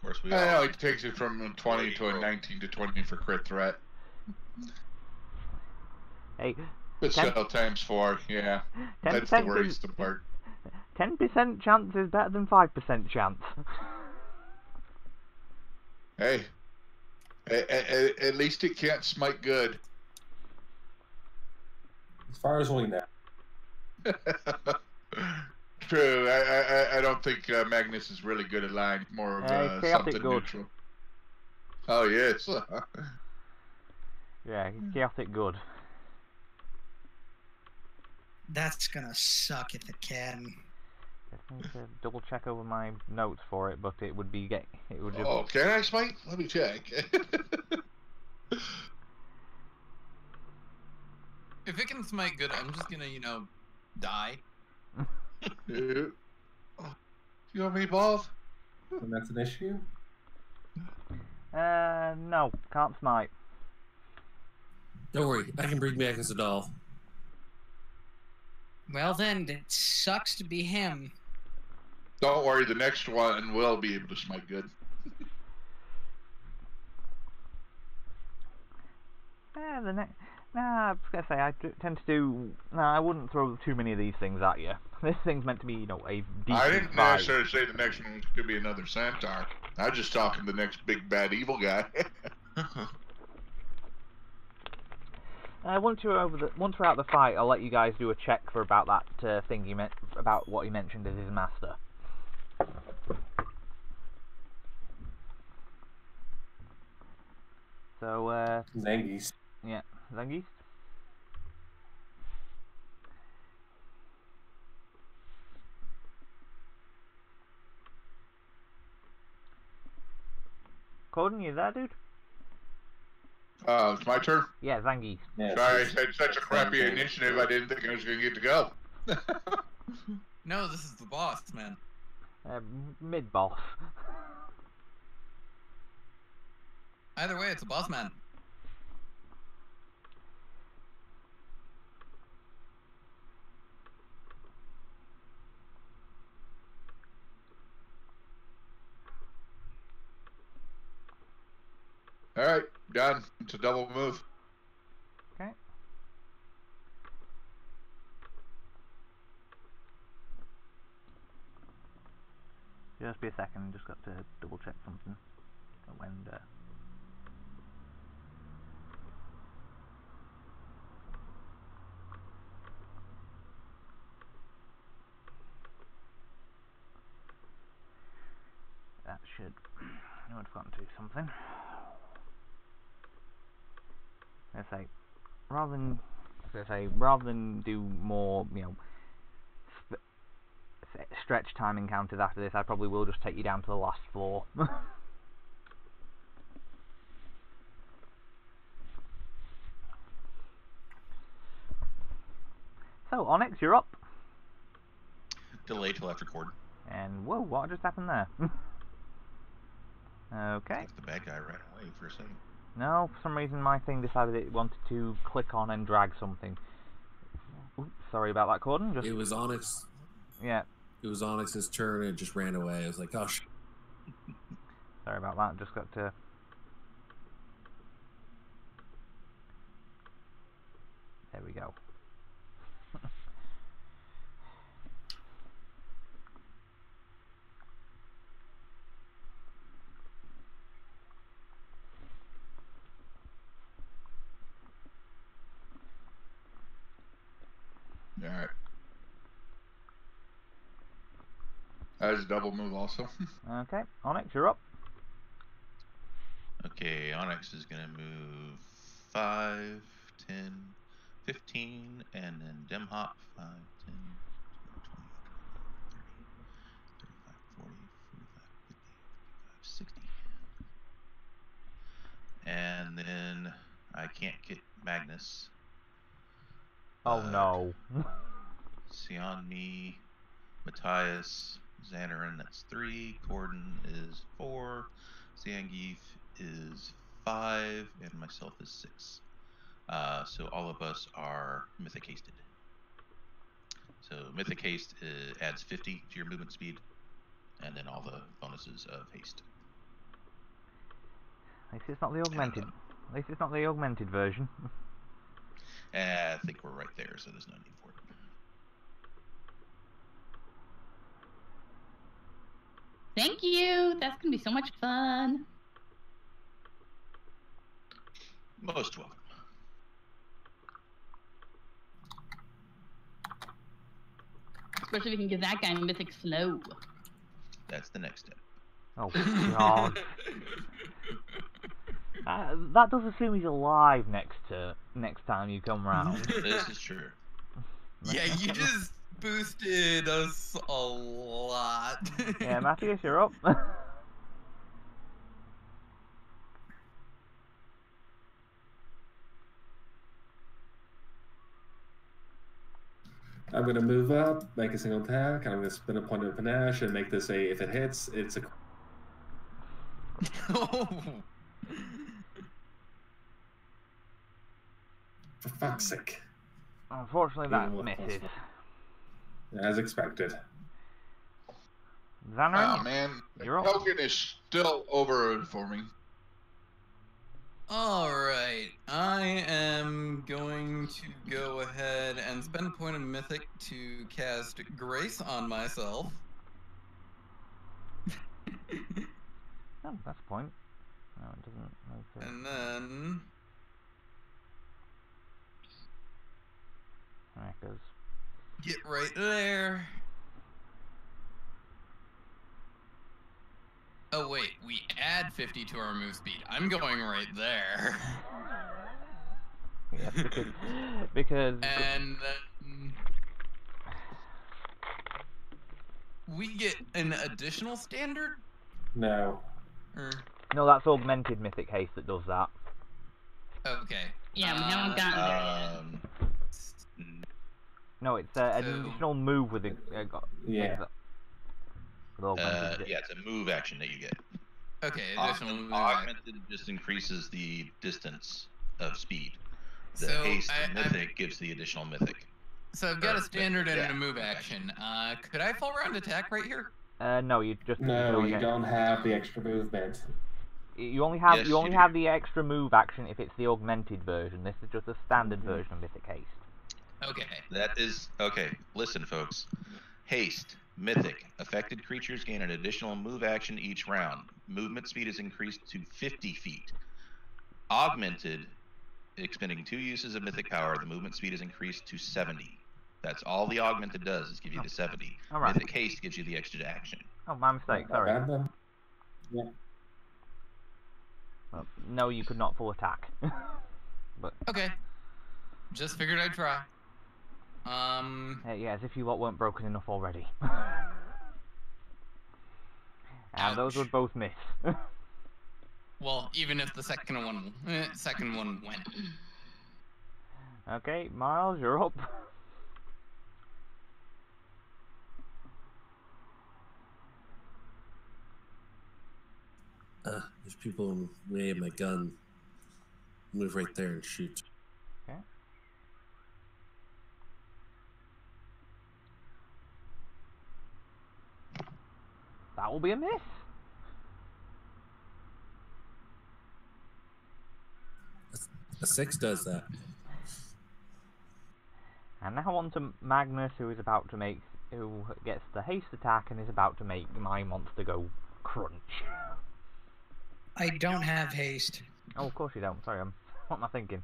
course, we I all. know it takes it from 20 to a 19 to 20 for crit threat. Hey, But 10 still times 4, yeah. That's the 10% worrisome part. 10% chance is better than 5% chance. Hey, at least it can't smite good. As far as we know. True. I don't think Magnus is really good at lying. More of chaotic something good. neutral. Oh yes. Yeah, chaotic good. That's gonna suck if it can. I need to double check over my notes for it, but it would be it would just. Oh, can I smite? Let me check. If it can smite good, I'm just gonna, die. You want me balls? And that's an issue? No, can't smite. Don't worry, I can bring back as a doll. Well, then, it sucks to be him. Don't worry, the next one will be able to smite good. Yeah, the next. Nah, I was gonna say tend to do. Nah, I wouldn't throw too many of these things at you. This thing's meant to be, a decent I didn't fight. necessarily say the next one could be another centaur. I was just talking the next big bad evil guy. Once we're out of the fight, I'll let you guys do a check for about that thing you meant about what he mentioned as his master. So Zangies. yeah, Zangies. Corden, you there, dude? It's my turn. Yeah, Zangies. Yeah, Sorry, I it's said such a crappy thing. initiative. I didn't think I was going to get to go. No, this is the boss, man. Mid boss. Either way, it's a boss man. All right, done. It's a double move. Okay. Just be a second. Just got to double check something. When that should. I would have gotten to do something. Rather than do more, stretch time encounters after this, I probably will just take you down to the last floor. So, Onyx, you're up. Delay till after Corden. And whoa, what just happened there? Okay. The bad guy ran away for a second. No, for some reason my thing decided it wanted to click on and drag something. Oops, sorry about that, Corden. It was Onyx. Yeah. It was Onyx's turn and it just ran away. I was like, oh, shit. Sorry about that. Just got to. There we go. All right. That is a double move also. Okay, Onyx, you're up. Okay, Onyx is going to move 5, 10, 15, and then Dem Hop 5, 10, 20, 30, 35, 40, 45, 50, 55, 60. And then I can't get Magnus. Oh no. Sion, me, Matthias, Xanarin, that's 3. Corden is 4. Zangief is 5, and myself is 6. So all of us are Mythic Hasted. So Mythic Haste adds 50 to your movement speed, and then all the bonuses of haste. At least it's not the augmented. At least it's not the augmented version. I think we're right there, so there's no need for it. Thank you. That's gonna be so much fun. Most welcome. Especially if we can give that guy Mythic Slow. That's the next step. Oh god. That does assume he's alive next time you come round. This is true. Yeah, you just boosted us a lot. Yeah, Matthias, you're up. I'm going to move up, make a single attack. I'm going to spin a point of panache and make this if it hits, it's a. Oh. For fuck's sake. Unfortunately, that Even with misses. As expected. Xanarin, Oh man, the you're up. token is still over for me. Alright, I am going to go ahead and spend a point of Mythic to cast Grace on myself. Oh, that's a point. No, it doesn't. Okay. And then... Alright, goes. Get right there. Oh wait, we add 50 to our move speed. I'm going right there. Yes, because And then we get an additional standard? No. Or... no, that's augmented mythic haste that does that. Okay. Yeah, we haven't gotten there yet. No, it's an So- additional move with the. Yeah. with augmented. Yeah, it's a move action that you get. Okay, additional move. Augmented just increases the distance of speed. The So, haste I- mythic gives the additional mythic. So I've got a standard and Yeah. a move action. Could I full round attack right here? No, you just. No, only you get- don't have the extra movement. You only have Yes, you only you have do. the extra move action if it's the augmented version. This is just a standard version of mythic haste. Okay. That is okay. Listen, folks. Haste, mythic. Affected creatures gain an additional move action each round. Movement speed is increased to 50 feet. Augmented, expending 2 uses of mythic power, the movement speed is increased to 70. That's all the augmented does is give you the 70. All right. Mythic haste gives you the extra action. Oh, my mistake. Not Sorry. bad then. Yeah. Well, no, you could not full attack. Okay. Just figured I'd try. Yeah, as if you lot weren't broken enough already. And those Ouch. would both miss. Well, even if the second one went. Okay, Miles, you're up. There's people in the way of my gun. Move right there and shoot. Okay. That will be a miss. A 6 does that. And now on to Magnus, who gets the haste attack and is about to make my monster go crunch. I don't have haste. Oh, of course you don't. Sorry, what am I thinking?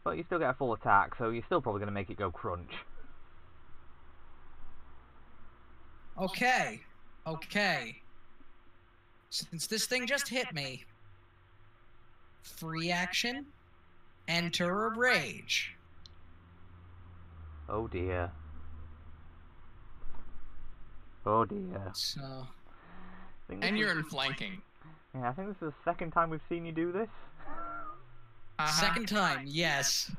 But you still get a full attack, so you're still probably going to make it go crunch. Okay. Okay. Since this thing just hit me, free action, enter a rage. Oh dear. Oh dear. So, I think this And is- you're in flanking. Yeah, I think this is the second time we've seen you do this. second time, yes.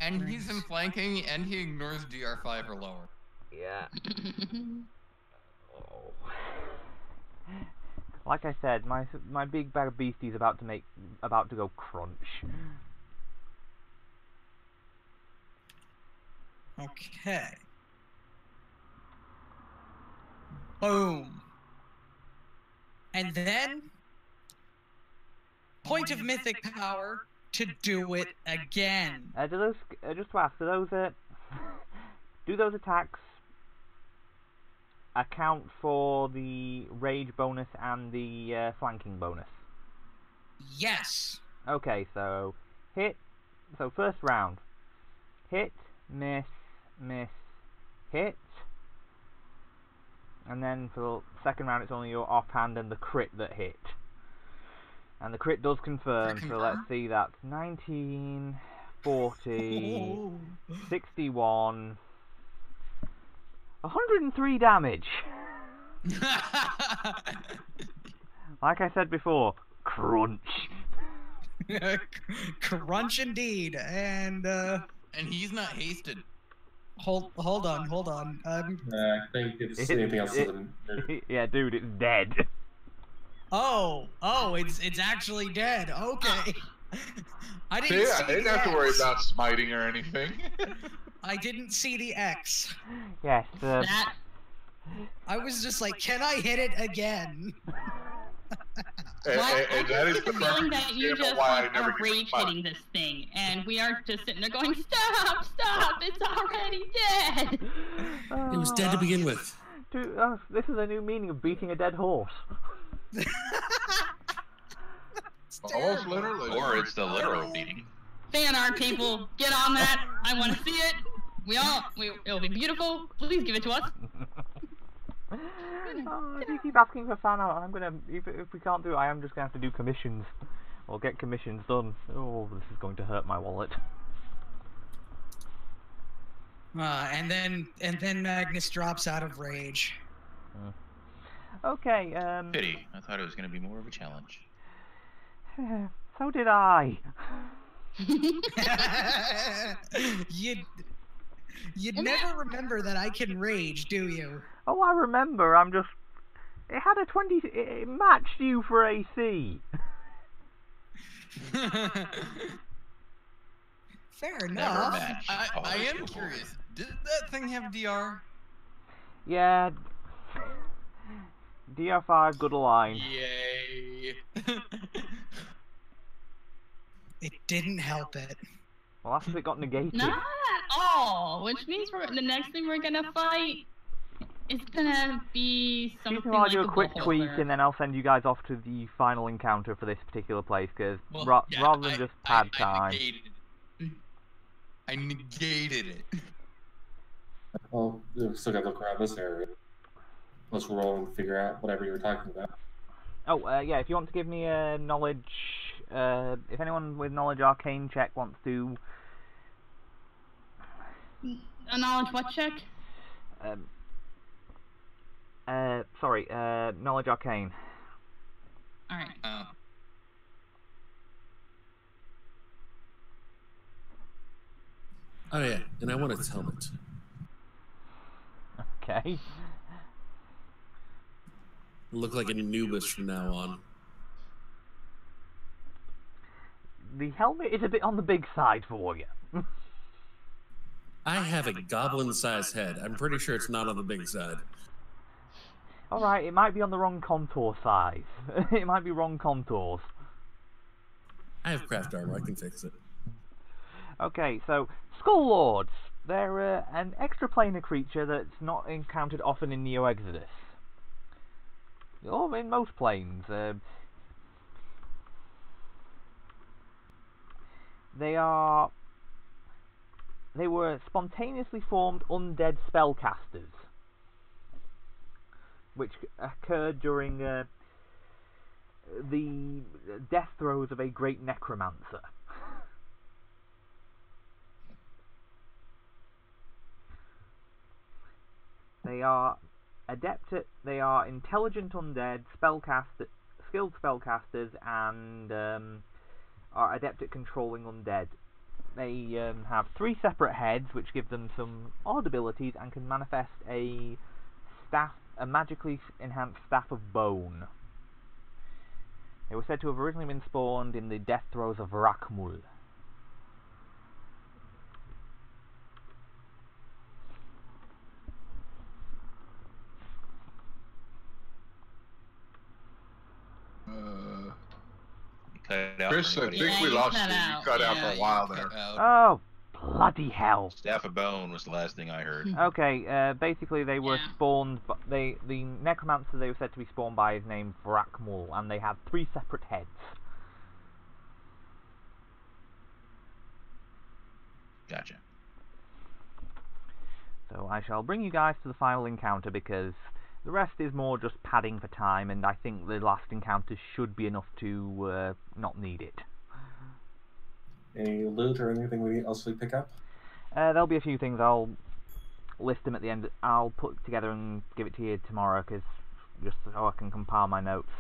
And he's in flanking, and he ignores DR5 or lower. Yeah. Oh. Like I said, my big bag of beastie is about to go crunch. Okay. Boom. And then, point of mythic power to do it again. Do those just to ask, do those attacks account for the rage bonus and the flanking bonus? Yes. Okay, so hit. So first round, hit, miss, miss, hit, and then for the second round it's only your offhand and the crit that hit. And the crit does confirm, so let's see, that's 19, 40, 61, 103 damage. Like I said before, crunch. Crunch indeed. And And he's not hasted. hold on. I think it's anything else than. Yeah, dude, it's dead. It's actually dead. Okay. I didn't See, see I didn't have to that. worry about smiting or anything. I didn't see the X. Yes. That I was just like, can I hit it again? And, Well, I and that is get the the feeling perfect that you example just why I like, never are get rage spot. hitting this thing, and we are just sitting there going, "Stop! Stop! It's already dead." It was dead to begin with. Dude, this is a new meaning of beating a dead horse. Almost literally. Or it's the literal beating. Fan art, people, get on that. I want to see it. It'll be beautiful. Please give it to us. If you keep asking for fan art, I'm gonna. If we can't do it, I am just gonna have to do commissions, or get commissions done. Oh, this is going to hurt my wallet. And then Magnus drops out of rage. Okay. Pity. I thought it was going to be more of a challenge. So did I. You'd never remember that I can rage, do you? Oh, I remember. I'm just. It had a 20. It matched you for AC. Fair Never enough. match. I Always am go curious. forward. Did that thing have DR? Yeah. DR5, good line. Yay! It didn't help it. Well, that's if it got negated. Not at all. Which means the next thing we're gonna fight is gonna be something Excuse me while I like do a quick tweak, beholder. and then I'll send you guys off to the final encounter for this particular place, because Well, yeah, rather than just pad time. I negated it. Well, we still gotta look around this area. Let's roll and figure out whatever you were talking about. Oh, yeah, if you want to give me a knowledge, if anyone with knowledge arcane check wants to... A knowledge what check? Sorry, knowledge arcane. Alright. Oh yeah, and I want its helmet. Okay. Look like an Anubis from now on. The helmet is a bit on the big side for you. I have a goblin-sized head. I'm pretty sure it's not on the big side. Alright, it might be on the wrong contour size. It might be wrong contours. I have craft armor. I can fix it. Okay, so Skull Lords. They're an extraplanar creature that's not encountered often in NeoExodus. Or in most planes. They were spontaneously formed undead spellcasters, which occurred during the death throes of a great necromancer. They are intelligent undead, skilled spellcasters, and are adept at controlling undead. They have 3 separate heads, which give them some odd abilities, and can manifest a magically enhanced staff of bone. They were said to have originally been spawned in the death throes of Rakmul. Chris, I think we lost you. You cut out for a while there. Oh, bloody hell. Staff of Bone was the last thing I heard. Okay, basically they were spawned, the necromancer they were said to be spawned by is named Vrakmul, and they had 3 separate heads. Gotcha. So I shall bring you guys to the final encounter, because the rest is more just padding for time, and I think the last encounter should be enough to not need it. Any loot or anything else we pick up? There'll be a few things. I'll list them at the end. I'll put together and give it to you tomorrow, just so I can compile my notes.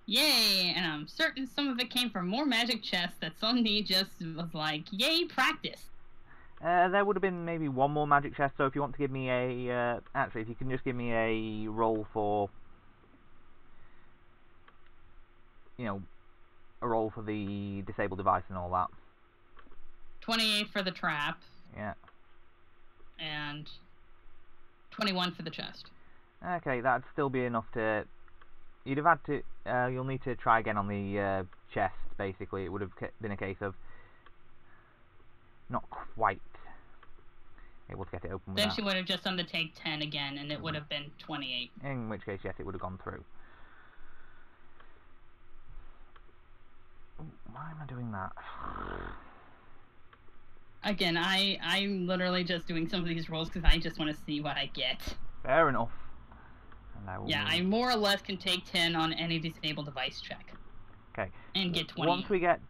Yay! And I'm certain some of it came from more magic chests that Sunday just was like, yay, practice! There would have been maybe 1 more magic chest, so if you want to give me a... actually, if you can just give me a roll for... you know, a roll for the disabled device and all that. 28 for the trap. Yeah. And 21 for the chest. Okay, that'd still be enough to... You'd have had to... you'll need to try again on the chest, basically. It would have been a case of... Not quite able to get it open with Then that. she would have just done the take 10 again, and it would have been 28. In which case, yes, it would have gone through. Ooh, why am I doing that? Again, I'm literally just doing some of these rolls because I just want to see what I get. Fair enough. And I will Yeah, I more or less can take 10 on any disabled device check. Okay. And get 20. Once we get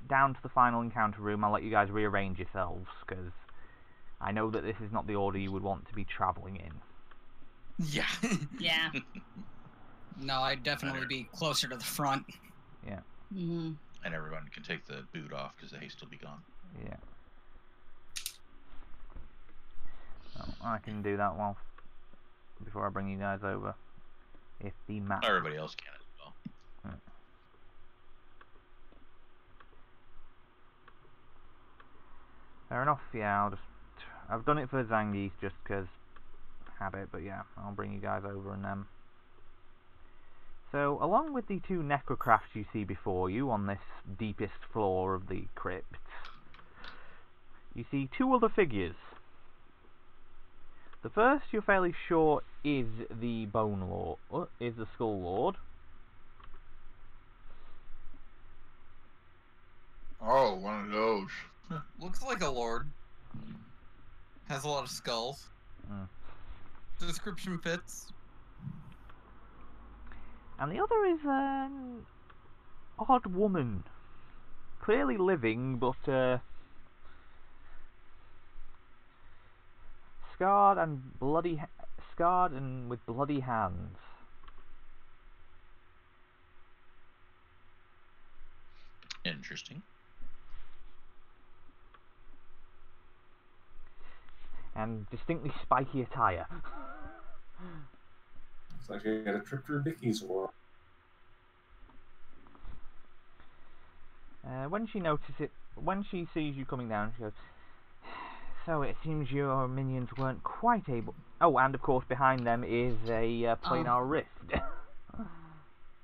down to the final encounter room, I'll let you guys rearrange yourselves, because I know that this is not the order you would want to be travelling in. Yeah. Yeah. No, I'd definitely be closer to the front. Yeah. Mm-hmm. And everyone can take the boot off because the haste will be gone. Yeah. So I can do that before I bring you guys over. If the map... Everybody else can as well. Right. Fair enough, yeah, I've done it for Zangief just because habit, but yeah, I'll bring you guys over and So, along with the two necrocrafts you see before you on this deepest floor of the crypt, you see two other figures. The first, you're fairly sure, is the Bone Lord, is the Skull Lord. Oh, one of those. Looks like a lord. Has a lot of skulls. Mm. Description fits. And the other is an odd woman. Clearly living, but scarred and with bloody hands. Interesting. And distinctly spiky attire. It's like you got a trip through Mickey's world. When she sees you coming down, she goes, "So it seems your minions weren't quite able." Oh, and of course behind them is a planar rift.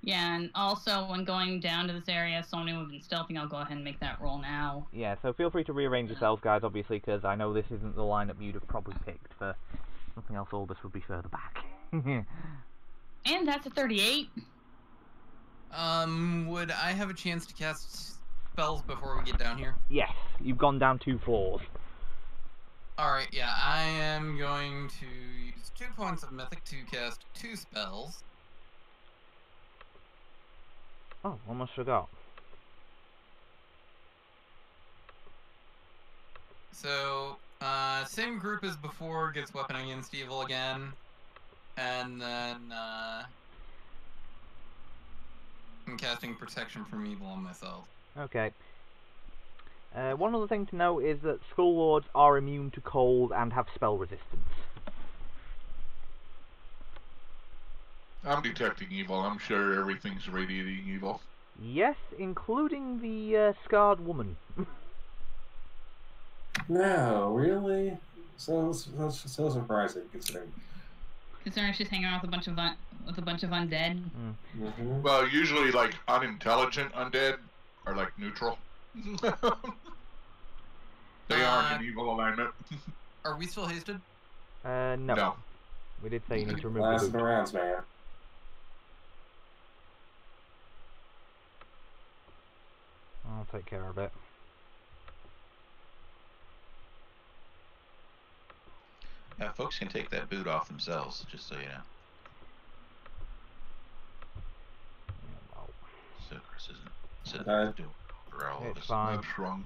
Yeah, and also when going down to this area, someone who has been stealthing, I'll go ahead and make that roll now. Yeah, so feel free to rearrange yourselves, guys, obviously, because I know this isn't the lineup you'd have probably picked for something else. All this would be further back. And that's a 38. Would I have a chance to cast spells before we get down here? Yes, you've gone down 2 floors. Alright, yeah, I am going to use 2 points of Mythic to cast 2 spells. Oh, almost forgot. So, same group as before, gets Weapon Against Evil again. And then, I'm casting Protection from Evil on myself. Okay. One other thing to note is that Skull Lords are immune to cold and have spell resistance. I'm detecting evil. I'm sure everything's radiating evil. Yes, including the scarred woman. No, really? So surprising, considering. Considering she's hanging out with a bunch of undead. Mm-hmm. Well, usually, like, unintelligent undead are, like, neutral. They aren't in evil alignment. Are we still hasted? No. No. We did say you need to remove Last the boot. rounds, man. I'll take care of it. Folks can take that boot off themselves, just so you know. Yeah, well, So Chris isn't sitting Okay. there doing it for all of it's us. fine. That's wrong.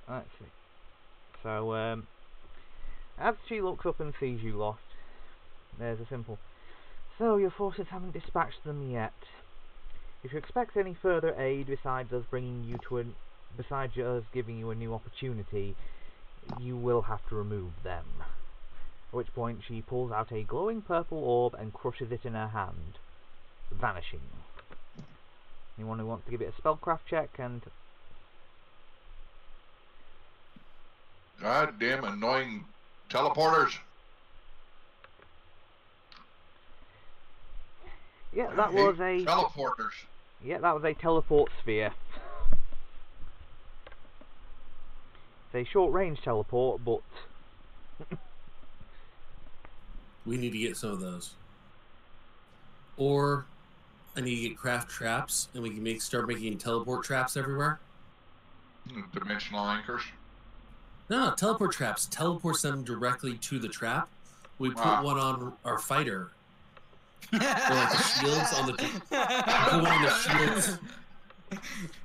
Let's see. So, as she looks up and sees you lost, there's a simple, "So your forces haven't dispatched them yet. If you expect any further aid besides us giving you a new opportunity, you will have to remove them. At which point she pulls out a glowing purple orb and crushes it in her hand, vanishing. Anyone who wants to give it a spellcraft check and... God damn annoying teleporters. Yeah, that was a... teleporters. Yeah, that was a teleport sphere. It's a short-range teleport, but... We need to get some of those. Or I need to get craft traps, and we can start making teleport traps everywhere. Dimensional anchors. No, teleport traps. Teleports them directly to the trap. We put one on our fighter. Or like the shields on the... Put one on the shields.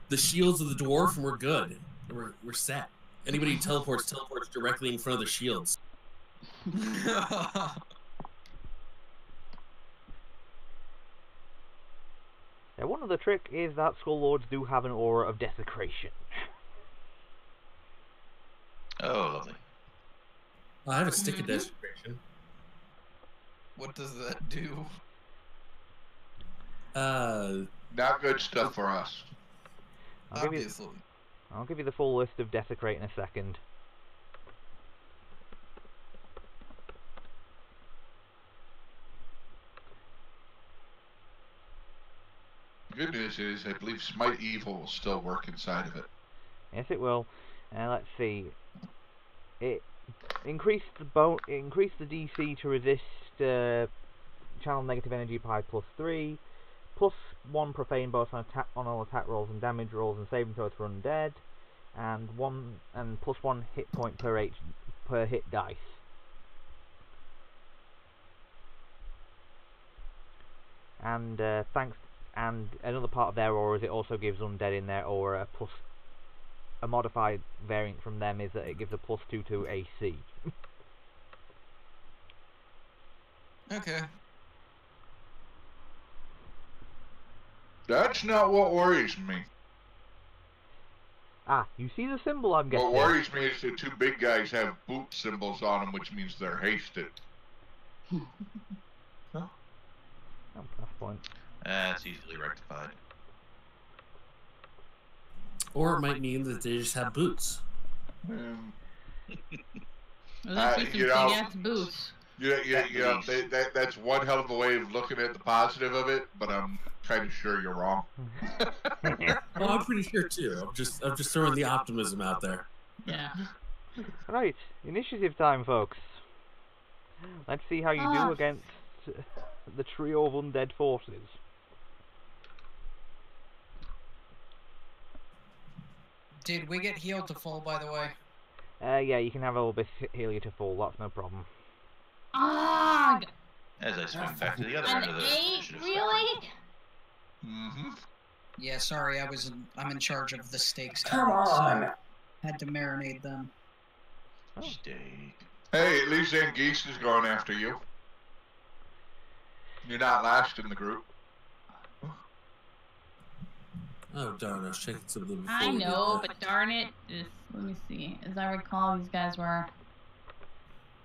The shields of the dwarf, and we're good. We're set. Anybody who teleports directly in front of the shields. Now, one of the trick is that Skull Lords do have an aura of desecration. Oh, lovely. I have a stick of desecration. What does that do? Not good stuff for us. Obviously. I'll give you the full list of desecrate in a second. Good news is, I believe Smite Evil will still work inside of it. Yes, it will. Let's see. It increased the DC to resist channel negative energy by +3, +1 profane bonus on all attack rolls and damage rolls and saving throws for undead, and +1 hit point per hit dice. And and another part of their aura is it also gives undead in their aura a modified variant from them is that it gives a +2 to AC. Okay. That's not what worries me. Ah, you see the symbol I'm getting? What worries me is the two big guys have boot symbols on them, which means they're hasted. Oh, that's point. That's easily rectified. Or it might mean that they just have boots. Well, that's some big-ass boots. That's one hell of a way of looking at the positive of it, but I'm kind of sure you're wrong. Well, I'm pretty sure too. I'm just throwing the optimism out there. Yeah. Right, initiative time, folks. Let's see how you do against the trio of undead forces. Did we get healed to full, by the way? Yeah, you can have a little bit heal you to full, that's no problem. Ah! As I swing back to the other end An of the 8? initiative. Really? Mm-hmm. Yeah, sorry, I'm in charge of the steaks. Come on! Had to marinate them. Steak. Hey, at least Zangeese is going after you. You're not last in the group. Oh darn! I was checking something before. I we did know, that. but darn it. Let me see. As I recall, these guys were...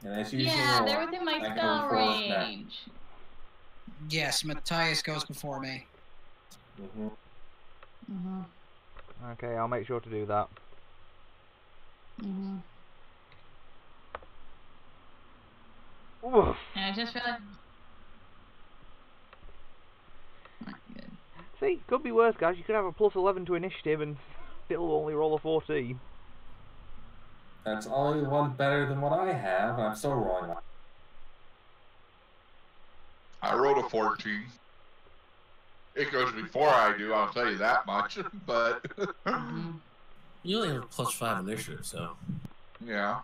And as usual, Yeah, they're within my I go spell for it now. range. Yes, Matthias goes before me. Okay, I'll make sure to do that. Oof. And I just feel like... Good. See, could be worse, guys. You could have a +11 to initiative and still only roll a 14. That's only one better than what I have, and I'm still rolling. I rolled a 14. It goes before I do, I'll tell you that much. But You only have a +5 initiative, so yeah.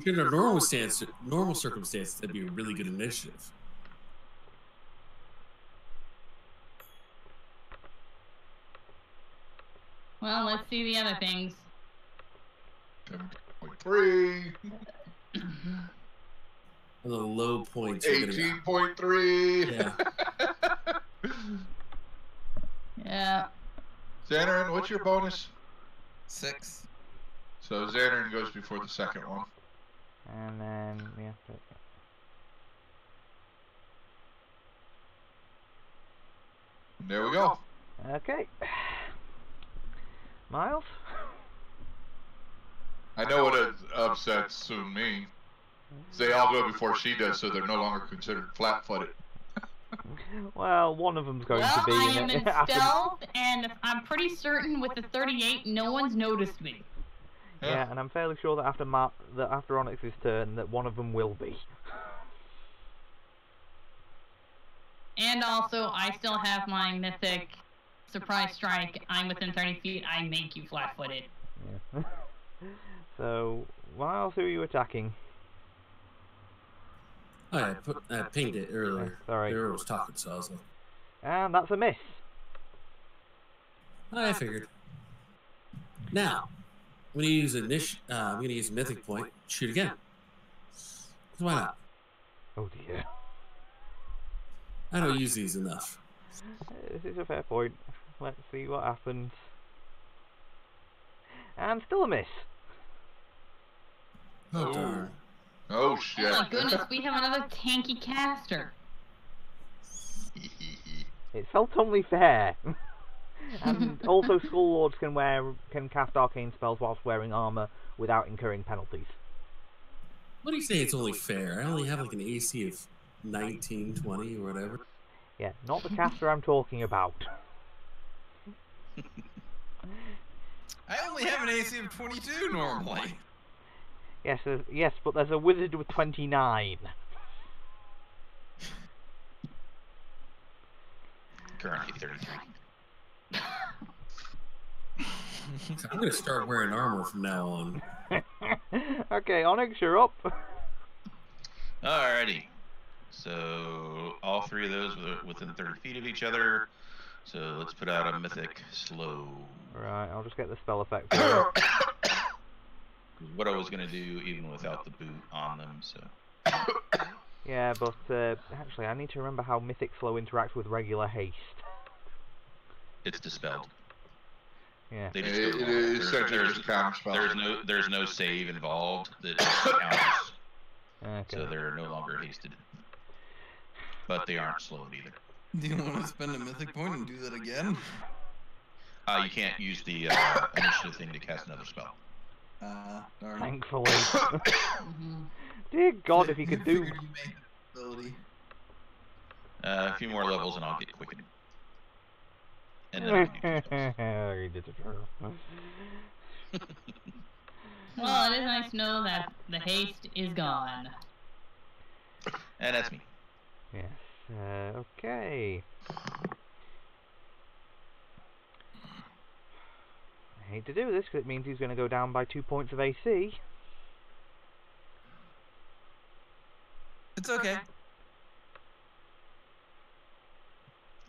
under normal circumstances, that'd be a really good initiative. Well, let's see the other things. 7.3. The low points. Are gonna be- 18.3. Yeah. Yeah. Xanarin, what's your bonus? 6. So Xanarin goes before the second one. And then we have to... There we go. Okay. Miles? I know what it upsets soon me. They all go before she does, so they're no longer considered flat-footed. Well, one of them's going Well, to be... I am in stealth, and I'm pretty certain with the 38, no one's noticed me. Yeah, and I'm fairly sure that after Onyx's turn, that one of them will be. And also, I still have my mythic surprise strike. I'm within 30 feet, I make you flat-footed. Yeah. So, Miles, who are you attacking? Oh, yeah, I pinged it earlier. Sorry. Everyone was talking, so I was like... And that's a miss. I figured. Now, I'm gonna use I'm gonna use a mythic point. Shoot again. 'Cause why not? Oh dear. I don't use these enough. This is a fair point. Let's see what happens. And still a miss. Oh darn. Oh shit. Oh my goodness, we have another tanky caster. It felt only fair. And also, Skull Lords can cast arcane spells whilst wearing armor without incurring penalties. What do you say it's only fair? I only have like an AC of 19, 20, or whatever. Yeah, not the caster I'm talking about. I only have an AC of 22 normally. Yes, but there's a wizard with 29. Currently 33. I'm gonna start wearing armor from now on. Okay, Onyx, you're up. Alrighty. So all three of those were within 30 feet of each other. So let's put out a mythic slow. Right, I'll just get the spell effect for you. What I was gonna do even without the boot on them. So. Yeah, but actually, I need to remember how Mythic Slow interacts with regular haste. It's dispelled. Yeah. They just It is essentially just counter spell. There's no save involved that counts. Okay. So they're no longer hasted. But they aren't slowed either. Do you want to spend a mythic point and do that again? You can't use the initiative thing to cast another spell. Darn. Thankfully. Dear God, if he could do... Figured you made the ability. A few more levels and I'll get quickened. And then I can do spells. He did it for Well, it is nice to know that the haste is gone. And that's me. Yes, okay. I hate to do this, because it means he's going to go down by 2 points of AC. It's okay.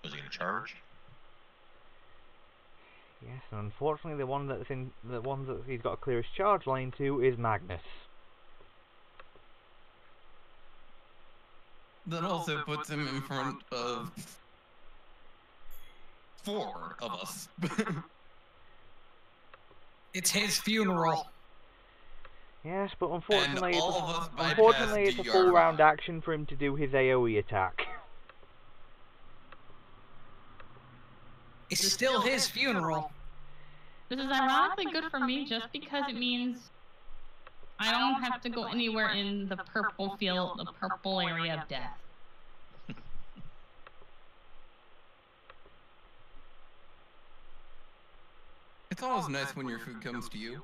Was he gonna charge? Yes, and unfortunately the one that he's got a clearest charge lane to is Magnus. That also puts him in front of 4 of us. It's his funeral. Yes, but unfortunately, all of us it's a bypass full DR. round action for him to do his AoE attack. It's still his funeral. This is ironically good for me just because it means I don't have to go anywhere in the purple field, the purple area of death. It's always nice when your food comes to you.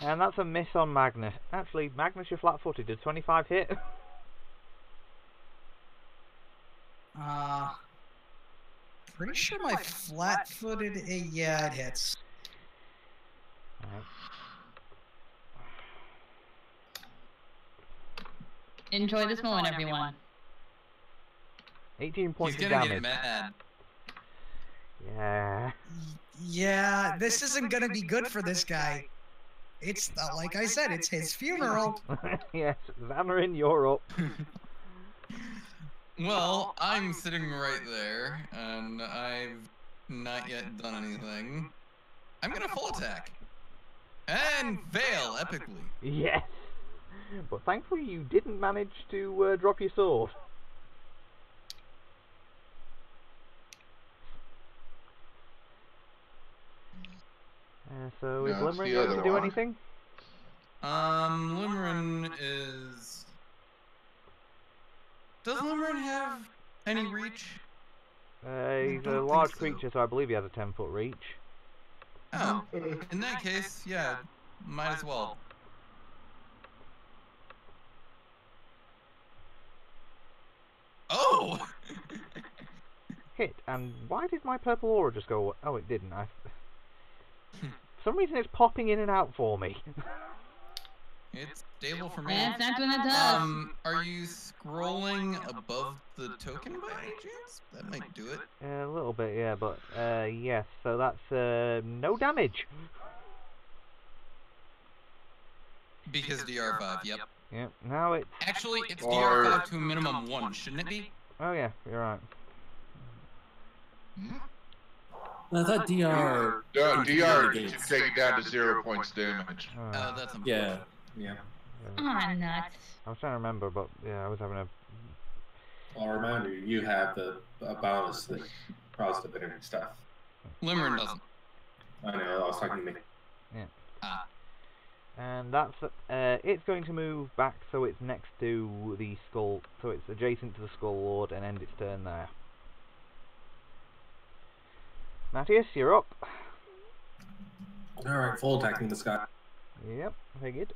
And that's a miss on Magnus. Actually, Magnus, you're flat-footed. Did 25 hit? Pretty sure my flat-footed, yeah, it hits. Right. Enjoy this moment, everyone. 18 points He's of gonna damage. get mad. Yeah. Yeah, this isn't gonna be good for this guy. It's like I said, it's his funeral. Yes, Xanarin, you're up. Well, I'm sitting right there, and I've not yet done anything. I'm gonna full attack. And fail epically. Yes. But thankfully you didn't manage to drop your sword. So is No, it's Limmering the going other to do one. anything? Limmering is... Does Limmering have any reach? He's a don't large think so. creature, so I believe he has a 10-foot reach. Oh, in that case, yeah, might as well. Oh! Hit, and why did my purple aura just go away? Oh, it didn't. For some reason it's popping in and out for me. It's stable for me. Yeah, it's not when it does. Are you scrolling above the token by any chance? That might do it. A little bit, yeah, but yes, so that's no damage. Because DR5, yep. Yep, now it's... Actually, it's Or- DR5 to a minimum 1, shouldn't it be? Oh yeah, you're right. I thought DR. No, DR Gates. can take it down to 0 points damage. Oh, that's unfortunate. Yeah. Yeah. Ah, nuts. I was trying to remember, but yeah, I was having a... I'll remind you, you have a bonus that causes the bitter stuff. Limmering doesn't. I know, I was talking to me. Ah. And that's... it's going to move back so it's next to the skull, so it's adjacent to the Skull Lord and end its turn there. Matthias, you're up. Alright, full attacking this guy. Yep, figured.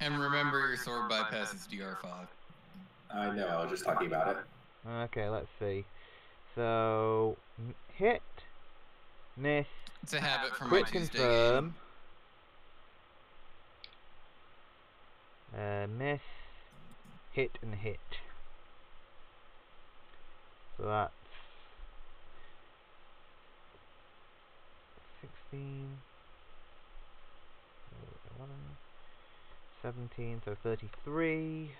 And remember, your sword bypasses DR5. I know, I was just talking about it. Okay, let's see. So, hit, miss, It's a habit from my quick Tuesday confirm, game. miss, hit, and hit. So that's 16, 11, 17, so 33.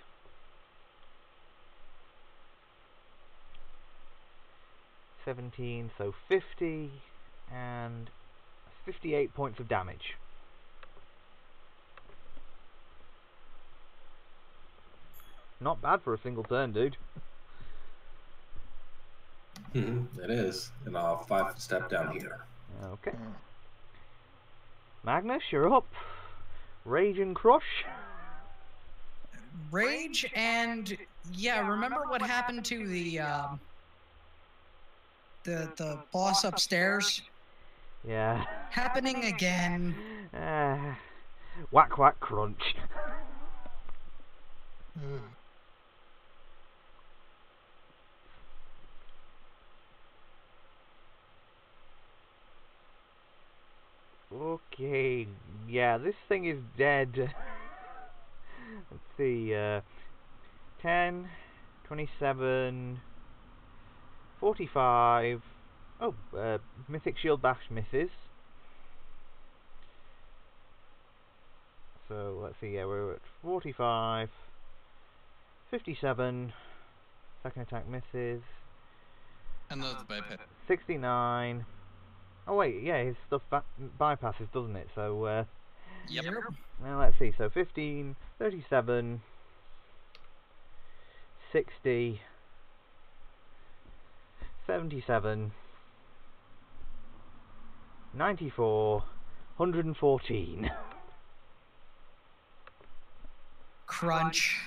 17, so 50, and 58 points of damage. Not bad for a single turn, dude. It is. And I'll 5 step down here. Okay. Magnus, you're up. Rage and Crush. Rage and yeah, remember what happened to the boss upstairs? Yeah. Happening again. Whack whack crunch. Okay, yeah, this thing is dead. Let's see, 10, 27, 45. Oh, Mythic Shield Bash misses. So, let's see, yeah, we're at 45, 57, second attack misses, And those bypass. 69. Oh wait, yeah, his stuff bypasses, doesn't it? So, Yep. well, let's see, so 15, 37, 60, 77, 94, 114. Crunch.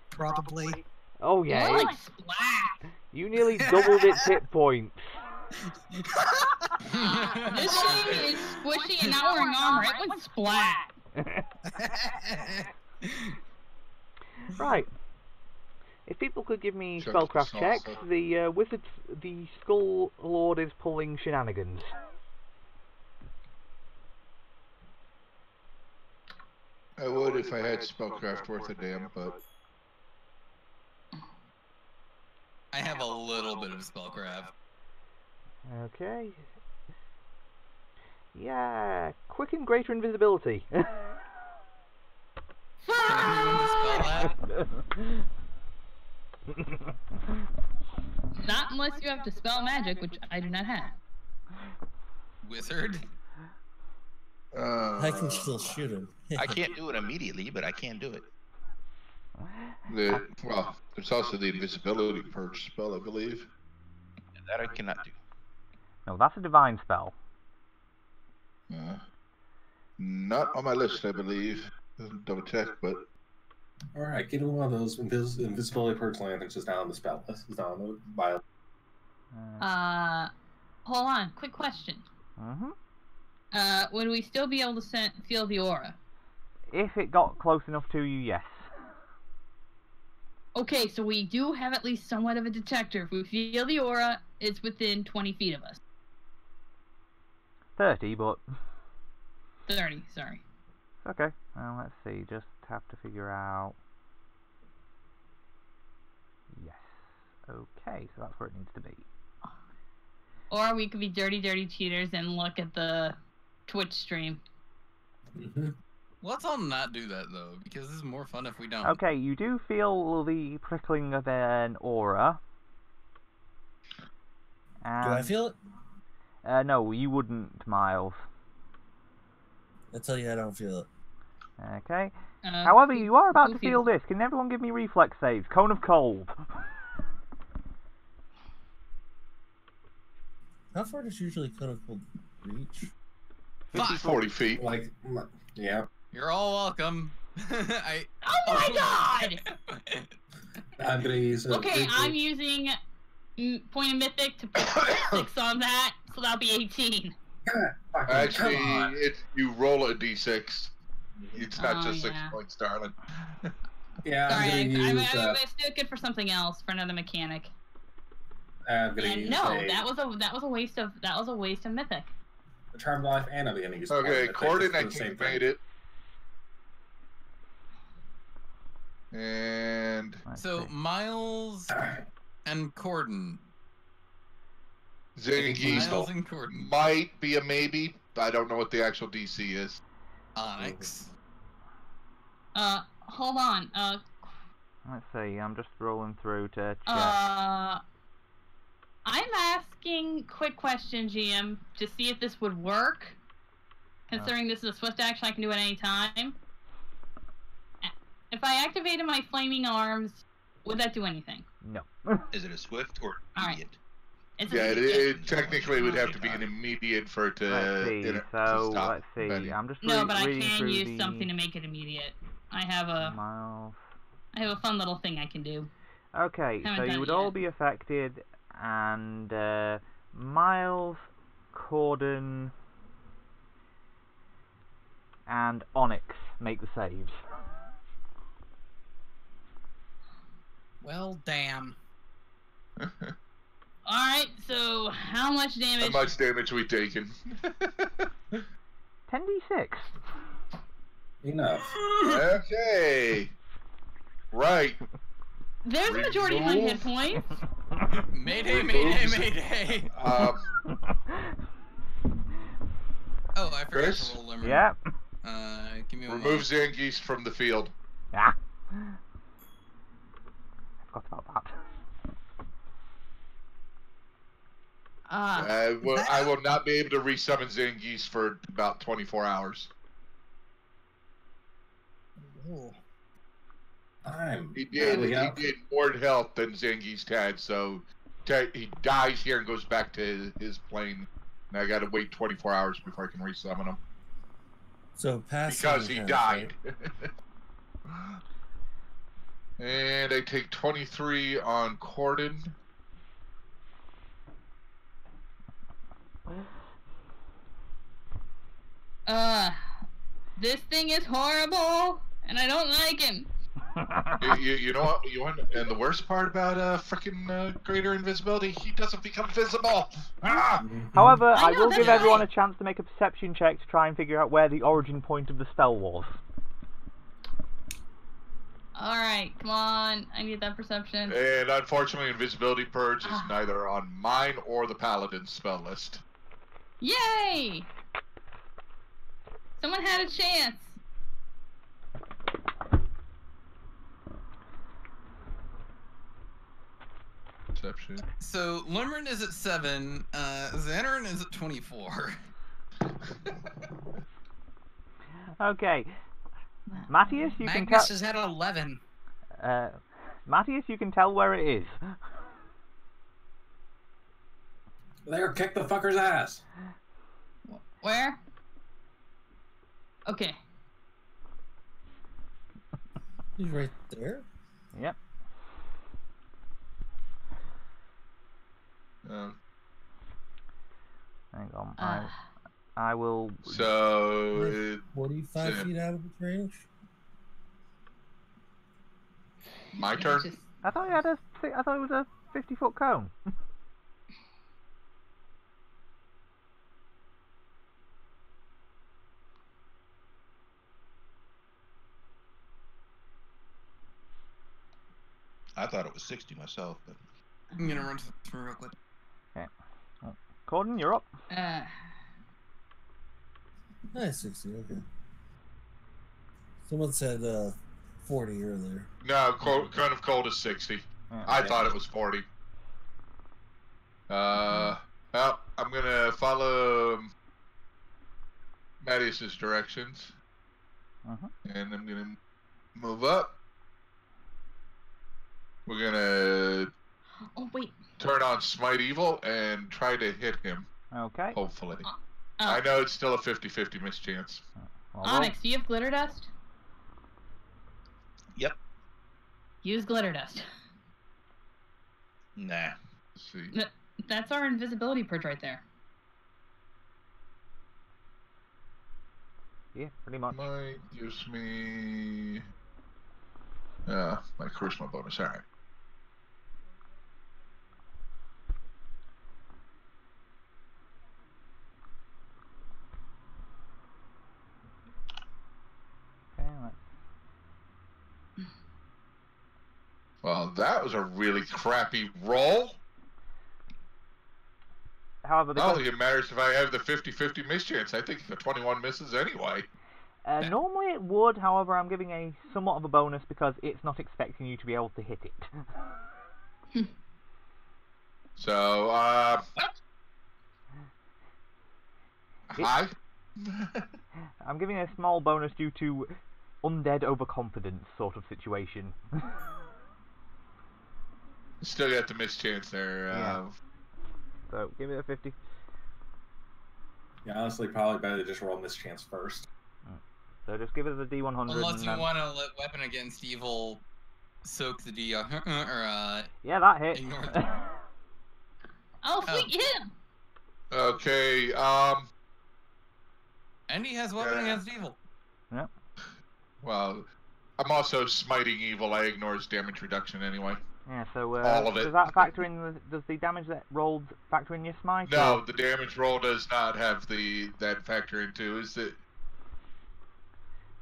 Probably. Oh yeah, More it- like splat. you nearly doubled its hit points. This thing is squishy and not wearing armor. It went splat. Right. If people could give me Check the spellcraft checks, salsa. the Skull Lord is pulling shenanigans. I would if I had spellcraft worth a damn, but I have a little bit of spellcraft. Okay. Yeah, quick and greater invisibility. Can anyone dispel that? Not unless you have to spell magic, which I do not have. wizard. I can still shoot him. I can't do it immediately, but I can do it. Well, there's also the invisibility purge spell, I believe. That I cannot do. No, that's a divine spell. Not on my list, I believe. Double check, but. Alright, get one of those invisibility purge lanterns is now on the spell list. It's not on the bio. Hold on. Quick question. Would we still be able to feel the aura? If it got close enough to you, yes. Okay, so we do have at least somewhat of a detector. If we feel the aura, it's within 20 feet of us. 30, but... 30, sorry. Okay, well, let's see. Just have to figure out... Yes. Okay, so that's where it needs to be. Or we could be dirty cheaters and look at the Twitch stream. Let's all not do that, though, because this is more fun if we don't. Okay, you do feel the prickling of an aura. Do I feel it? No, you wouldn't, Miles. I tell you, I don't feel it. Okay. However, you are about to feel feels this. Can everyone give me reflex saves? Cone of cold. How far does usually Cone of Cold reach? 40 feet. Like, yeah. You're all welcome. Oh my god! I'm gonna use a... Okay, I'm using point of mythic to put 6 on that, so that'll be 18. Actually, you roll a d6. It's not just 6 yeah. points, darling. Yeah, Sorry, I'm gonna use... I'm still good for something else, for another mechanic. I'm gonna And use no, a... that was a waste of mythic. A Charmed Life, and I'm gonna use... Okay, Corden, I the same think thing. made it. And... So, Miles and Corden. Zangief Miles and Corden. might be a maybe. I don't know what the actual DC is. Onyx. Hold on. Let's see, I'm just rolling through to check. I'm asking quick question, GM, to see if this would work. Considering this is a swift action, I can do it any time. If I activated my flaming arms, would that do anything? No. Is it a swift or Alright. immediate? It's Yeah, immediate. it technically would have to be an immediate for it to, Let's see, to so, stop. let's see, Betty. I'm just No, but I reading can through use the... something to make it immediate. I have a Miles... fun little thing I can do. Okay, Haven't so done you it would all yet. be affected, and Miles, Corden, and Onyx make the saves. Well, damn. Alright, so how much damage? How much damage we taken? 10d6. Enough. Okay. Right. There's a majority of my hit points. Mayday, mayday, mayday. Um, Oh, I forgot Chris? to roll limerick. Yeah. Give me a remove moment. Zangief from the field. Ah. I forgot about that. I will not be able to resummon Zangief for about 24 hours. Ooh. He did more health than Zangief had, so he dies here and goes back to his plane. And I gotta wait 24 hours before I can resummon him. So passive Because he has, died. right? And I take 23 on Corden. This thing is horrible, and I don't like him. You know what? And the worst part about frickin' greater invisibility, he doesn't become visible. Ah! However, I know, will that's give everyone a right. chance to make a perception check to try and figure out where the origin point of the spell was. Alright, come on. I need that perception. And unfortunately, invisibility purge is neither on mine or the paladin's spell list. Yay! Someone had a chance. Perception. So, Limerick is at 7, Xanarin is at 24. Okay. Matthias, you can Magnus tell. is at 11. Matthias, you can tell where it is. There, kick the fucker's ass. Where? Okay. He's right there. Yep. Hang on. I will. So 45 feet out of its range. my turn. Just- I thought you had a. I thought it was a 50-foot cone. I thought it was 60 myself, but I'm gonna run through real quick. Okay. Oh, Corden, you're up. Nice, 60. Okay. Someone said 40 earlier. No, kind of cold is 60. Yeah. I thought it was 40. Well, I'm gonna follow Matthias's directions, and I'm gonna move up. We're gonna Oh wait. turn on Smite Evil and try to hit him. Okay. Hopefully. Oh. I know it's still a 50-50 mischance. Well, Onyx, do you have glitter dust? yep. Use glitter dust. Nah. Let's see. That's our invisibility purge right there. yeah, pretty much. Might gives me my charisma bonus. All right. Okay, let's. Well, that was a really crappy roll. However, I don't think it matters if I have the 50-50 mischance. I think the 21 misses anyway. Normally it would, however, I'm giving a somewhat of a bonus because it's not expecting you to be able to hit it. So, hi. I'm giving a small bonus due to undead overconfidence sort of situation. Still got the mischance there. Yeah. So, give me a 50. Yeah, honestly, probably better to just roll mischance first. So just give us a D100. Unless and you then... want to let Weapon Against Evil soak the D, or Yeah, that hit. ignore the... Oh, sweet him! Okay, And he has Weapon Against Evil. Yep. well, I'm also smiting evil. I ignore his damage reduction anyway. Yeah, so All of it. does that factor in? Does the damage that rolled factor in your smite? No, or... the damage roll does not have that factor into. Is it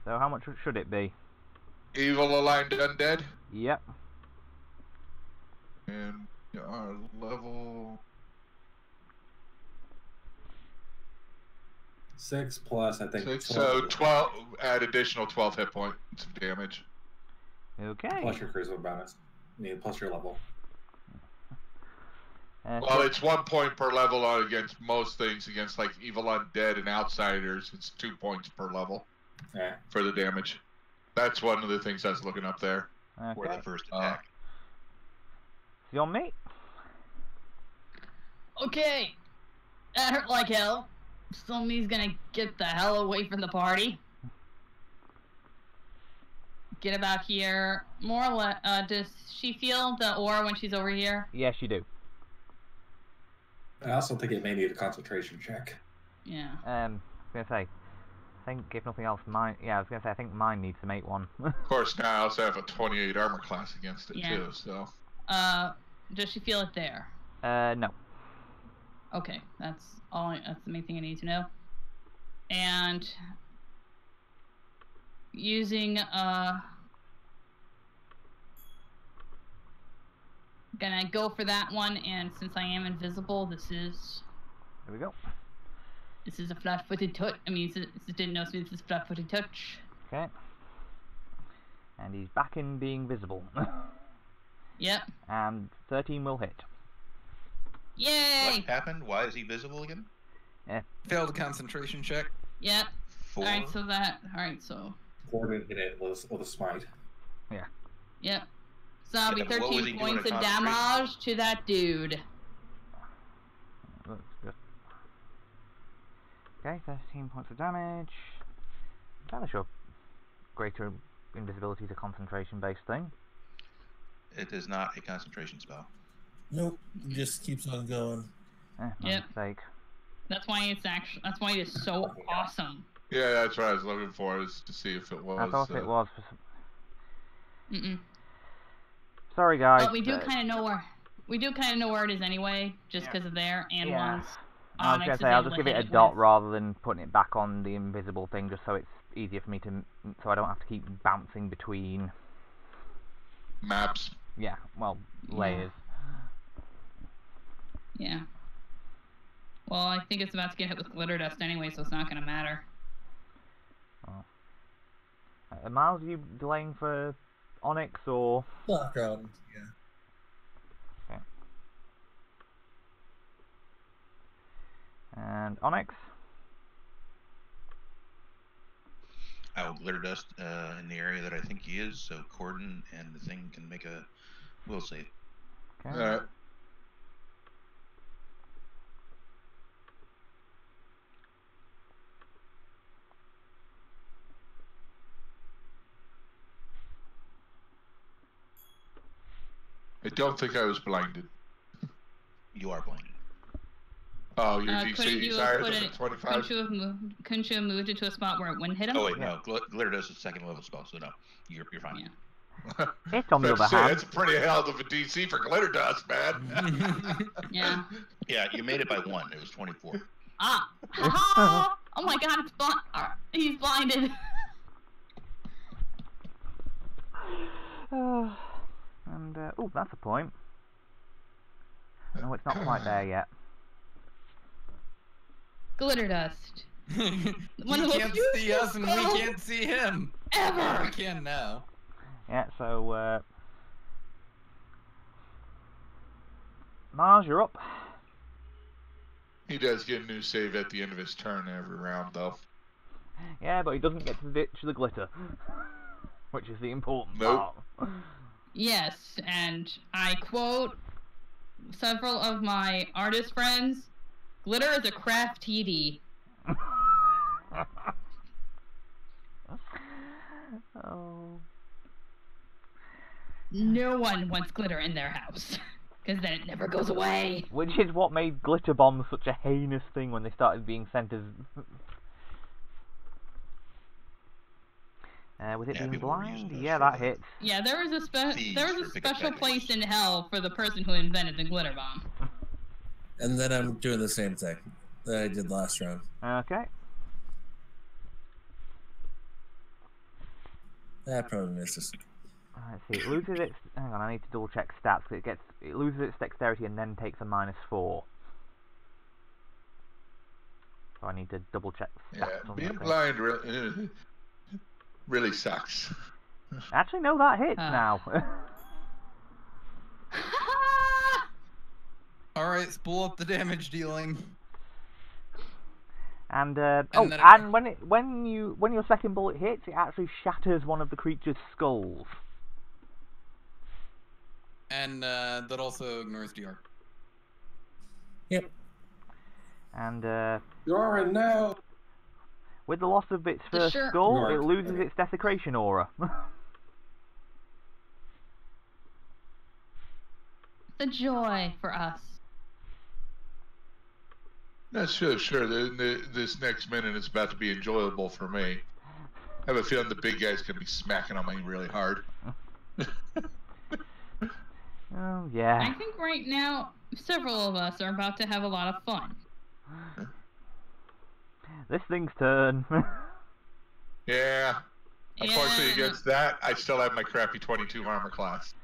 So how much should it be? evil aligned undead? Yep. And our level 6 plus, I think. 6, so 12. Add additional 12 hit points of damage. Okay. Plus your charisma bonus. I mean, plus your level. Well, it's 1 point per level against most things. Against like evil undead and outsiders, it's 2 points per level for the damage. That's one of the things I was looking up there. For the first attack. You on me? Okay. That hurt like hell. Somebody's gonna get the hell away from the party. Get about here. More or less, does she feel the aura when she's over here? Yes, you do. I also think it may need a concentration check. Yeah. I was gonna say, I think if nothing else, mine. Yeah, I was gonna say I think mine needs to make one. Of course, now I also have a 28 armor class against it Yeah. too. So. Does she feel it there? No. Okay, that's all. That's the main thing I need to know. And using gonna go for that one, and since I am invisible, this is There we go. a flat-footed touch. I mean, this didn't know, so this is flat-footed touch. Okay. And he's back in being visible. Yep. And 13 will hit. Yay! What happened? Why is he visible again? Failed a concentration check. Yep. 4. Alright, so that. Alright, so. Gordon hit it with a smite. Yep. So that'll be Yeah, what was he 13 doing points at of concentration? damage to that dude. That's good. Okay, 13 points of damage. I'm fairly sure greater invisibility is a concentration-based thing. It is not a concentration spell. Nope, it just keeps on going. My Yep. mistake. That's why it's actually. That's why it is so awesome. Yeah, that's what I was looking for, is to see if it was. I thought it was. For some... Mm-mm. Sorry, guys. But we do kind of know where. We do kind of know where it is anyway, just because of there and Yeah. ones. I was Onyx gonna is say I'll able just to give it hit a dot with. rather than putting it back on the invisible thing, just so it's easier for me to, so I don't have to keep bouncing between. Maps. Yeah, well, Yeah. layers. Yeah. Well, I think it's about to get hit with glitter dust anyway, so it's not gonna matter. Miles, are you delaying for Onyx or? Soft round, yeah. And Onyx? I will glitter dust in the area that I think he is, so Corden and the thing can make a will save. Okay. Alright. I don't think I was blinded. You are blinded. Oh, your Couldn't DC you is have higher put than it? the 25? Couldn't you have moved it to a spot where it wouldn't hit him? Oh wait, Yeah. no, glitter dust is second level spell, so no, you're fine. Yeah. It, on the Let's other say, hand, that's a pretty hell of a DC for glitter dust, man. Yeah. Yeah, you made it by 1. It was 24. Ah! Ha-ha! Oh my God! It's he's blinded. and oh, that's a point. No, it's not quite there yet. Glitter dust. He One of the can't most see us and we useful can't see him. Ever. We can now. Yeah, so Mars, you're up. He does get a new save at the end of his turn every round, though. Yeah, but he doesn't get to ditch the glitter, which is the important Nope. part. Yes, and I quote several of my artist friends: "Glitter is a craft TD." Oh. No one wants glitter in their house, because then it never goes away. Which is what made glitter bombs such a heinous thing when they started being sent as. With it Yeah, being people were using blind, those yeah, for that the- hits. Yeah, there was a Thieves there was a for picking special tattoos. place in hell for the person who invented the glitter bomb. And then I'm doing the same thing that I did last round. Okay. That probably misses. Let's see. It loses its. Hang on, I need to double check stats. 'Cause it loses its dexterity and then takes a -4. So I need to double check stats Yeah, on being that thing. blind really sucks. Actually, no, that hits now. Alright, spool up the damage dealing. And then and when your second bullet hits, it actually shatters one of the creature's skulls. And that also ignores DR. Yep. And You're in now. with the loss of its The first shirt- skull, Right. it loses its desecration aura. The joy for us. Not so sure. This next minute is about to be enjoyable for me. I have a feeling the big guy's going to be smacking on me really hard. Oh I yeah. think right now several of us are about to have a lot of fun. This thing's turn. Yeah. Unfortunately, Yeah. against that, I still have my crappy 22 armor class.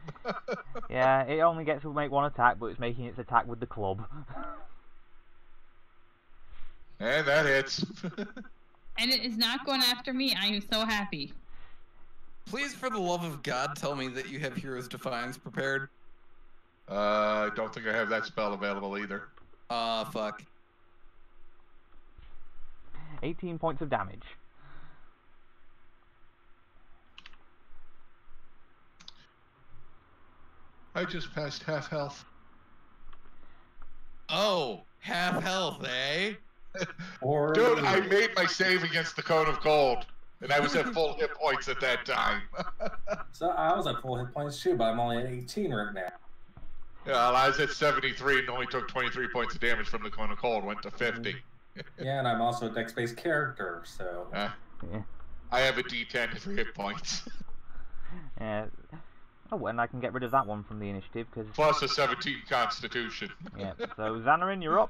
Yeah, it only gets to make one attack, but it's making its attack with the club. And that hits. And it is not going after me. I am so happy. Please, for the love of God, tell me that you have Hero's Defiance prepared. I don't think I have that spell available either. Fuck. 18 points of damage. I just passed half health. Oh, half health, eh? Or Dude, I made my save against the Cone of Cold, and I was at full hit points at that time. So I was at full hit points too, but I'm only at 18 right now. Yeah, well, I was at 73 and only took 23 points of damage from the Cone of Cold, went to 50. Yeah, and I'm also a dex-based character, so... Yeah. I have a D10 for hit points. Oh, and I can get rid of that one from the initiative, because... Plus a 17 Constitution. Yeah, so Xanarin, you're up.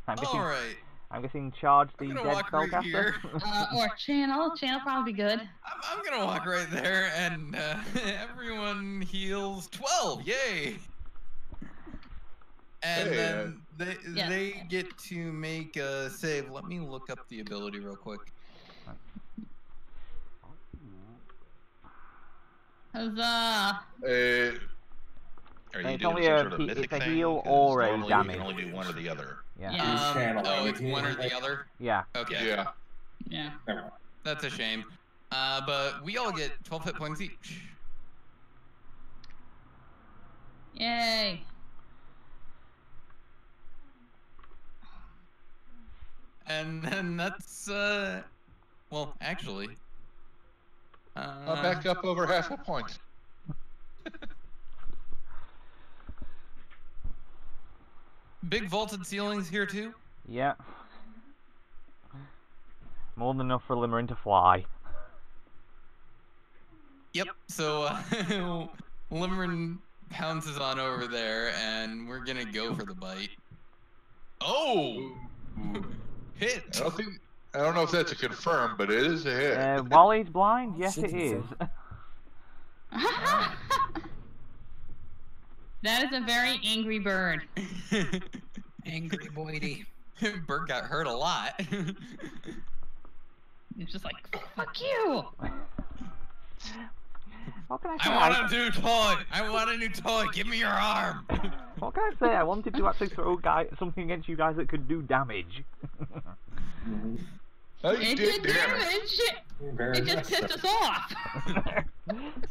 Alright. I'm guessing charge the I'm dead gonna walk right spellcaster. here. Or channel. Channel probably be good. I'm gonna walk right there, and everyone heals 12. Yay! And Hey, then Yeah. they get to make a save. Let me look up the ability real quick. Huzzah! Are you It's doing only some a sort of he- mythic it's a thing? heal 'Cause or a normally damage. You can only do one or the other. Yeah. Yeah. channeling. Oh, You it's can't- one or the other? Yeah. Okay. Yeah. Yeah. Never mind. That's a shame. But we all get 12 hit points each. Yay! And then that's, well, actually. I'll back up over half a point. Big vaulted ceilings here too. Yeah. More than enough for Limerin to fly. Yep. So Limerin pounces on over there, and we're gonna go for the bite. Oh! Hit. I don't know if that's a confirm, but it is a hit. While he's blind, yes it is. That is a very angry bird. Angry boydy. Bird got hurt a lot. It's just like, fuck you! What can I say? I want a new toy. I want a new toy. Give me your arm. What can I say? I wanted to actually throw something against you guys that could do damage. Oh, you It did did damage. damage! Very It just pissed us off!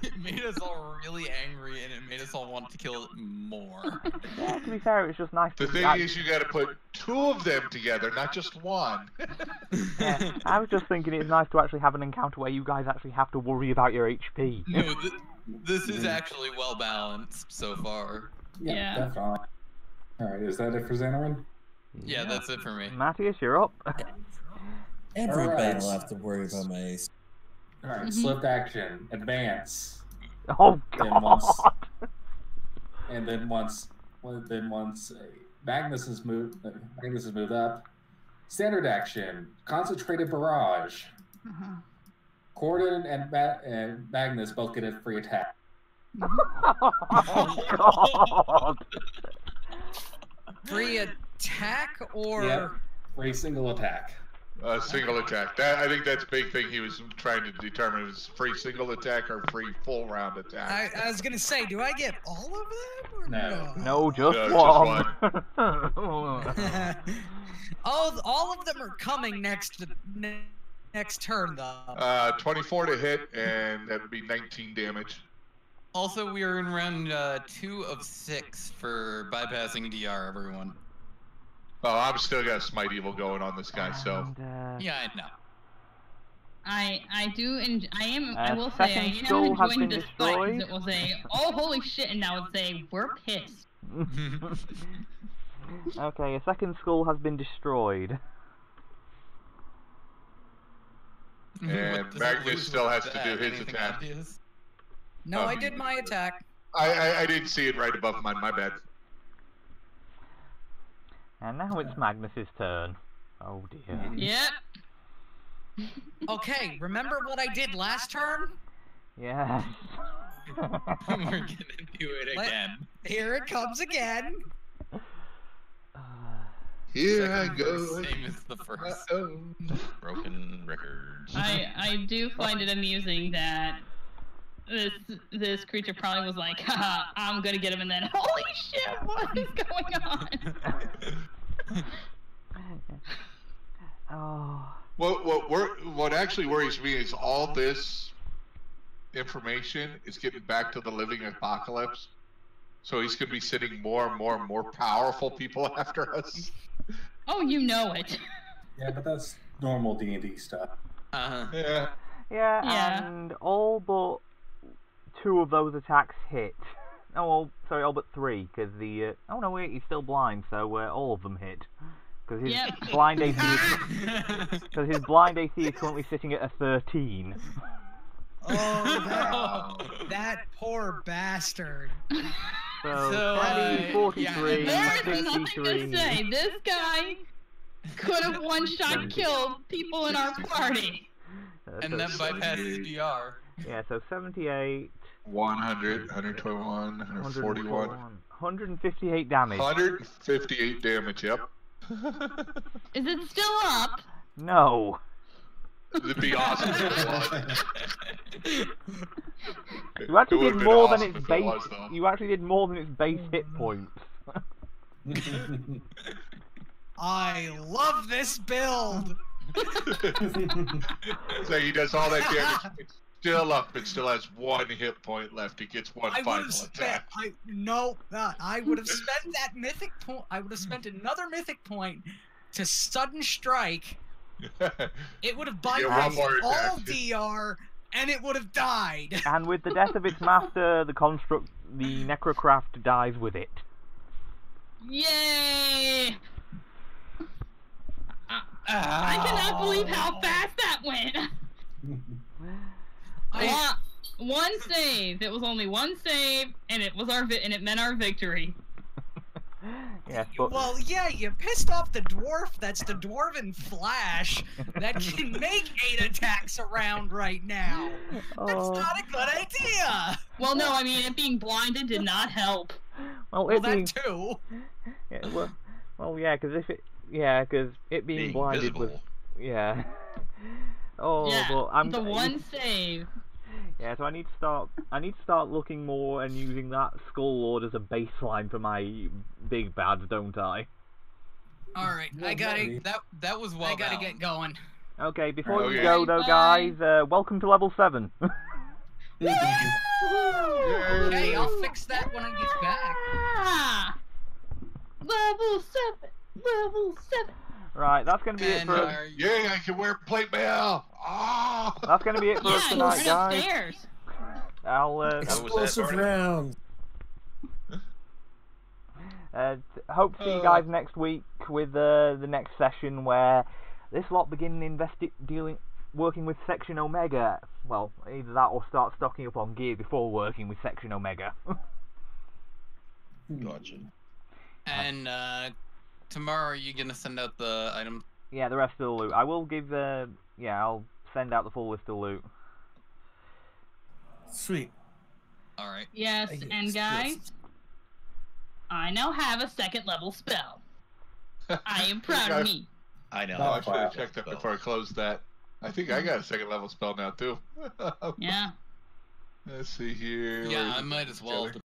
It made us all really angry, and it made us all want to kill it more. Yeah, to be fair, it's just nice The to thing see. is, you got to put two of them together, not just one. Yeah, I was just thinking it's nice to actually have an encounter where you guys actually have to worry about your HP. No, this is actually well balanced so far. Yeah. Definitely. Alright, is that it for Xanarin? Yeah, that's it for me. Matthias, you're up. Everybody Alright. will have to worry about my ace. Alright, Mhm. swift action, advance. Oh Then god! once- And then once Magnus is moved up. Standard action, concentrated barrage. Uh-huh. Corden and Magnus both get a free attack. Oh god! Free attack or Yep. Free single attack. Single attack. I think that's a big thing he was trying to determine. Was free single attack or free full round attack? I was gonna say, do I get all of them or No. No, just No, just one. all of them are coming next turn though. 24 to hit, and that would be 19 damage. Also, we are in round 2 of 6 for bypassing DR, everyone. Oh, I'm still got Smite Evil going on this guy, so. And, Yeah, I know. I do, and I will say, second I am skull has enjoying been this fight, 'cause destroyed. it will say, oh holy shit, and now it say, we're pissed. Okay, a second skull has been destroyed. And What, does it Magnus lose still with has to that? do his Anything attack. obvious? No, Oh. I did my attack. I didn't see it right above mine, my bad. And now it's Magnus's turn. Oh dear. Yep. Okay, remember what I did last turn? Yes. We're gonna do it Let- again. Here it comes again. Here Second I go. Same as the first. Broken records. I do find it amusing that this creature probably was like, haha, I'm gonna get him, and then, holy shit, what is going on? Oh. What actually worries me is all this information is getting back to the living apocalypse. So he's going to be sending more and more and more powerful people after us. Oh, you know it. Yeah, but that's normal D&D stuff. Yeah. Yeah. And all but 2 of those attacks hit. Oh, well, sorry, all but 3, because the... oh, no, wait, he's still blind, so all of them hit. Because his blind AC because his blind AC is currently sitting at a 13. Oh, that poor bastard. So 20, 43, There's nothing 63. to say. This guy could have one-shot killed people in our party. And that bypasses DR. Yeah, so 78. 100, 121, 141. 158 damage. 158 damage, yep. Is it still up? No. It'd be awesome if it was. You actually It would've did been more awesome than its if it base. was, though. You actually did more than its base hit points. I love this build. So he does all that damage. It's still up. It still has 1 hit point left. He gets 1 I would final have spent. attack. I would have spent that mythic point. I would have spent another mythic point to sudden strike. It would have You get one bypassed more all attack. DR, and it would have died. And with the death of its master, the necrocraft dies with it. Yay! I cannot believe how fast that went. One save. It was only 1 save, and it was and it meant our victory. Yes, but Well, yeah, you pissed off the dwarf. That's the dwarven flash that can make 8 attacks around right now. That's not a good idea. Well, no, I mean, it being blinded did not help. well, Well, it that being too. yeah, well, yeah, because it being blinded was visible. yeah. Oh, Yeah, but I'm the 1 save. Yeah, so I need to start looking more and using that Skull Lord as a baseline for my big bads, don't I? All right, Yeah, I gotta. maybe. That was well I gotta done. get going. Okay, before Okay. you go though, Bye. guys, welcome to level 7. Okay, I'll fix that when I get back. Ah! Level 7. Level 7. Right, that's gonna be it And for Yeah, I can wear plate mail. Ah! that's gonna be it for us Yeah, tonight, run guys. upstairs. I'll was that, Explosive Barney? round. hope to see you guys next week with the next session where this lot begin working with Section Omega. Well, either that or start stocking up on gear before working with Section Omega. Gotcha. And tomorrow, are you gonna send out the items? Yeah, the rest of the loot. I will give I'll send out the full list of loot. Sweet. All right. Yes, I get and guys, I now have a 2nd level spell. I am proud of me. I know. Oh, I should have wow. checked that before I closed that. I think I got a 2nd level spell now too. Yeah. Let's see here. Yeah, Where is I it might as well. together?